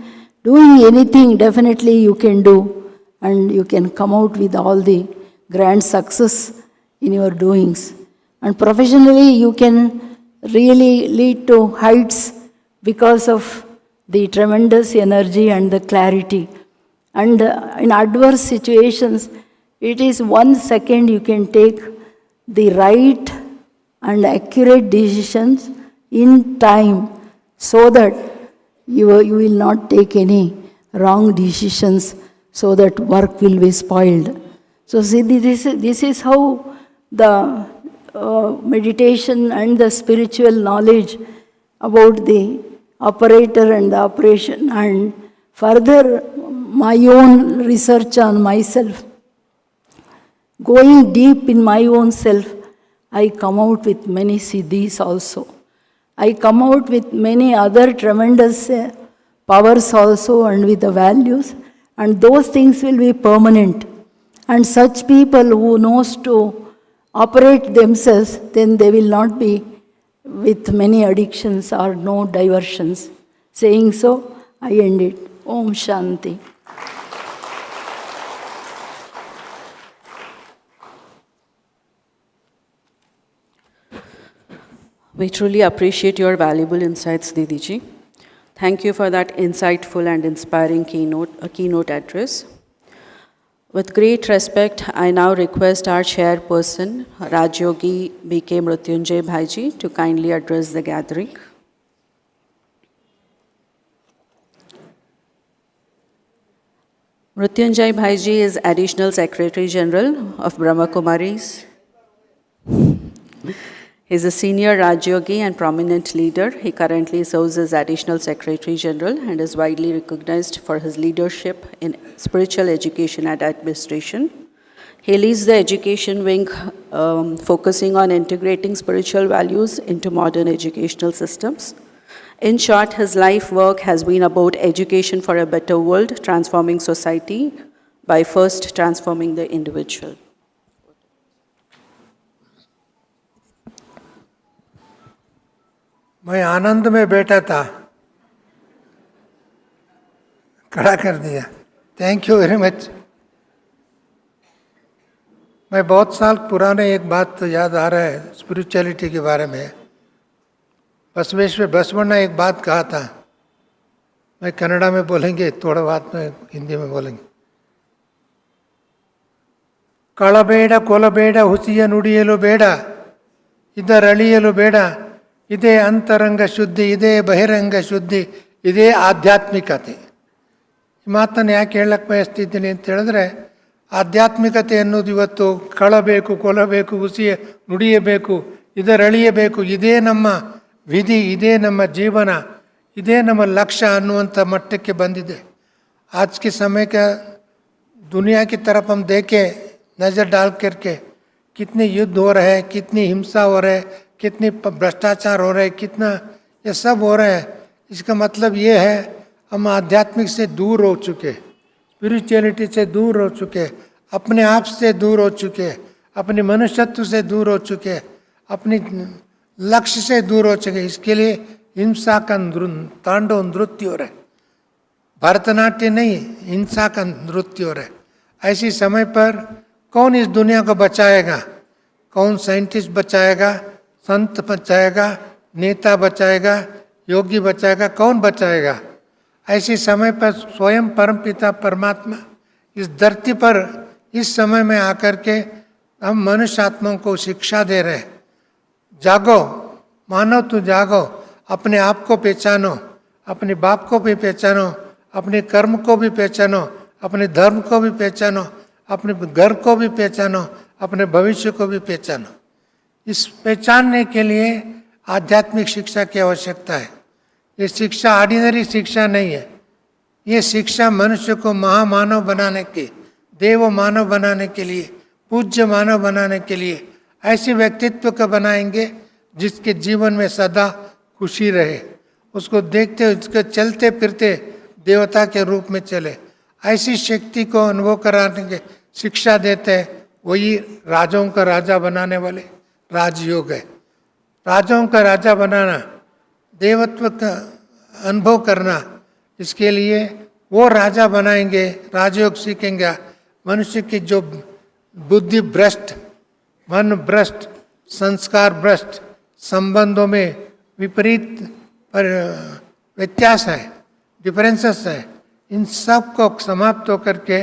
doing anything, definitely you can do. And you can come out with all the grand success in your doings. And professionally, you can really lead to heights because of the tremendous energy and the clarity. And in adverse situations, it is 1 second you can take the right and accurate decisions in time, so that you will not take any wrong decisions, so that work will be spoiled. So see, this is how the meditation and the spiritual knowledge about the operator and the operation, and further my own research on myself, going deep in my own self, I come out with many siddhis also. I come out with many other tremendous powers also, and with the values, and those things will be permanent. And such people who knows to operate themselves, then they will not be with many addictions or no diversions. Saying so, I end it. Om Shanti. We truly appreciate your valuable insights, Didiji. Thank you for that insightful and inspiring keynote address. With great respect, I now request our chairperson, Rajyogi B.K. Mrutyunjay Bhaiji, to kindly address the gathering. Mrutyunjay Bhaiji is Additional Secretary General of Brahma Kumaris. He is a senior Rajyogi and prominent leader. He currently serves as Additional Secretary General and is widely recognized for his leadership in spiritual education and administration. He leads the education wing, focusing on integrating spiritual values into modern educational systems. In short, his life work has been about education for a better world, transforming society by first transforming the individual. मैं आनंद में बैठा था, खड़ा कर दिया. Thank you very much. मैं बहुत साल पुराने एक बात तो याद आ रहा है स्पिरिचुअलिटी के बारे में. बसवेश्वर बसवಣ್ಣ एक बात कहा था, मैं कन्नड़ा में बोलेंगे, थोड़ा बात में हिंदी में बोलेंगे. ಕಳಬೇಡ ಕೊಲಬೇಡ ಹುಸಿಯ ನುಡಿಯಲು ಬೇಡ, ಇದರಳಿಯಲು ಬೇಡ, ಇದೇ ಅಂತರಂಗ ಶುದ್ಧಿ, ಇದೇ ಬಹಿರಂಗ ಶುದ್ಧಿ, ಇದೇ ಆಧ್ಯಾತ್ಮಿಕತೆ. ಈ ಮಾತನ್ನು ಯಾಕೆ ಹೇಳಕ್ಕೆ ಬಯಸ್ತಿದ್ದೀನಿ ಅಂತ ಹೇಳಿದ್ರೆ, ಆಧ್ಯಾತ್ಮಿಕತೆ ಅನ್ನೋದು ಇವತ್ತು ಕಳಬೇಕು, ಕೊಲಬೇಕು, ಹುಸಿಯ ನುಡಿಯಬೇಕು, ಇದರಳಿಯಬೇಕು, ಇದೇ ನಮ್ಮ ವಿಧಿ, ಇದೇ ನಮ್ಮ ಜೀವನ, ಇದೇ ನಮ್ಮ ಲಕ್ಷ್ಯ ಅನ್ನುವಂಥ ಮಟ್ಟಕ್ಕೆ ಬಂದಿದೆ. आज के समय का दुनिया की तरफ हम देखें, नज़र डाल करके, कितने युद्ध हो रहे हैं, कितनी हिंसा हो रहे है, कितनी भ्रष्टाचार हो रहे हैं, कितना ये सब हो रहे हैं. इसका मतलब ये है हम आध्यात्मिक से दूर हो चुके, स्पिरिचुअलिटी से दूर हो चुके, अपने आप से दूर हो चुके, अपने मनुष्यत्व से दूर हो चुके, अपनी लक्ष्य से दूर हो चुके. इसके लिए हिंसा का तांडव नृत्य हो रहा है. भरतनाट्य नहीं, हिंसा का नृत्य हो रहा है. ऐसी समय पर कौन इस दुनिया को बचाएगा? कौन साइंटिस्ट बचाएगा, संत बचाएगा, नेता बचाएगा, योगी बचाएगा? कौन बचाएगा? ऐसे समय पर स्वयं परमपिता परमात्मा इस धरती पर इस समय में आकर के हम मनुष्य आत्माओं को शिक्षा दे रहे हैं. जागो मानव, तू जागो, अपने आप को पहचानो, अपने बाप को भी पहचानो, अपने कर्म को भी पहचानो, अपने धर्म को भी पहचानो, अपने घर को भी पहचानो, अपने भविष्य को भी पहचानो. इस पहचानने के लिए आध्यात्मिक शिक्षा की आवश्यकता है. ये शिक्षा ऑर्डिनरी शिक्षा नहीं है. ये शिक्षा मनुष्य को महामानव बनाने के, देव मानव बनाने के लिए, पूज्य मानव बनाने के लिए, ऐसे व्यक्तित्व को बनाएंगे जिसके जीवन में सदा खुशी रहे, उसको देखते उसके चलते फिरते देवता के रूप में चले. ऐसी शक्ति को अनुभव कराने के शिक्षा देते हैं. वही राजाओं का राजा बनाने वाले राजयोग है. राजाओं का राजा बनाना, देवत्व का अनुभव करना, इसके लिए वो राजा बनाएंगे, राजयोग सीखेंगे. मनुष्य की जो बुद्धि भ्रष्ट, मन भ्रष्ट, संस्कार भ्रष्ट, संबंधों में विपरीत व्यत्यास है, डिफरेंसेस है, इन सब को समाप्त होकर के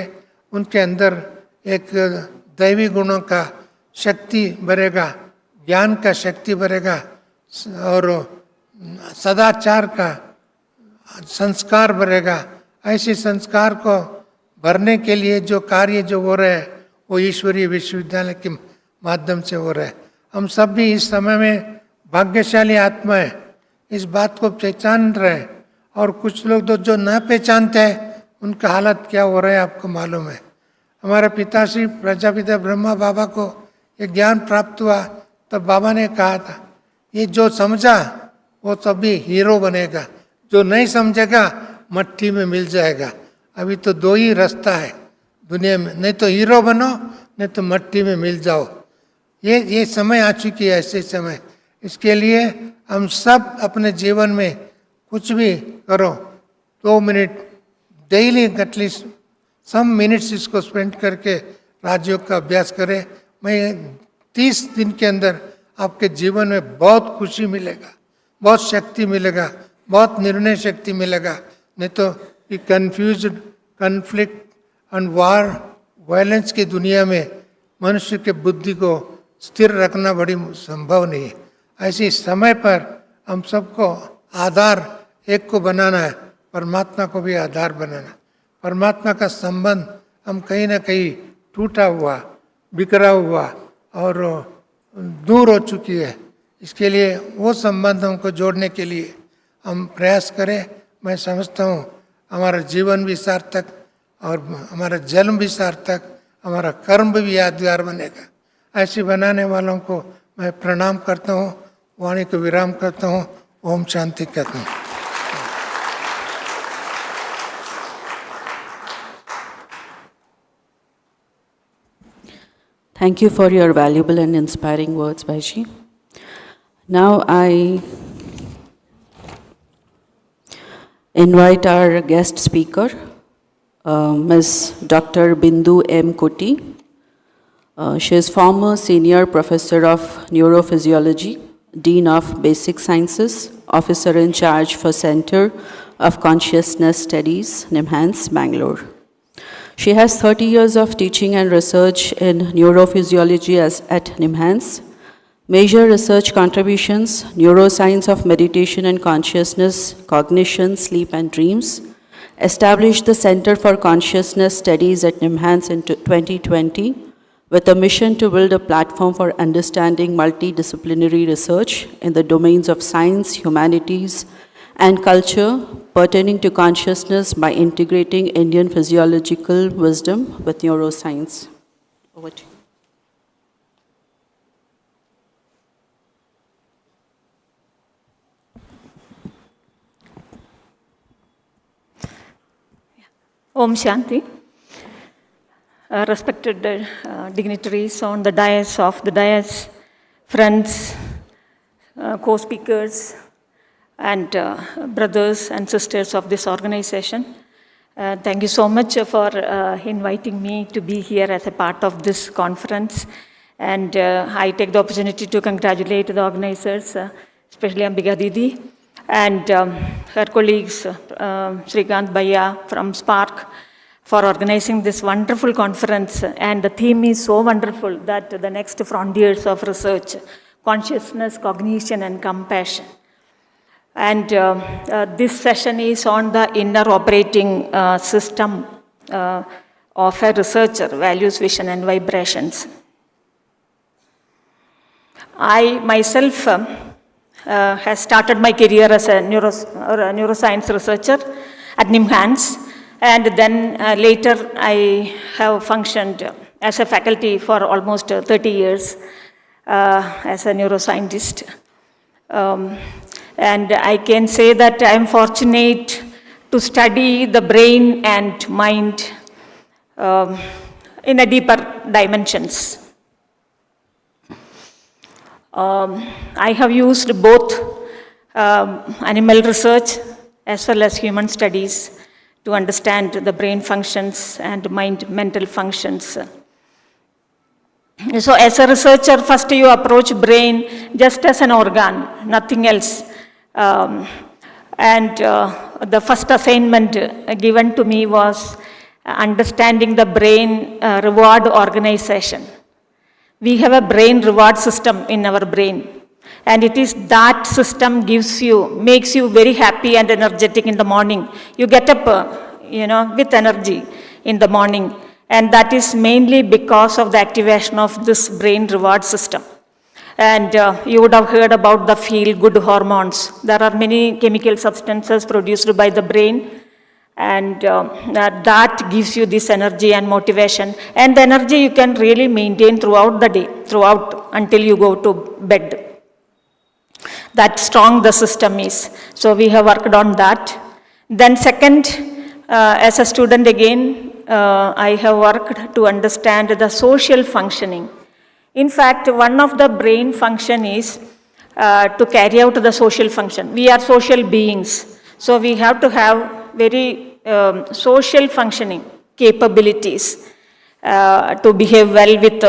उनके अंदर एक दैवी गुणों का शक्ति बढ़ेगा, ज्ञान का शक्ति बढ़ेगा और सदाचार का संस्कार बढ़ेगा। ऐसे संस्कार को भरने के लिए जो कार्य जो हो रहे हैं वो ईश्वरीय विश्वविद्यालय के माध्यम से हो रहे हैं। हम सब भी इस समय में भाग्यशाली आत्मा है, इस बात को पहचान रहे हैं। और कुछ लोग तो जो न पहचानते हैं उनका हालत क्या हो रहा है आपको मालूम है। हमारे पिताश्री प्रजापिता ब्रह्मा बाबा को ये ज्ञान प्राप्त हुआ तब बाबा ने कहा था ये जो समझा वो तभी हीरो बनेगा, जो नहीं समझेगा मट्टी में मिल जाएगा। अभी तो दो ही रास्ता है दुनिया में, नहीं तो हीरो बनो नहीं तो मट्टी में मिल जाओ। ये समय आ चुकी है, ऐसे समय। इसके लिए हम सब अपने जीवन में कुछ भी करो, 2 minute daily at least some minutes इसको स्पेंड करके राजयोग का अभ्यास करें। मैं 30 दिन के अंदर आपके जीवन में बहुत खुशी मिलेगा, बहुत शक्ति मिलेगा, बहुत निर्णय शक्ति मिलेगा। नहीं तो ये confused conflict and war violence की दुनिया में मनुष्य के बुद्धि को स्थिर रखना बड़ी संभव नहीं है। ऐसे समय पर हम सबको आधार एक को बनाना है, परमात्मा को भी आधार बनाना। परमात्मा का संबंध हम कहीं ना कहीं टूटा हुआ, बिखरा हुआ और दूर हो चुकी है। इसके लिए वो संबंध हमको जोड़ने के लिए हम प्रयास करें। मैं समझता हूँ हमारा जीवन भी सार्थक और हमारा जन्म भी सार्थक, हमारा कर्म भी यादगार बनेगा। ऐसे बनाने वालों को मैं प्रणाम करता हूँ, वाणी को विराम करता हूँ। ओम शांति कहता हूँ। Thank you for your valuable and inspiring words, Bhaiji. Now I invite our guest speaker, Ms. Dr. Bindu M. Kuti. She is former Senior Professor of Neurophysiology, Dean of Basic Sciences, Officer in Charge for Center of Consciousness Studies, NIMHANS, Bangalore. She has 30 years of teaching and research in neurophysiology at NIMHANS. Major research contributions: neuroscience of meditation and consciousness, cognition, sleep and dreams. Established the Center for Consciousness Studies at NIMHANS in 2020 with a mission to build a platform for understanding multidisciplinary research in the domains of science, humanities, and culture pertaining to consciousness by integrating Indian physiological wisdom with neuroscience. Over to you. Om Shanti. Respected dignitaries on the dais, friends, co-speakers, and brothers and sisters of this organization. Thank you so much for inviting me to be here as a part of this conference. And I take the opportunity to congratulate the organizers, especially Ambika Didi, and her colleagues, Srikant Bhaiya from Spark, for organizing this wonderful conference. And the theme is so wonderful that the next frontiers of research, consciousness, cognition, and compassion. And this session is on the inner operating system of a researcher, values, vision, and vibrations. I myself has started my career as a neuroscience researcher at NIMHANS, and then later I have functioned as a faculty for almost 30 years as a neuroscientist. And I can say that I am fortunate to study the brain and mind in a deeper dimensions. I have used both animal research as well as human studies to understand the brain functions and mental functions. So as a researcher, first you approach brain just as an organ, nothing else. And the first assignment given to me was understanding the brain reward organization. We have a brain reward system in our brain. And it is that system makes you very happy and energetic in the morning. You get up, with energy in the morning. And that is mainly because of the activation of this brain reward system. And you would have heard about the feel-good hormones. There are many chemical substances produced by the brain, and that gives you this energy and motivation. And the energy you can really maintain throughout the day, until you go to bed. That strong the system is. So we have worked on that. Then second, as a student again, I have worked to understand the social functioning. In fact, one of the brain function is to carry out the social function. We are social beings, so we have to have very social functioning capabilities to behave well with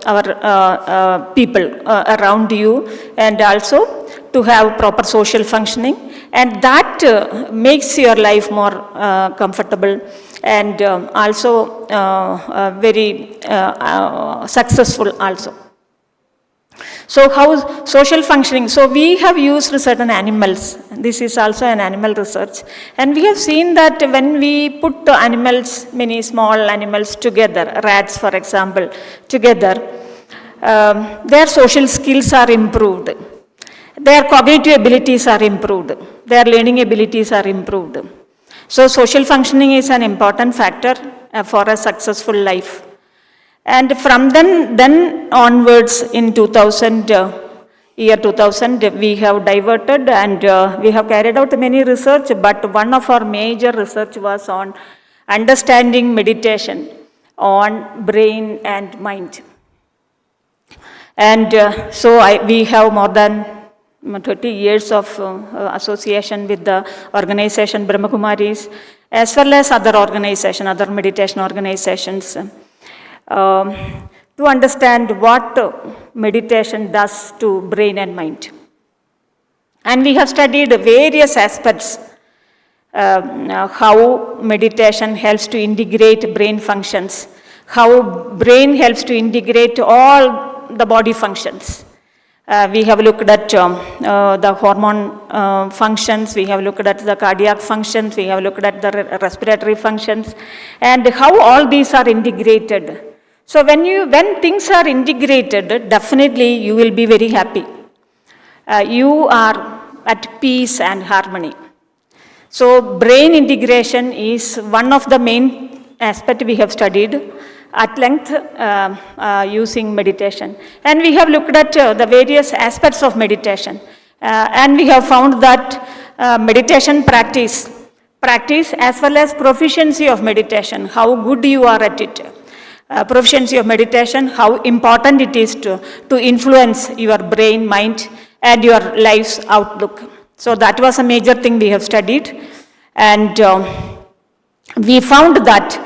our people around you, and also to have proper social functioning, and that makes your life more comfortable and also very successful also. So how social functioning, so we have used certain animals. This is also an animal research, and we have seen that when we put animals, many small animals together, rats for example, together, their social skills are improved, their cognitive abilities are improved, their learning abilities are improved. So social functioning is an important factor for a successful life. And from then onwards in 2000, we have diverted and we have carried out many research, but one of our major research was on understanding meditation on brain and mind. And we have more than 30 years of association with the organization Brahma Kumaris, as well as other organizations, other meditation organizations, to understand what meditation does to brain and mind. And we have studied various aspects, how meditation helps to integrate brain functions, how brain helps to integrate all the body functions. We have looked at the hormone functions, we have looked at the cardiac functions, we have looked at the respiratory functions, and how all these are integrated. So when things are integrated, definitely you will be very happy. You are at peace and harmony. So brain integration is one of the main aspects we have studied at length using meditation. And we have looked at the various aspects of meditation. And we have found that meditation practice as well as proficiency of meditation, how good you are at it. Proficiency of meditation, how important it is to influence your brain, mind, and your life's outlook. So that was a major thing we have studied. And we found that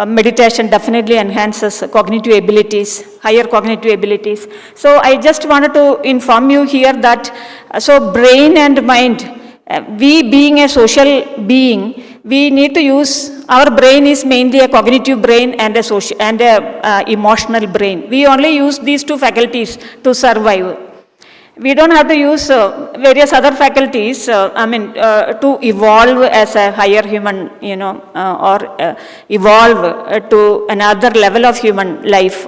meditation definitely enhances cognitive abilities, higher cognitive abilities. So I just wanted to inform you here that, so brain and mind, we being a social being, we need to use, our brain is mainly a cognitive brain and a emotional brain. We only use these two faculties to survive. We don't have to use various other faculties, to evolve as a higher human, or evolve to another level of human life.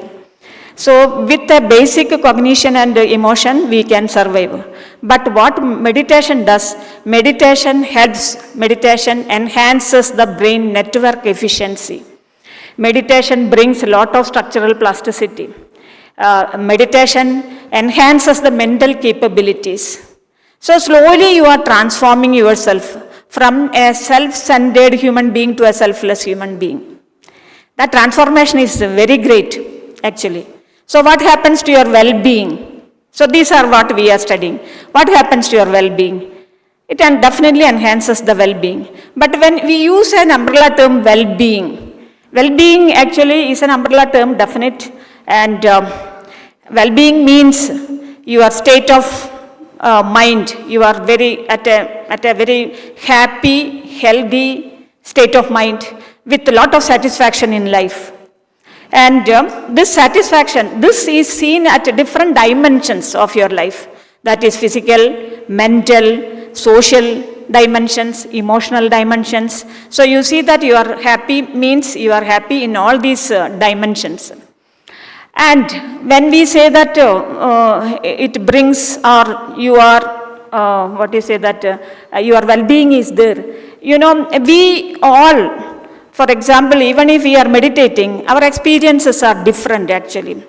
So with a basic cognition and emotion, we can survive. But what meditation does, meditation enhances the brain network efficiency. Meditation brings a lot of structural plasticity. Meditation enhances the mental capabilities. So slowly you are transforming yourself from a self-centered human being to a selfless human being. That transformation is very great, actually. So what happens to your well-being? So these are what we are studying. What happens to your well-being? It definitely enhances the well-being. But when we use an umbrella term well-being, well-being actually is an umbrella term, definite, and well-being means your state of mind, you are very at a very happy, healthy state of mind with a lot of satisfaction in life. And this satisfaction, this is seen at different dimensions of your life. That is physical, mental, social dimensions, emotional dimensions. So you see that you are happy means you are happy in all these dimensions. And when we say that it brings, or you are, your well-being is there, you know, we all, for example, even if we are meditating, our experiences are different actually.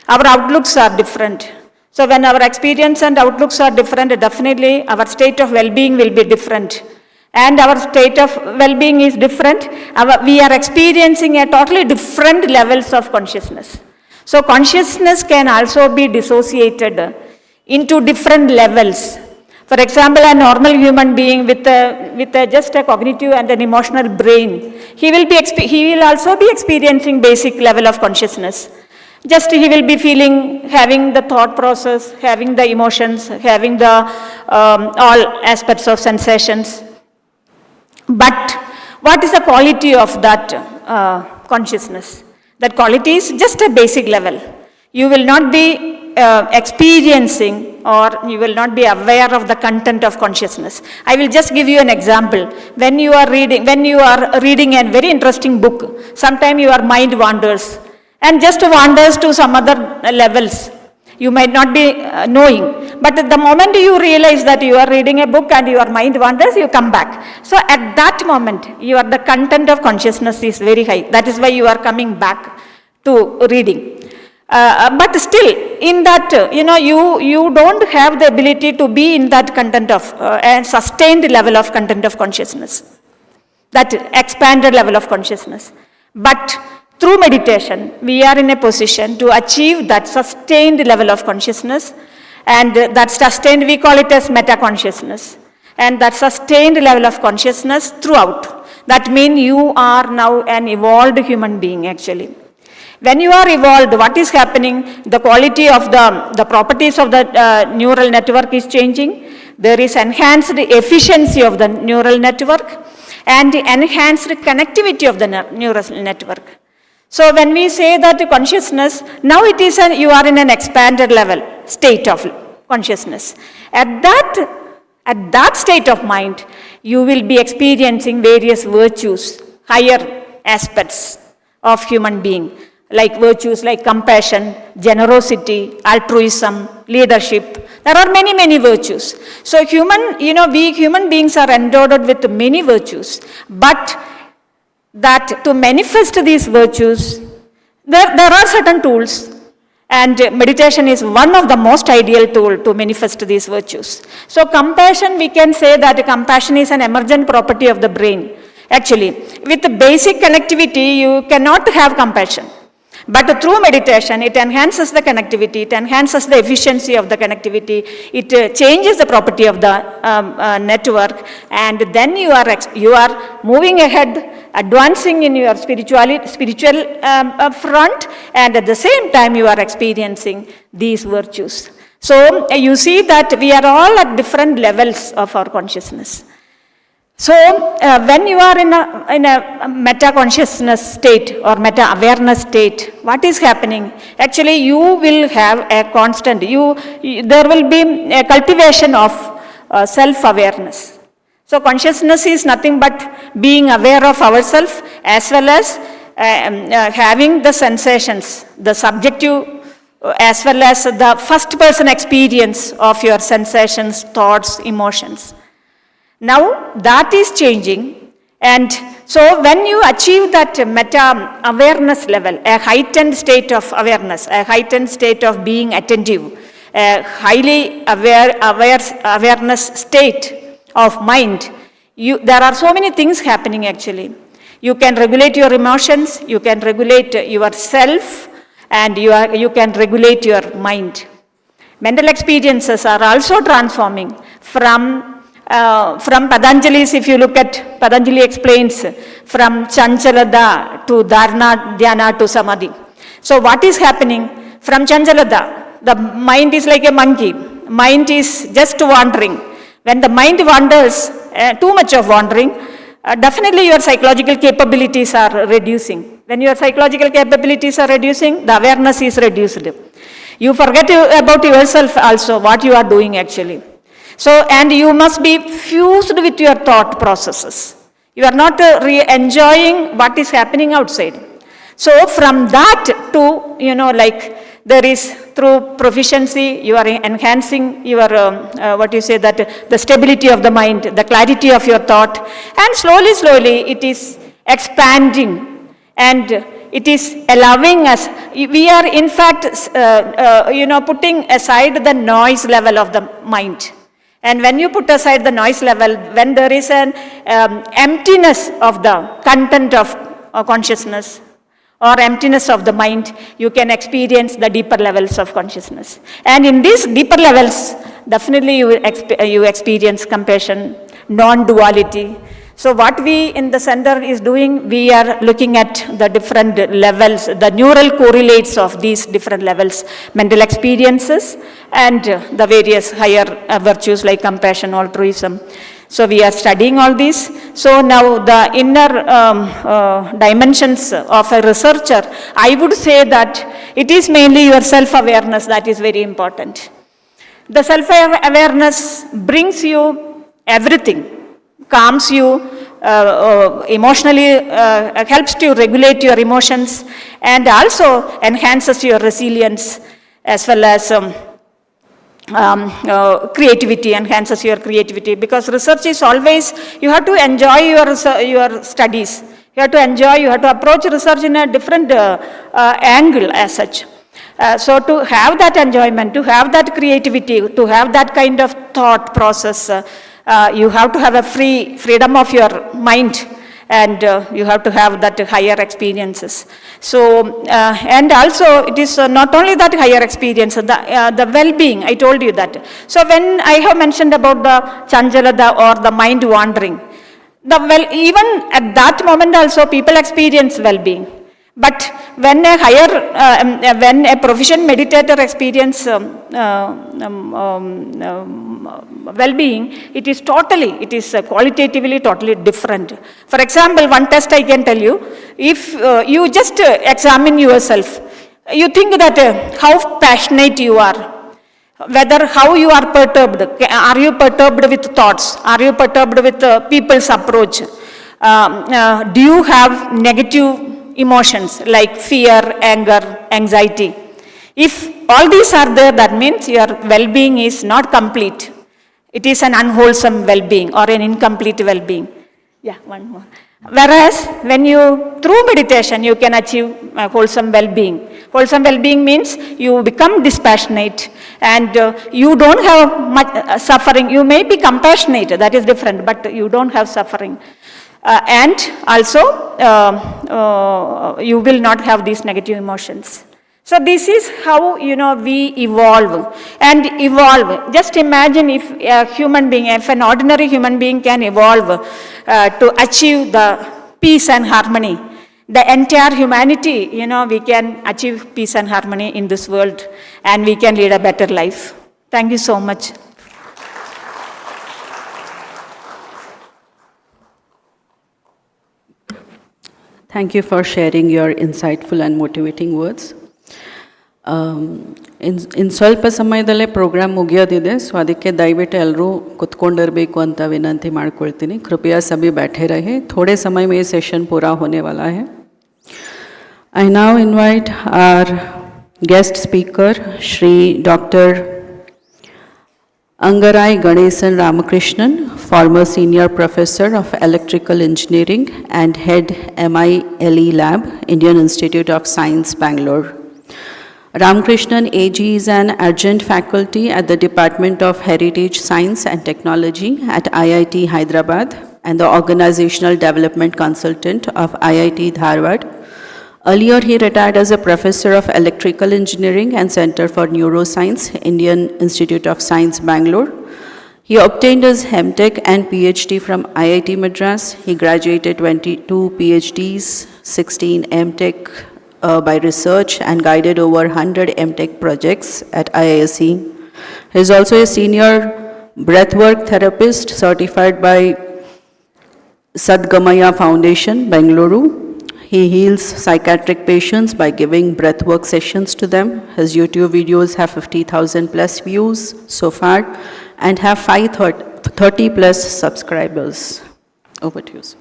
Our outlooks are different. So when our experience and outlooks are different, definitely our state of well-being will be different. And our state of well-being is different. We are experiencing a totally different levels of consciousness. So consciousness can also be dissociated into different levels. For example, a normal human being with just a cognitive and an emotional brain, he will also be experiencing basic level of consciousness. Just he will be feeling, having the thought process, having the emotions, having the all aspects of sensations. But what is the quality of that consciousness? That quality is just a basic level. You will not be experiencing, or you will not be aware of the content of consciousness. I will just give you an example. When you are reading a very interesting book, sometimes your mind wanders and just wanders to some other levels. You might not be knowing, but at the moment you realize that you are reading a book and your mind wanders, you come back. So at that moment, the content of consciousness is very high. That is why you are coming back to reading. But still, in that, you don't have the ability to be in that content of a sustained level of content of consciousness, that expanded level of consciousness. But through meditation, we are in a position to achieve that sustained level of consciousness, and that sustained, we call it as meta-consciousness, and that sustained level of consciousness throughout. That means you are now an evolved human being actually. When you are evolved, what is happening? The quality of the properties of the neural network is changing. There is enhanced efficiency of the neural network and enhanced connectivity of the neural network. So when we say that consciousness, now it is you are in an expanded level, state of consciousness. At that state of mind, you will be experiencing various virtues, higher aspects of human being, like virtues like compassion, generosity, altruism, leadership. There are many, many virtues. So we human beings are endowed with many virtues, but that to manifest these virtues, there are certain tools, and meditation is one of the most ideal tool to manifest these virtues. So compassion, we can say that compassion is an emergent property of the brain. Actually, with basic connectivity, you cannot have compassion. But through meditation, it enhances the connectivity, it enhances the efficiency of the connectivity, it changes the property of the network, and then you are moving ahead, advancing in your spiritual front, and at the same time you are experiencing these virtues. So you see that we are all at different levels of our consciousness. So when you are in a meta-consciousness state or meta-awareness state, what is happening? Actually, you will have a constant, there will be a cultivation of self-awareness. So consciousness is nothing but being aware of ourselves, as well as having the sensations, the subjective, as well as the first-person experience of your sensations, thoughts, emotions. Now that is changing, and so when you achieve that meta-awareness level, a heightened state of awareness, a heightened state of being attentive, a highly awareness state of mind, there are so many things happening actually. You can regulate your emotions, you can regulate yourself, and you can regulate your mind. Mental experiences are also transforming from Patanjali's, if you look at, Patanjali explains from Chanchalada to Dharana, Dhyana to Samadhi. So what is happening? From Chanchalada, the mind is like a monkey, mind is just wandering. When the mind wanders, too much of wandering, definitely your psychological capabilities are reducing. When your psychological capabilities are reducing, the awareness is reduced. You forget about yourself also, what you are doing actually. So, and you must be fused with your thought processes. You are not enjoying what is happening outside. So from that to, there is through proficiency, you are enhancing your, the stability of the mind, the clarity of your thought, and slowly it is expanding and it is allowing us, we are in fact, putting aside the noise level of the mind. And when you put aside the noise level, when there is an emptiness of the content of consciousness, or emptiness of the mind, you can experience the deeper levels of consciousness. And in these deeper levels, definitely you experience compassion, non-duality. So what we in the center is doing, we are looking at the different levels, the neural correlates of these different levels, mental experiences, and the various higher virtues like compassion, altruism. So we are studying all these. So now the inner dimensions of a researcher, I would say that it is mainly your self-awareness that is very important. The self-awareness brings you everything, calms you, emotionally helps to regulate your emotions, and also enhances your resilience as well as creativity, enhances your creativity, because research is always, you have to enjoy your studies. You have to enjoy, you have to approach research in a different angle as such. So to have that enjoyment, to have that creativity, to have that kind of thought process, you have to have a freedom of your mind, and you have to have that higher experiences. So, and also it is not only that higher experience, the well-being, I told you that. So when I have mentioned about the Chanchalata or the mind wandering, even at that moment also people experience well-being. But when when a proficient meditator experience well-being, it is qualitatively totally different. For example, one test I can tell you, if you just examine yourself, you think that how passionate you are, whether how you are perturbed, are you perturbed with thoughts, are you perturbed with people's approach, do you have negative emotions like fear, anger, anxiety? If all these are there, that means your well-being is not complete. It is an unwholesome well-being or an incomplete well-being. Yeah, one more. Whereas when you, through meditation, you can achieve wholesome well-being. Wholesome well-being means you become dispassionate and you don't have much suffering. You may be compassionate, that is different, but you don't have suffering. And also, you will not have these negative emotions. So this is how, we evolve. And evolve, just imagine if a human being, if an ordinary human being can evolve to achieve the peace and harmony, the entire humanity, we can achieve peace and harmony in this world, and we can lead a better life. Thank you so much. Thank you for sharing your insightful and motivating words. ಇನ್ನು ಸ್ವಲ್ಪ ಸಮಯದಲ್ಲೇ program ಮುಗಿಯೋದಿದೆ, so ಅದಕ್ಕೆ ದಯವಿಟ್ಟು ಎಲ್ಲರೂ ಕುತ್ಕೊಂಡಿರಬೇಕು ಅಂತ ವಿನಂತಿ ಮಾಡ್ಕೊಳ್ತೀನಿ. कृपया सभी बैठे रहे, थोड़े समय में ये सेशन पूरा होने वाला है. I now invite our guest speaker, Shri Dr. Angarai Ganesan Ramakrishnan, former senior professor of electrical engineering and head MILE lab, Indian Institute of Science, Bangalore. Ramakrishnan AG is an adjunct faculty at the Department of Heritage Science and Technology at IIT Hyderabad and the organizational development consultant of IIT Dharwad. Earlier, he retired as a professor of electrical engineering and Center for Neuroscience, Indian Institute of Science, Bangalore. He obtained his MTech and PhD from IIT Madras. He graduated 22 PhDs, 16 MTech by research, and guided over 100 MTech projects at IISc. He is also a senior breathwork therapist certified by Sadgamaya Foundation, Bengaluru. He heals psychiatric patients by giving breathwork sessions to them. His YouTube videos have 50,000 plus views so far and have 530 plus subscribers. Over to you, sir.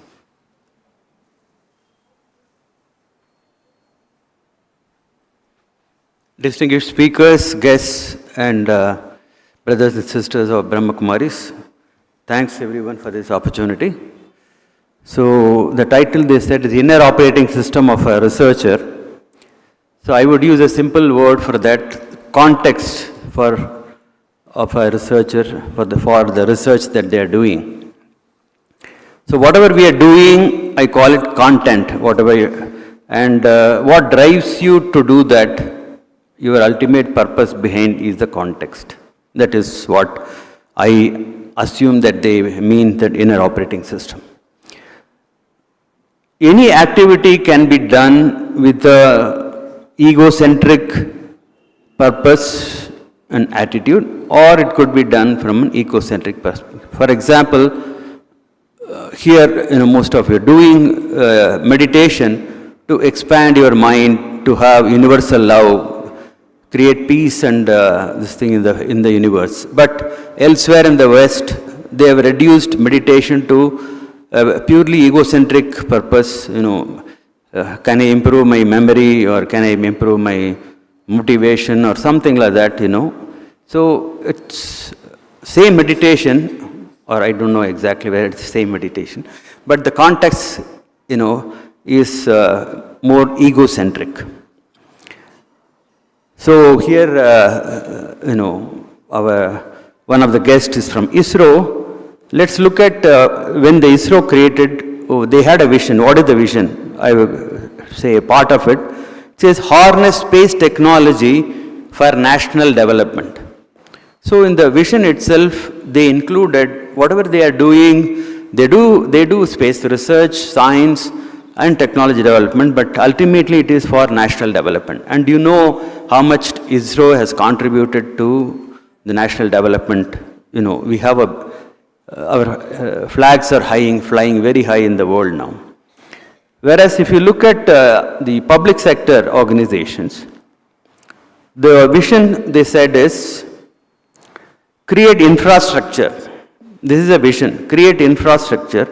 Distinguished speakers, guests, and brothers and sisters of Brahma Kumaris, thanks everyone for this opportunity. So the title they said is Inner Operating System of a Researcher. So I would use a simple word for that, context of a researcher for the research that they are doing. So whatever we are doing, I call it content, and what drives you to do that, your ultimate purpose behind is the context. That is what I assume that they mean, that inner operating system. Any activity can be done with a egocentric purpose and attitude, or it could be done from an ecocentric perspective. For example, here most of you are doing meditation to expand your mind, to have universal love, create peace and this thing in the universe. But elsewhere in the West, they have reduced meditation to a purely egocentric purpose. Can I improve my memory, or can I improve my motivation, or something like that. So it's same meditation, or I don't know exactly where it's the same meditation, but the context is more egocentric. So here one of the guests is from ISRO. Let's look at when the ISRO created, they had a vision. What is the vision? I will say a part of it. It says harness space technology for national development. So in the vision itself, they included whatever they are doing, they do space research, science and technology development, but ultimately it is for national development. And you know how much ISRO has contributed to the national development. We have our flags are flying very high in the world now. Whereas if you look at the public sector organizations, the vision they said is create infrastructure. This is a vision, create infrastructure,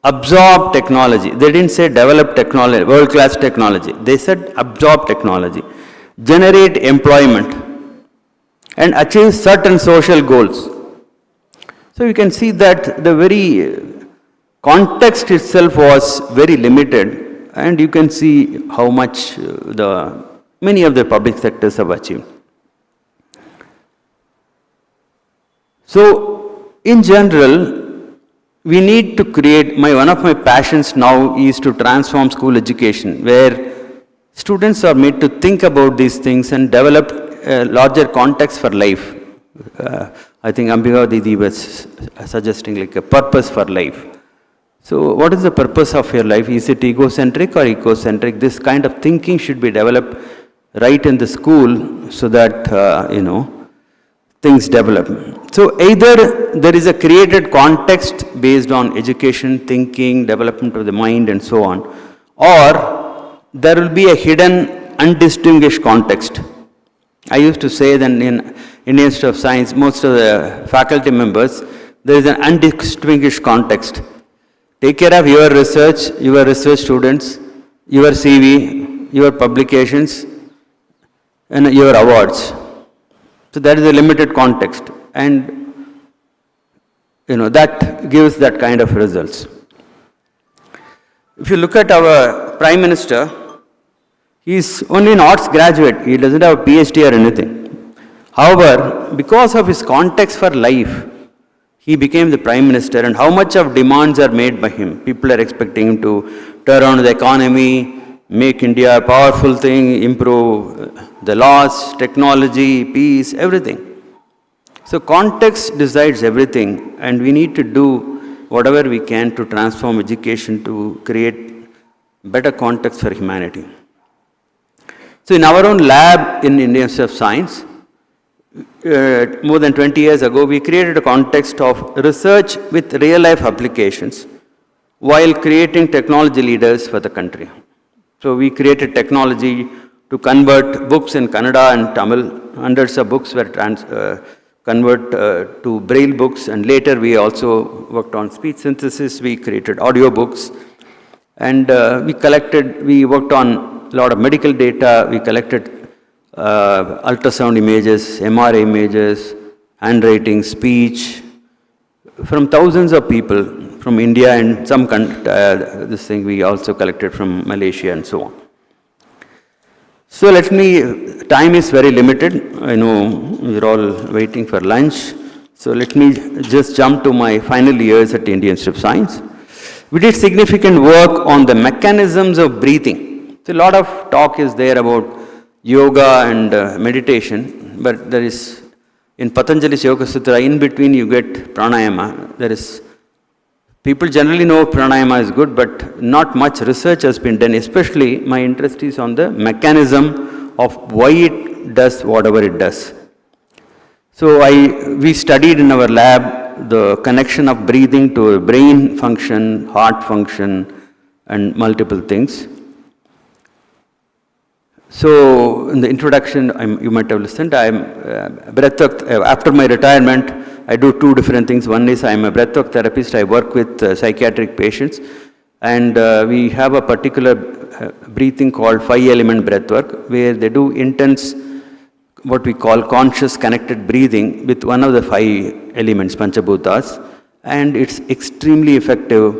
absorb technology. They didn't say develop technology, world-class technology. They said absorb technology, generate employment, and achieve certain social goals. So you can see that the very context itself was very limited, and you can see how much many of the public sectors have achieved. So in general, we need to create, one of my passions now is to transform school education, where students are made to think about these things and develop a larger context for life. I think Ambika Didi was suggesting like a purpose for life. So what is the purpose of your life? Is it egocentric or ecocentric? This kind of thinking should be developed right in the school so that, things develop. So either there is a created context based on education, thinking, development of the mind and so on, or there will be a hidden, undistinguished context. I used to say that in Indian Institute of Science, most of the faculty members, there is an undistinguished context. Take care of your research students, your CV, your publications, and your awards. So that is a limited context, and that gives that kind of results. If you look at our Prime Minister, he is only an arts graduate, he doesn't have a PhD or anything. However, because of his context for life, he became the Prime Minister, and how much of demands are made by him. People are expecting him to turn around the economy, make India a powerful thing, improve the laws, technology, peace, everything. So context decides everything, and we need to do whatever we can to transform education to create better context for humanity. So in our own lab in Indian Institute of Science, more than 20 years ago, we created a context of research with real-life applications while creating technology leaders for the country. So we created technology to convert books in Kannada and Tamil. Hundreds of books were converted to Braille books, and later we also worked on speech synthesis. We created audio books, and we worked on a lot of medical data. We collected ultrasound images, MRI images, handwriting, speech, from thousands of people from India and some this thing we also collected from Malaysia and so on. So time is very limited. I know you're all waiting for lunch. So let me just jump to my final years at Indian Institute of Science. We did significant work on the mechanisms of breathing. So a lot of talk is there about yoga and meditation, but there is, in Patanjali's Yoga Sutra, in between you get pranayama. People generally know pranayama is good, but not much research has been done. Especially my interest is on the mechanism of why it does whatever it does. So we studied in our lab the connection of breathing to brain function, heart function, and multiple things. So in the introduction, you might have listened, after my retirement, I do two different things. One is I am a breathwork therapist. I work with psychiatric patients, and we have a particular breathing called 5-element breathwork, where they do intense, what we call conscious connected breathing with one of the 5 elements, Panchabhutas, and it's extremely effective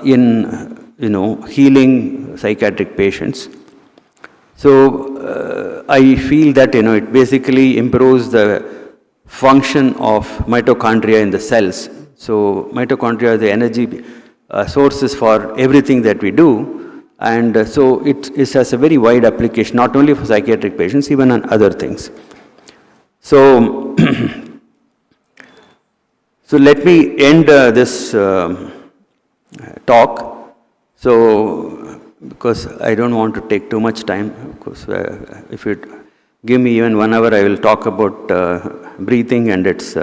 in healing psychiatric patients. So I feel that it basically improves the function of mitochondria in the cells. So mitochondria are the energy sources for everything that we do, and so it has a very wide application, not only for psychiatric patients, even on other things. So, so let me end this talk. So, because I don't want to take too much time. Of course, if you give me even 1 hour, I will talk about breathing and its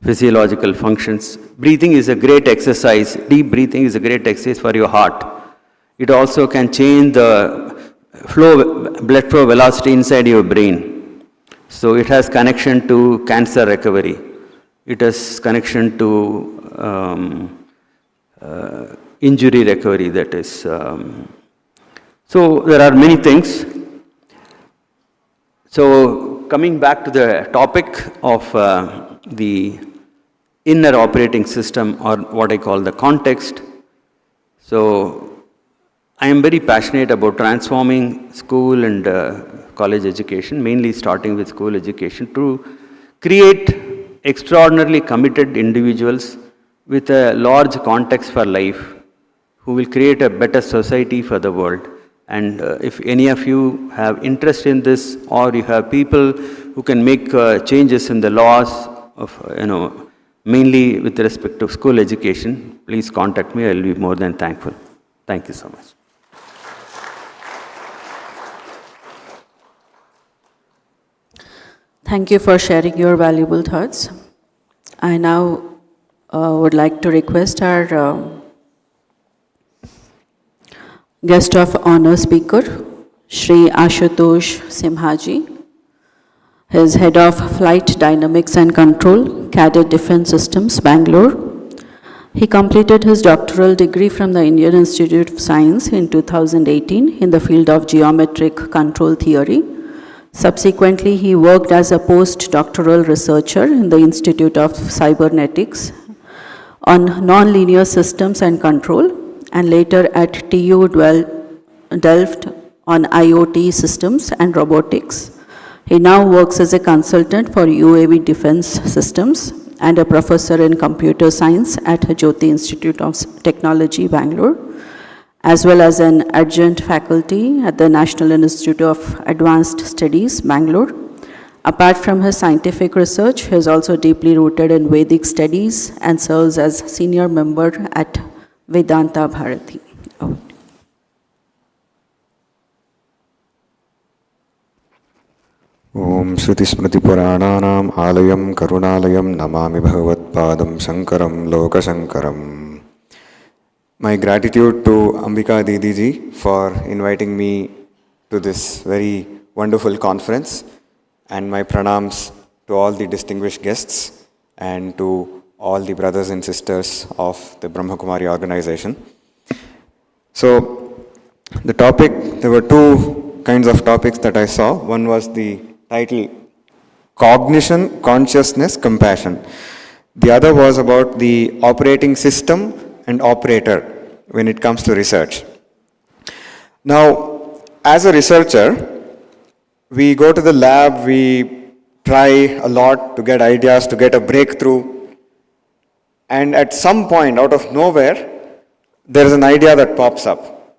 physiological functions. Breathing is a great exercise. Deep breathing is a great exercise for your heart. It also can change the blood flow velocity inside your brain. So it has connection to cancer recovery. It has connection to injury recovery, that is. So there are many things. So coming back to the topic of the inner operating system, or what I call the context. So I am very passionate about transforming school and college education, mainly starting with school education, to create extraordinarily committed individuals with a large context for life, who will create a better society for the world. And if any of you have interest in this, or you have people who can make changes in the laws of, mainly with respect to school education, please contact me. I will be more than thankful. Thank you so much. Thank you for sharing your valuable thoughts. I now would like to request our guest of honor speaker, Shri Ashutosh Simhaji. He is Head of Flight Dynamics and Control, Cadet Defense Systems, Bangalore. He completed his doctoral degree from the Indian Institute of Science in 2018 in the field of geometric control theory. Subsequently, he worked as a postdoctoral researcher in the Institute of Cybernetics on nonlinear systems and control, and later at TU Delft on IoT systems and robotics. He now works as a consultant for UAV defense systems and a professor in computer science at Jyoti Institute of Technology, Bangalore, as well as an adjunct faculty at the National Institute of Advanced Studies, Bangalore. Apart from his scientific research, he is also deeply rooted in Vedic studies and serves as senior member at Vedanta Bharati. ॐ श्रुतिस्मृतिपुराणानाम् आलयं करुणालयं नमामि भगवत्पादं शङ्करं लोकशङ्करम्. My gratitude to Ambika Didi ji for inviting me to this very wonderful conference, and my pranams to all the distinguished guests and to all the brothers and sisters of the Brahma Kumari organization. So the topic, there were two kinds of topics that I saw. One was the title Cognition, Consciousness, Compassion. The other was about the operating system and operator when it comes to research. Now, as a researcher, we go to the lab, we try a lot to get ideas, to get a breakthrough, and at some point, out of nowhere, there is an idea that pops up.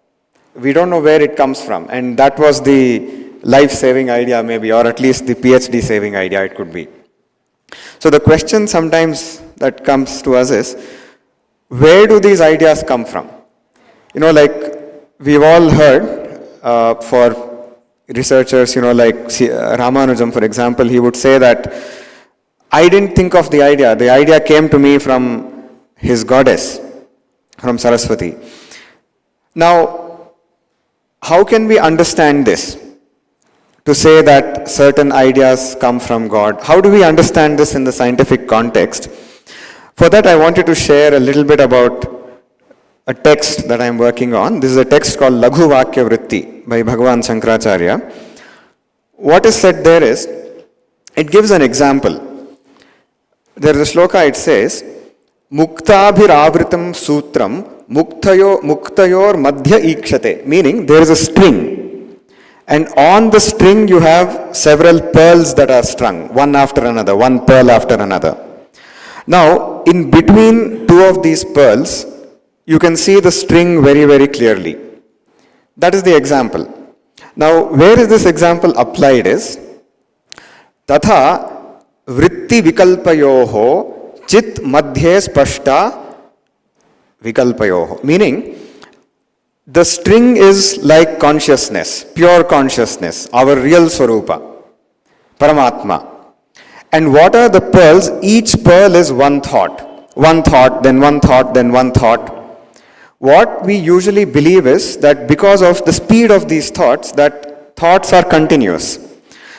We don't know where it comes from, and that was the life-saving idea maybe, or at least the PhD-saving idea it could be. So the question sometimes that comes to us is, where do these ideas come from? You know, like we've all heard for researchers, you know, like Ramanujam, for example, he would say that, I didn't think of the idea came to me from his goddess, from Saraswati. Now, how can we understand this? To say that certain ideas come from God. How do we understand this in the scientific context? For that, I wanted to share a little bit about a text that I'm working on. This is a text called Laghu Vakya Vritti by Bhagavan Shankaracharya. What is said there is, it gives an example. There is a shloka, it says, Muktabhiravritam Sutram Muktayor Madhya Ikshate, meaning there is a string. And on the string you have several pearls that are strung, one after another, one pearl after another. Now, in between two of these pearls, you can see the string very, very clearly. That is the example. Now, where is this example applied is, Tatha vritti vikalpayoho chit madhye spashta vikalpayoho. Meaning, the string is like consciousness, pure consciousness, our real Swarupa, Paramatma. And what are the pearls? Each pearl is one thought, then one thought, then one thought. What we usually believe is that because of the speed of these thoughts, that thoughts are continuous.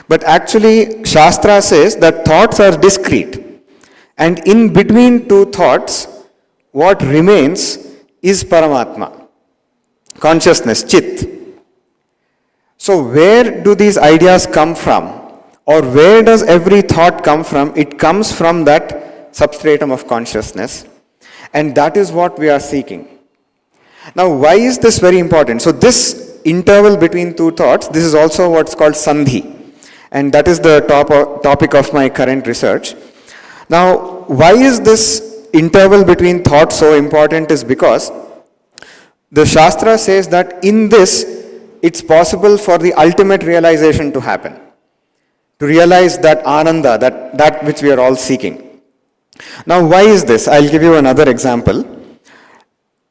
But actually, Shastra says that thoughts are discrete. And in between two thoughts, what remains is Paramatma. Consciousness, Chit. So where do these ideas come from? Or where does every thought come from? It comes from that substratum of consciousness. And that is what we are seeking. Now, why is this very important? So this interval between two thoughts, this is also what's called Sandhi. And that is the topic of my current research. Now, why is this interval between thoughts so important is because the Shastra says that in this, it's possible for the ultimate realization to happen. To realize that Ananda, that which we are all seeking. Now, why is this? I'll give you another example.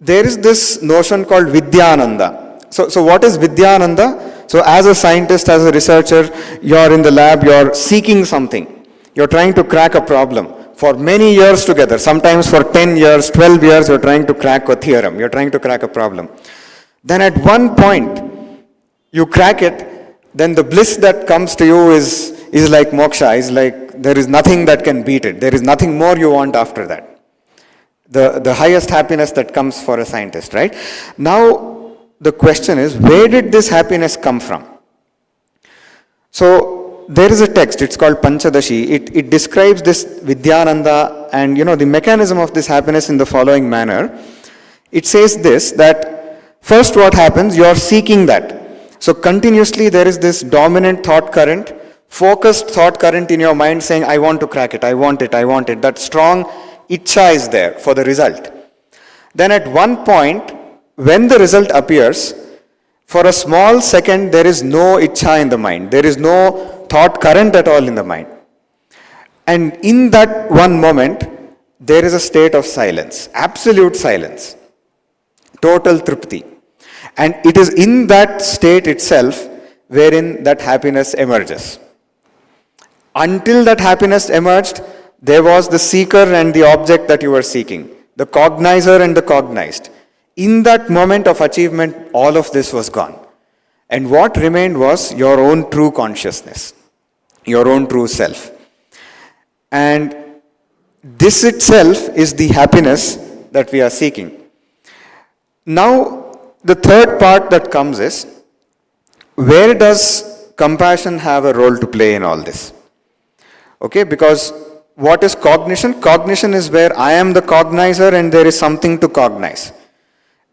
There is this notion called Vidyananda. So what is Vidyananda? So as a scientist, as a researcher, you're in the lab, you're seeking something. You're trying to crack a problem. For many years together, sometimes for 10 years, 12 years, you're trying to crack a theorem, you're trying to crack a problem. Then at one point, you crack it, then the bliss that comes to you is like moksha, is like there is nothing that can beat it. There is nothing more you want after that. The highest happiness that comes for a scientist, right? Now, the question is, where did this happiness come from? So, there is a text, it's called Panchadashi. It describes this Vidyananda and, you know, the mechanism of this happiness in the following manner. It says this, that first what happens, you are seeking that. So continuously there is this dominant thought current, focused thought current in your mind saying, I want to crack it, I want it, I want it. That strong Ichcha is there for the result. Then at one point, when the result appears, for a small second, there is no Ichcha in the mind. There is no thought current at all in the mind. And in that one moment, there is a state of silence, absolute silence, total tripti. And it is in that state itself wherein that happiness emerges. Until that happiness emerged, there was the seeker and the object that you were seeking, the cognizer and the cognized. In that moment of achievement, all of this was gone. And what remained was your own true consciousness, your own true self. And this itself is the happiness that we are seeking. Now, the third part that comes is, where does compassion have a role to play in all this? Okay, because what is cognition? Cognition is where I am the cognizer and there is something to cognize.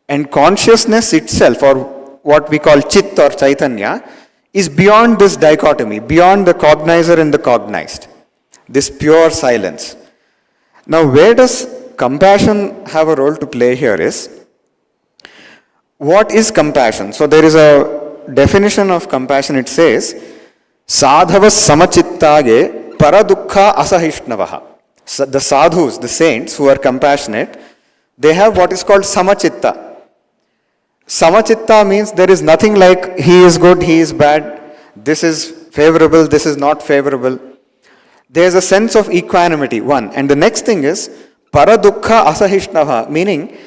And consciousness itself, or what we call chit or chaitanya, is beyond this dichotomy, beyond the cognizer and the cognized. This pure silence. Now, where does compassion have a role to play here is, what is compassion? So there is a definition of compassion. It says, sadhava samachittage paradukha asahishnavaha. So the sadhus, the saints who are compassionate, they have what is called samachitta. Samachitta means there is nothing like he is good, he is bad, this is favorable, this is not favorable. There is a sense of equanimity, one. And the next thing is, paradukha asahishnavaha, meaning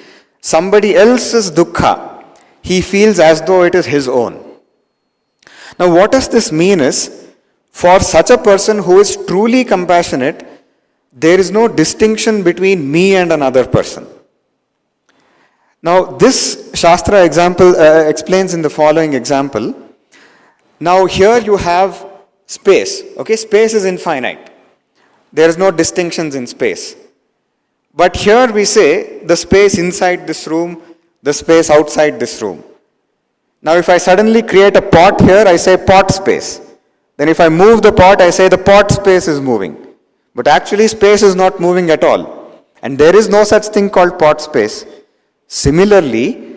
somebody else's dukkha, he feels as though it is his own. Now what does this mean is, for such a person who is truly compassionate, there is no distinction between me and another person. Now this Shastra example explains in the following example. Now here you have space. Okay, space is infinite. There is no distinctions in space. But here we say the space inside this room, the space outside this room. Now if I suddenly create a pot here, I say pot space. Then if I move the pot, I say the pot space is moving. But actually space is not moving at all. And there is no such thing called pot space. Similarly,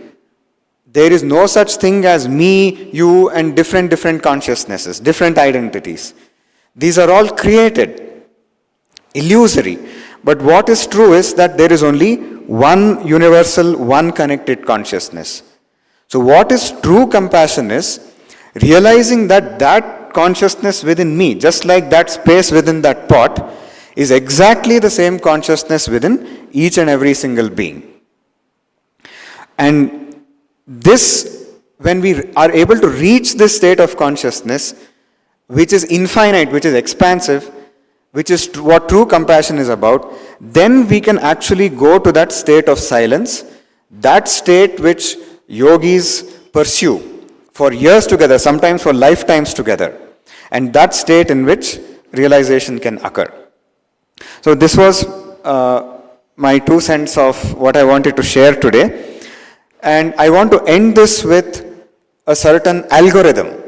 there is no such thing as me, you, and different consciousnesses, different identities. These are all created, illusory. But what is true is that there is only one universal, one connected consciousness. So what is true compassion is realizing that that consciousness within me, just like that space within that pot, is exactly the same consciousness within each and every single being. And this, when we are able to reach this state of consciousness, which is infinite, which is expansive, which is what true compassion is about, then we can actually go to that state of silence, that state which yogis pursue for years together, sometimes for lifetimes together, and that state in which realization can occur. So this was my 2 cents of what I wanted to share today. And I want to end this with a certain algorithm.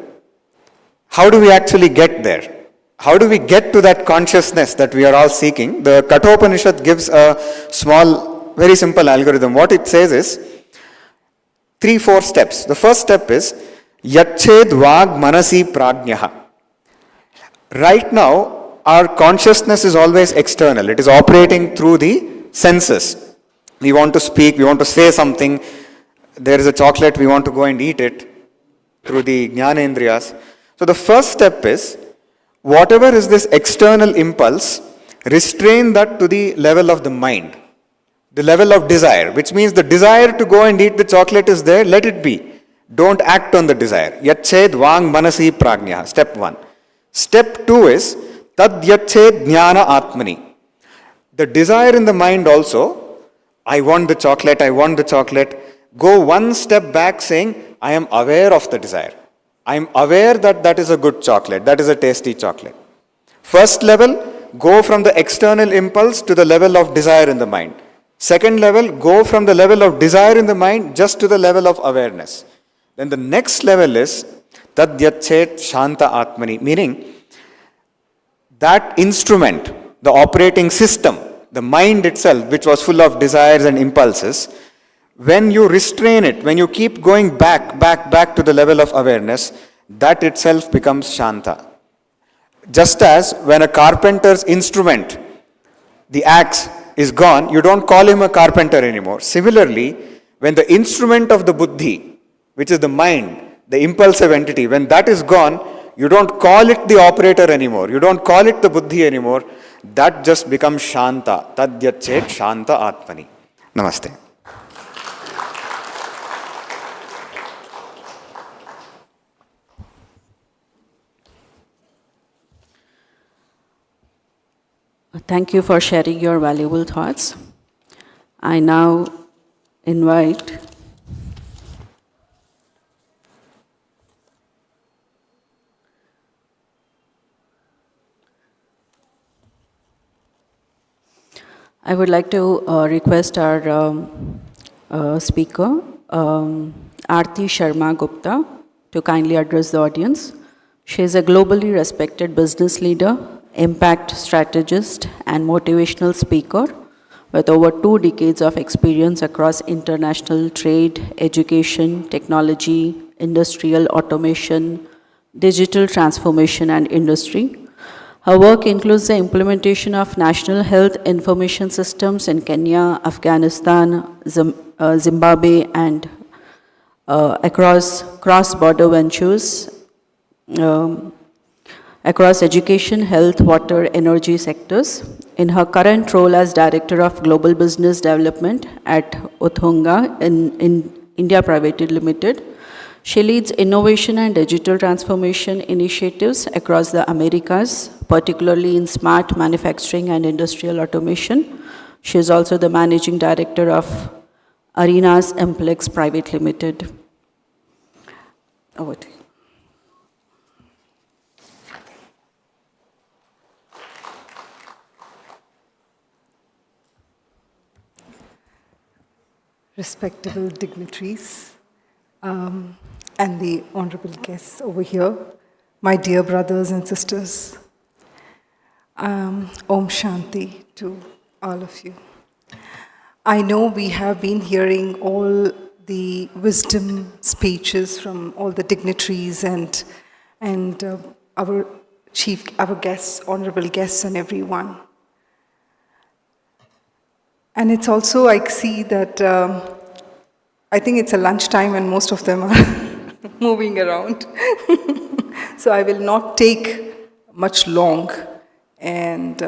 How do we actually get there? How do we get to that consciousness that we are all seeking? The Kathopanishad gives a small, very simple algorithm. What it says is 3-4 steps. The first step is Yached Vag Manasi Prajnaha. Right now, our consciousness is always external. It is operating through the senses. We want to speak, we want to say something. There is a chocolate, we want to go and eat it through the Jnanendriyas. So the first step is, whatever is this external impulse, restrain that to the level of the mind, the level of desire, which means the desire to go and eat the chocolate is there, let it be. Don't act on the desire. Yached Vang Manasi Prajnaha, step 1. Step 2 is, Tad Yached Jnana Atmani. The desire in the mind also, I want the chocolate, I want the chocolate. Go one step back saying, I am aware of the desire. I am aware that that is a good chocolate, that is a tasty chocolate. First level, go from the external impulse to the level of desire in the mind. Second level, go from the level of desire in the mind just to the level of awareness. Then the next level is Tad Yachet Shanta Atmani, meaning that instrument, the operating system, the mind itself, which was full of desires and impulses, when you restrain it, when you keep going back to the level of awareness, that itself becomes Shanta. Just as when a carpenter's instrument, the axe, is gone, you don't call him a carpenter anymore. Similarly, when the instrument of the buddhi, which is the mind, the impulsive entity, when that is gone, You don't call it the operator anymore. You don't call it the buddhi anymore. That just becomes shanta. Tadyachet shanta atmani. Namaste. Thank you for sharing your valuable thoughts. I now invite I would like to request our speaker, Aarti Sharma Gupta, to kindly address the audience. She is a globally respected business leader, impact strategist, and motivational speaker with over 2 decades of experience across international trade, education, technology, industrial automation, digital transformation, and industry. Her work includes the implementation of national health information systems in Kenya, Afghanistan, Zimbabwe, and across cross-border ventures across education, health, water, energy sectors. In her current role as Director of Global Business Development at Uthunga in India Private Limited, she leads innovation and digital transformation initiatives across the Americas, particularly in smart manufacturing and industrial automation. She is also the Managing Director of Arenas Implex Private Limited. Over to you. Respectable dignitaries, and the honorable guests over here, my dear brothers and sisters, Om Shanti to all of you. I know we have been hearing all the wisdom speeches from all the dignitaries and our guests, honorable guests, and everyone. And it's also, I see that, I think it's a lunchtime and most of them are moving around. So I will not take much long. And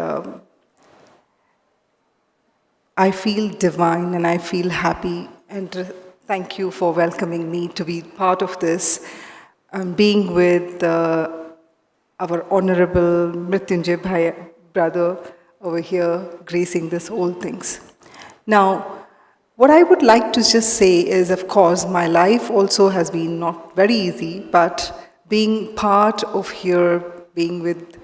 I feel divine and I feel happy. And thank you for welcoming me to be part of this. Being with our honorable Mrityunjay Bhai brother over here, gracing this whole things. Now, what I would like to just say is, of course, my life also has been not very easy, but being part of here, being with,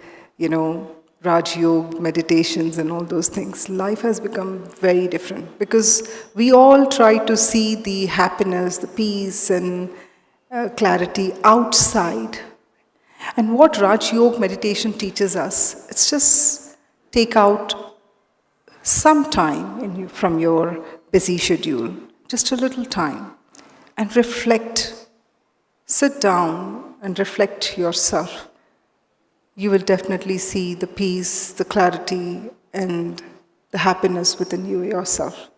Raj Yoga, meditations and all those things, life has become very different because we all try to see the happiness, the peace and clarity outside. And what Raj Yoga meditation teaches us, it's just take out some time from your busy schedule, just a little time, and reflect. Sit down and reflect yourself. You will definitely see the peace, the clarity, and the happiness within you yourself.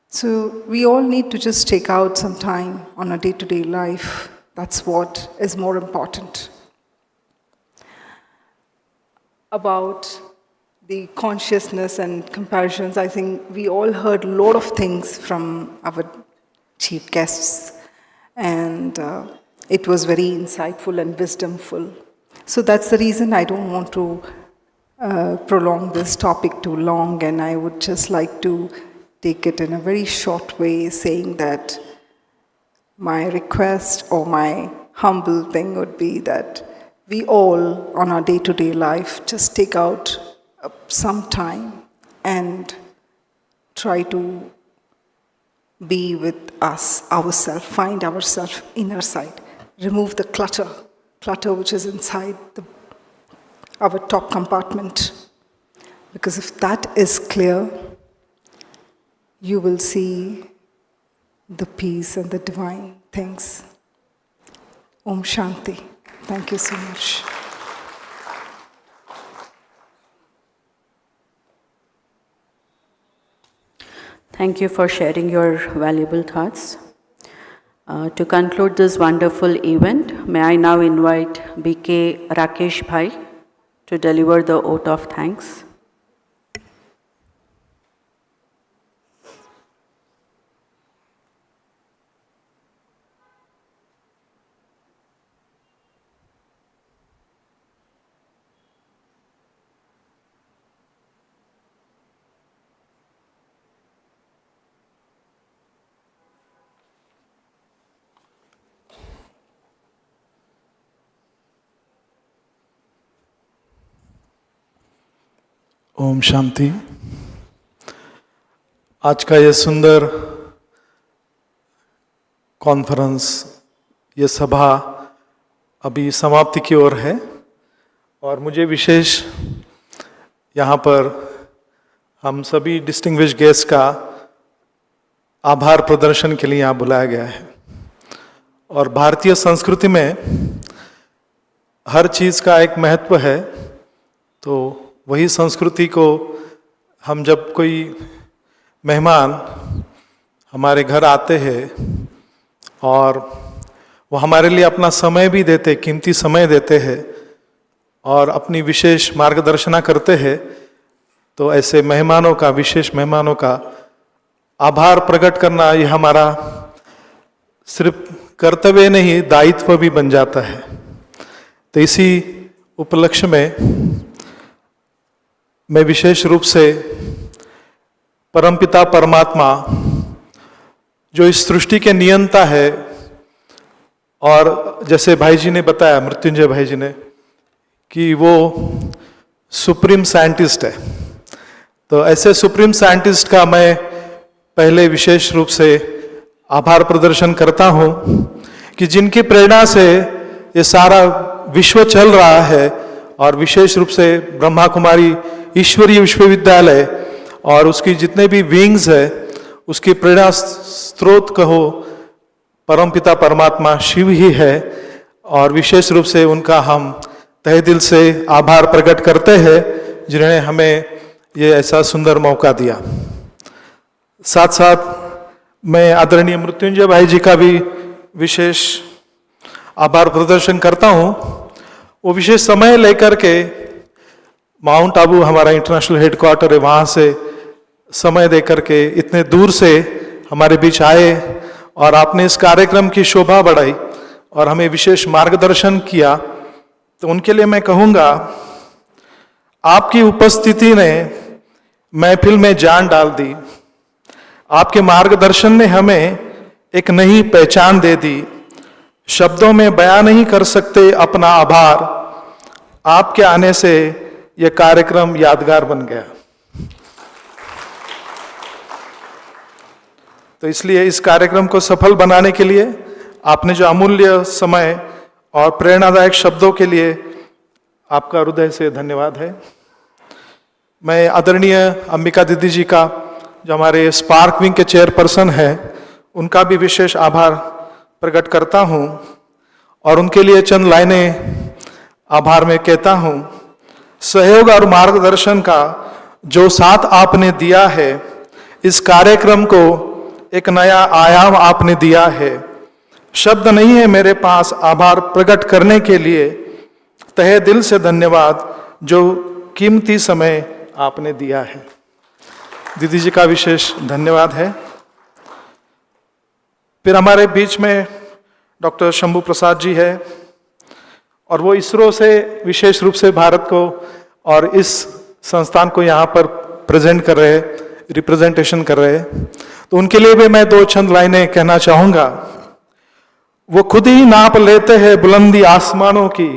So we all need to just take out some time on a day-to-day life. That's what is more important. About the consciousness and comparisons, I think we all heard a lot of things from our chief guests, and it was very insightful and wisdomful. So that's the reason I don't want to prolong this topic too long, and I would just like to take it in a very short way, saying that my request or my humble thing would be that we all, on our day-to-day life, just take out some time and try to be with us, ourselves, find ourselves, inner side. Remove the clutter which is inside our top compartment. Because if that is clear, you will see the peace and the divine things. Om Shanti. Thank you so much. Thank you for sharing your valuable thoughts. To conclude this wonderful event, may I now invite BK Rakesh Bhai to deliver the oath of thanks. Om Shanti. आज का ये सुंदर conference, ये सभा अभी समाप्ति की ओर है और मुझे विशेष यहाँ पर हम सभी डिस्टिंग्विश्ड गेस्ट का आभार प्रदर्शन के लिए यहाँ बुलाया गया है। और भारतीय संस्कृति में हर चीज़ का एक महत्व है, तो वही संस्कृति को हम जब कोई मेहमान हमारे घर आते हैं और वो हमारे लिए अपना समय भी देते, कीमती समय देते हैं और अपनी विशेष मार्गदर्शना करते हैं, तो ऐसे मेहमानों का, विशेष मेहमानों का आभार प्रकट करना ये हमारा सिर्फ कर्तव्य नहीं, दायित्व भी बन जाता है। तो इसी उपलक्ष्य में मैं विशेष रूप से परमपिता परमात्मा, जो इस सृष्टि के नियंता है, और जैसे भाई जी ने बताया, मृत्युंजय भाई जी ने, कि वो सुप्रीम साइंटिस्ट है, तो ऐसे सुप्रीम साइंटिस्ट का मैं पहले विशेष रूप से आभार प्रदर्शन करता हूँ कि जिनकी प्रेरणा से ये सारा विश्व चल रहा है, और विशेष रूप से ब्रह्मा कुमारी ईश्वरीय विश्वविद्यालय और उसकी जितने भी विंग्स है, उसकी प्रेरणा स्रोत कहो परमपिता परमात्मा शिव ही है, और विशेष रूप से उनका हम तहे दिल से आभार प्रकट करते हैं जिन्होंने हमें ये ऐसा सुंदर मौका दिया। साथ साथ मैं आदरणीय मृत्युंजय भाई जी का भी विशेष आभार प्रदर्शन करता हूँ। वो विशेष समय लेकर के माउंट आबू हमारा इंटरनेशनल हेडक्वार्टर है, वहाँ से समय दे करके इतने दूर से हमारे बीच आए और आपने इस कार्यक्रम की शोभा बढ़ाई और हमें विशेष मार्गदर्शन किया, तो उनके लिए मैं कहूँगा, आपकी उपस्थिति ने महफिल में जान डाल दी। आपके मार्गदर्शन ने हमें एक नई पहचान दे दी। शब्दों में बयां नहीं कर सकते अपना आभार, आपके आने से यह कार्यक्रम यादगार बन गया। तो इसलिए इस कार्यक्रम को सफल बनाने के लिए आपने जो अमूल्य समय और प्रेरणादायक शब्दों के लिए आपका हृदय से धन्यवाद है। मैं आदरणीय अंबिका दीदी जी का, जो हमारे स्पार्क विंग के चेयरपर्सन हैं, उनका भी विशेष आभार प्रकट करता हूँ और उनके लिए चंद लाइनें आभार में कहता हूँ। सहयोग और मार्गदर्शन का जो साथ आपने दिया है, इस कार्यक्रम को एक नया आयाम आपने दिया है। शब्द नहीं है मेरे पास आभार प्रकट करने के लिए। तहे दिल से धन्यवाद, जो कीमती समय आपने दिया है। दीदी जी का विशेष धन्यवाद है। फिर हमारे बीच में डॉक्टर शंभू प्रसाद जी है, और वो इसरो से विशेष रूप से भारत को और इस संस्थान को यहाँ पर प्रेजेंट कर रहे, रिप्रेजेंटेशन कर रहे, तो उनके लिए भी मैं दो चंद लाइनें कहना चाहूँगा। वो खुद ही नाप लेते हैं बुलंदी आसमानों की,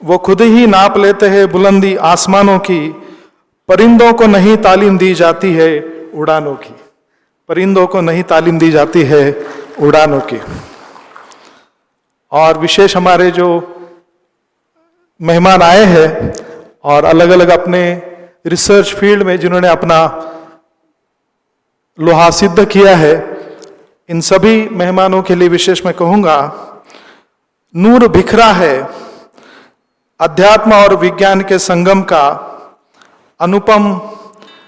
वो खुद ही नाप लेते हैं बुलंदी आसमानों की, परिंदों को नहीं तालीम दी जाती है उड़ानों की, परिंदों को नहीं तालीम दी जाती है उड़ानों की। और विशेष हमारे जो मेहमान आए हैं और अलग अलग अपने रिसर्च फील्ड में जिन्होंने अपना लोहा सिद्ध किया है, इन सभी मेहमानों के लिए विशेष मैं कहूँगा, नूर बिखरा है अध्यात्म और विज्ञान के संगम का अनुपम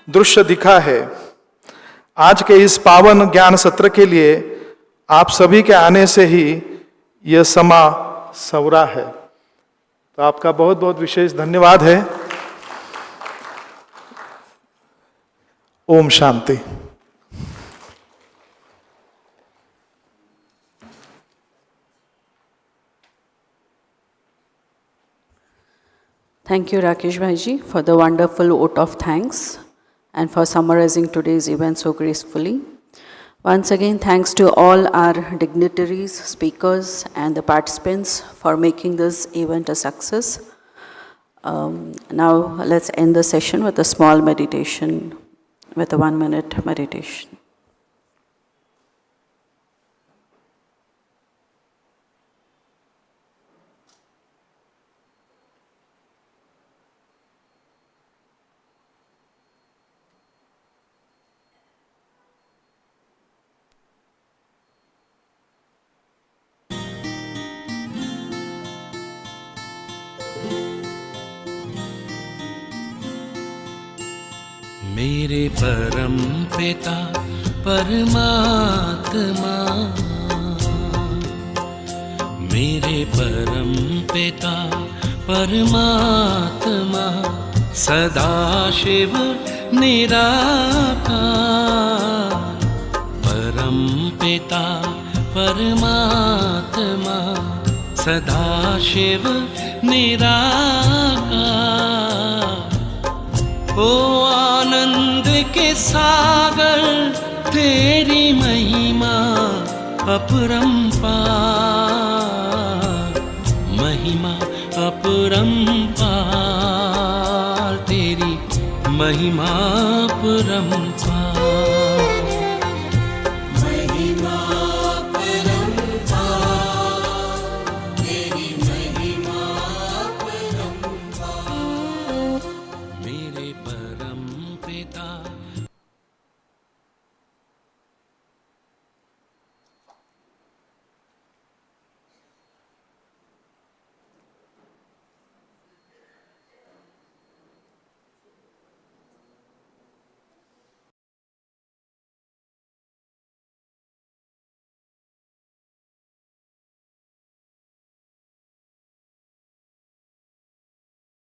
दृश्य दिखा है। आज के इस पावन ज्ञान सत्र के लिए आप सभी के आने से ही यह समा संवरा है। तो आपका बहुत बहुत विशेष धन्यवाद है। Om Shanti. Thank you, Rakesh Bhaiji, for the wonderful vote of thanks and for summarizing today's event so gracefully. Once again, thanks to all our dignitaries, speakers, and the participants for making this event a success. Now, let's end the session with a small meditation, with a 1-minute meditation. मेरे परम पिता परमात्मा, मेरे परम पिता परमात्मा, सदाशिव निराकार। परम पिता परमात्मा, सदाशिव निराकार। ओ आनंद के सागर तेरी महिमा अपरंपार, महिमा अपरंपार, तेरी महिमा अपरंपार।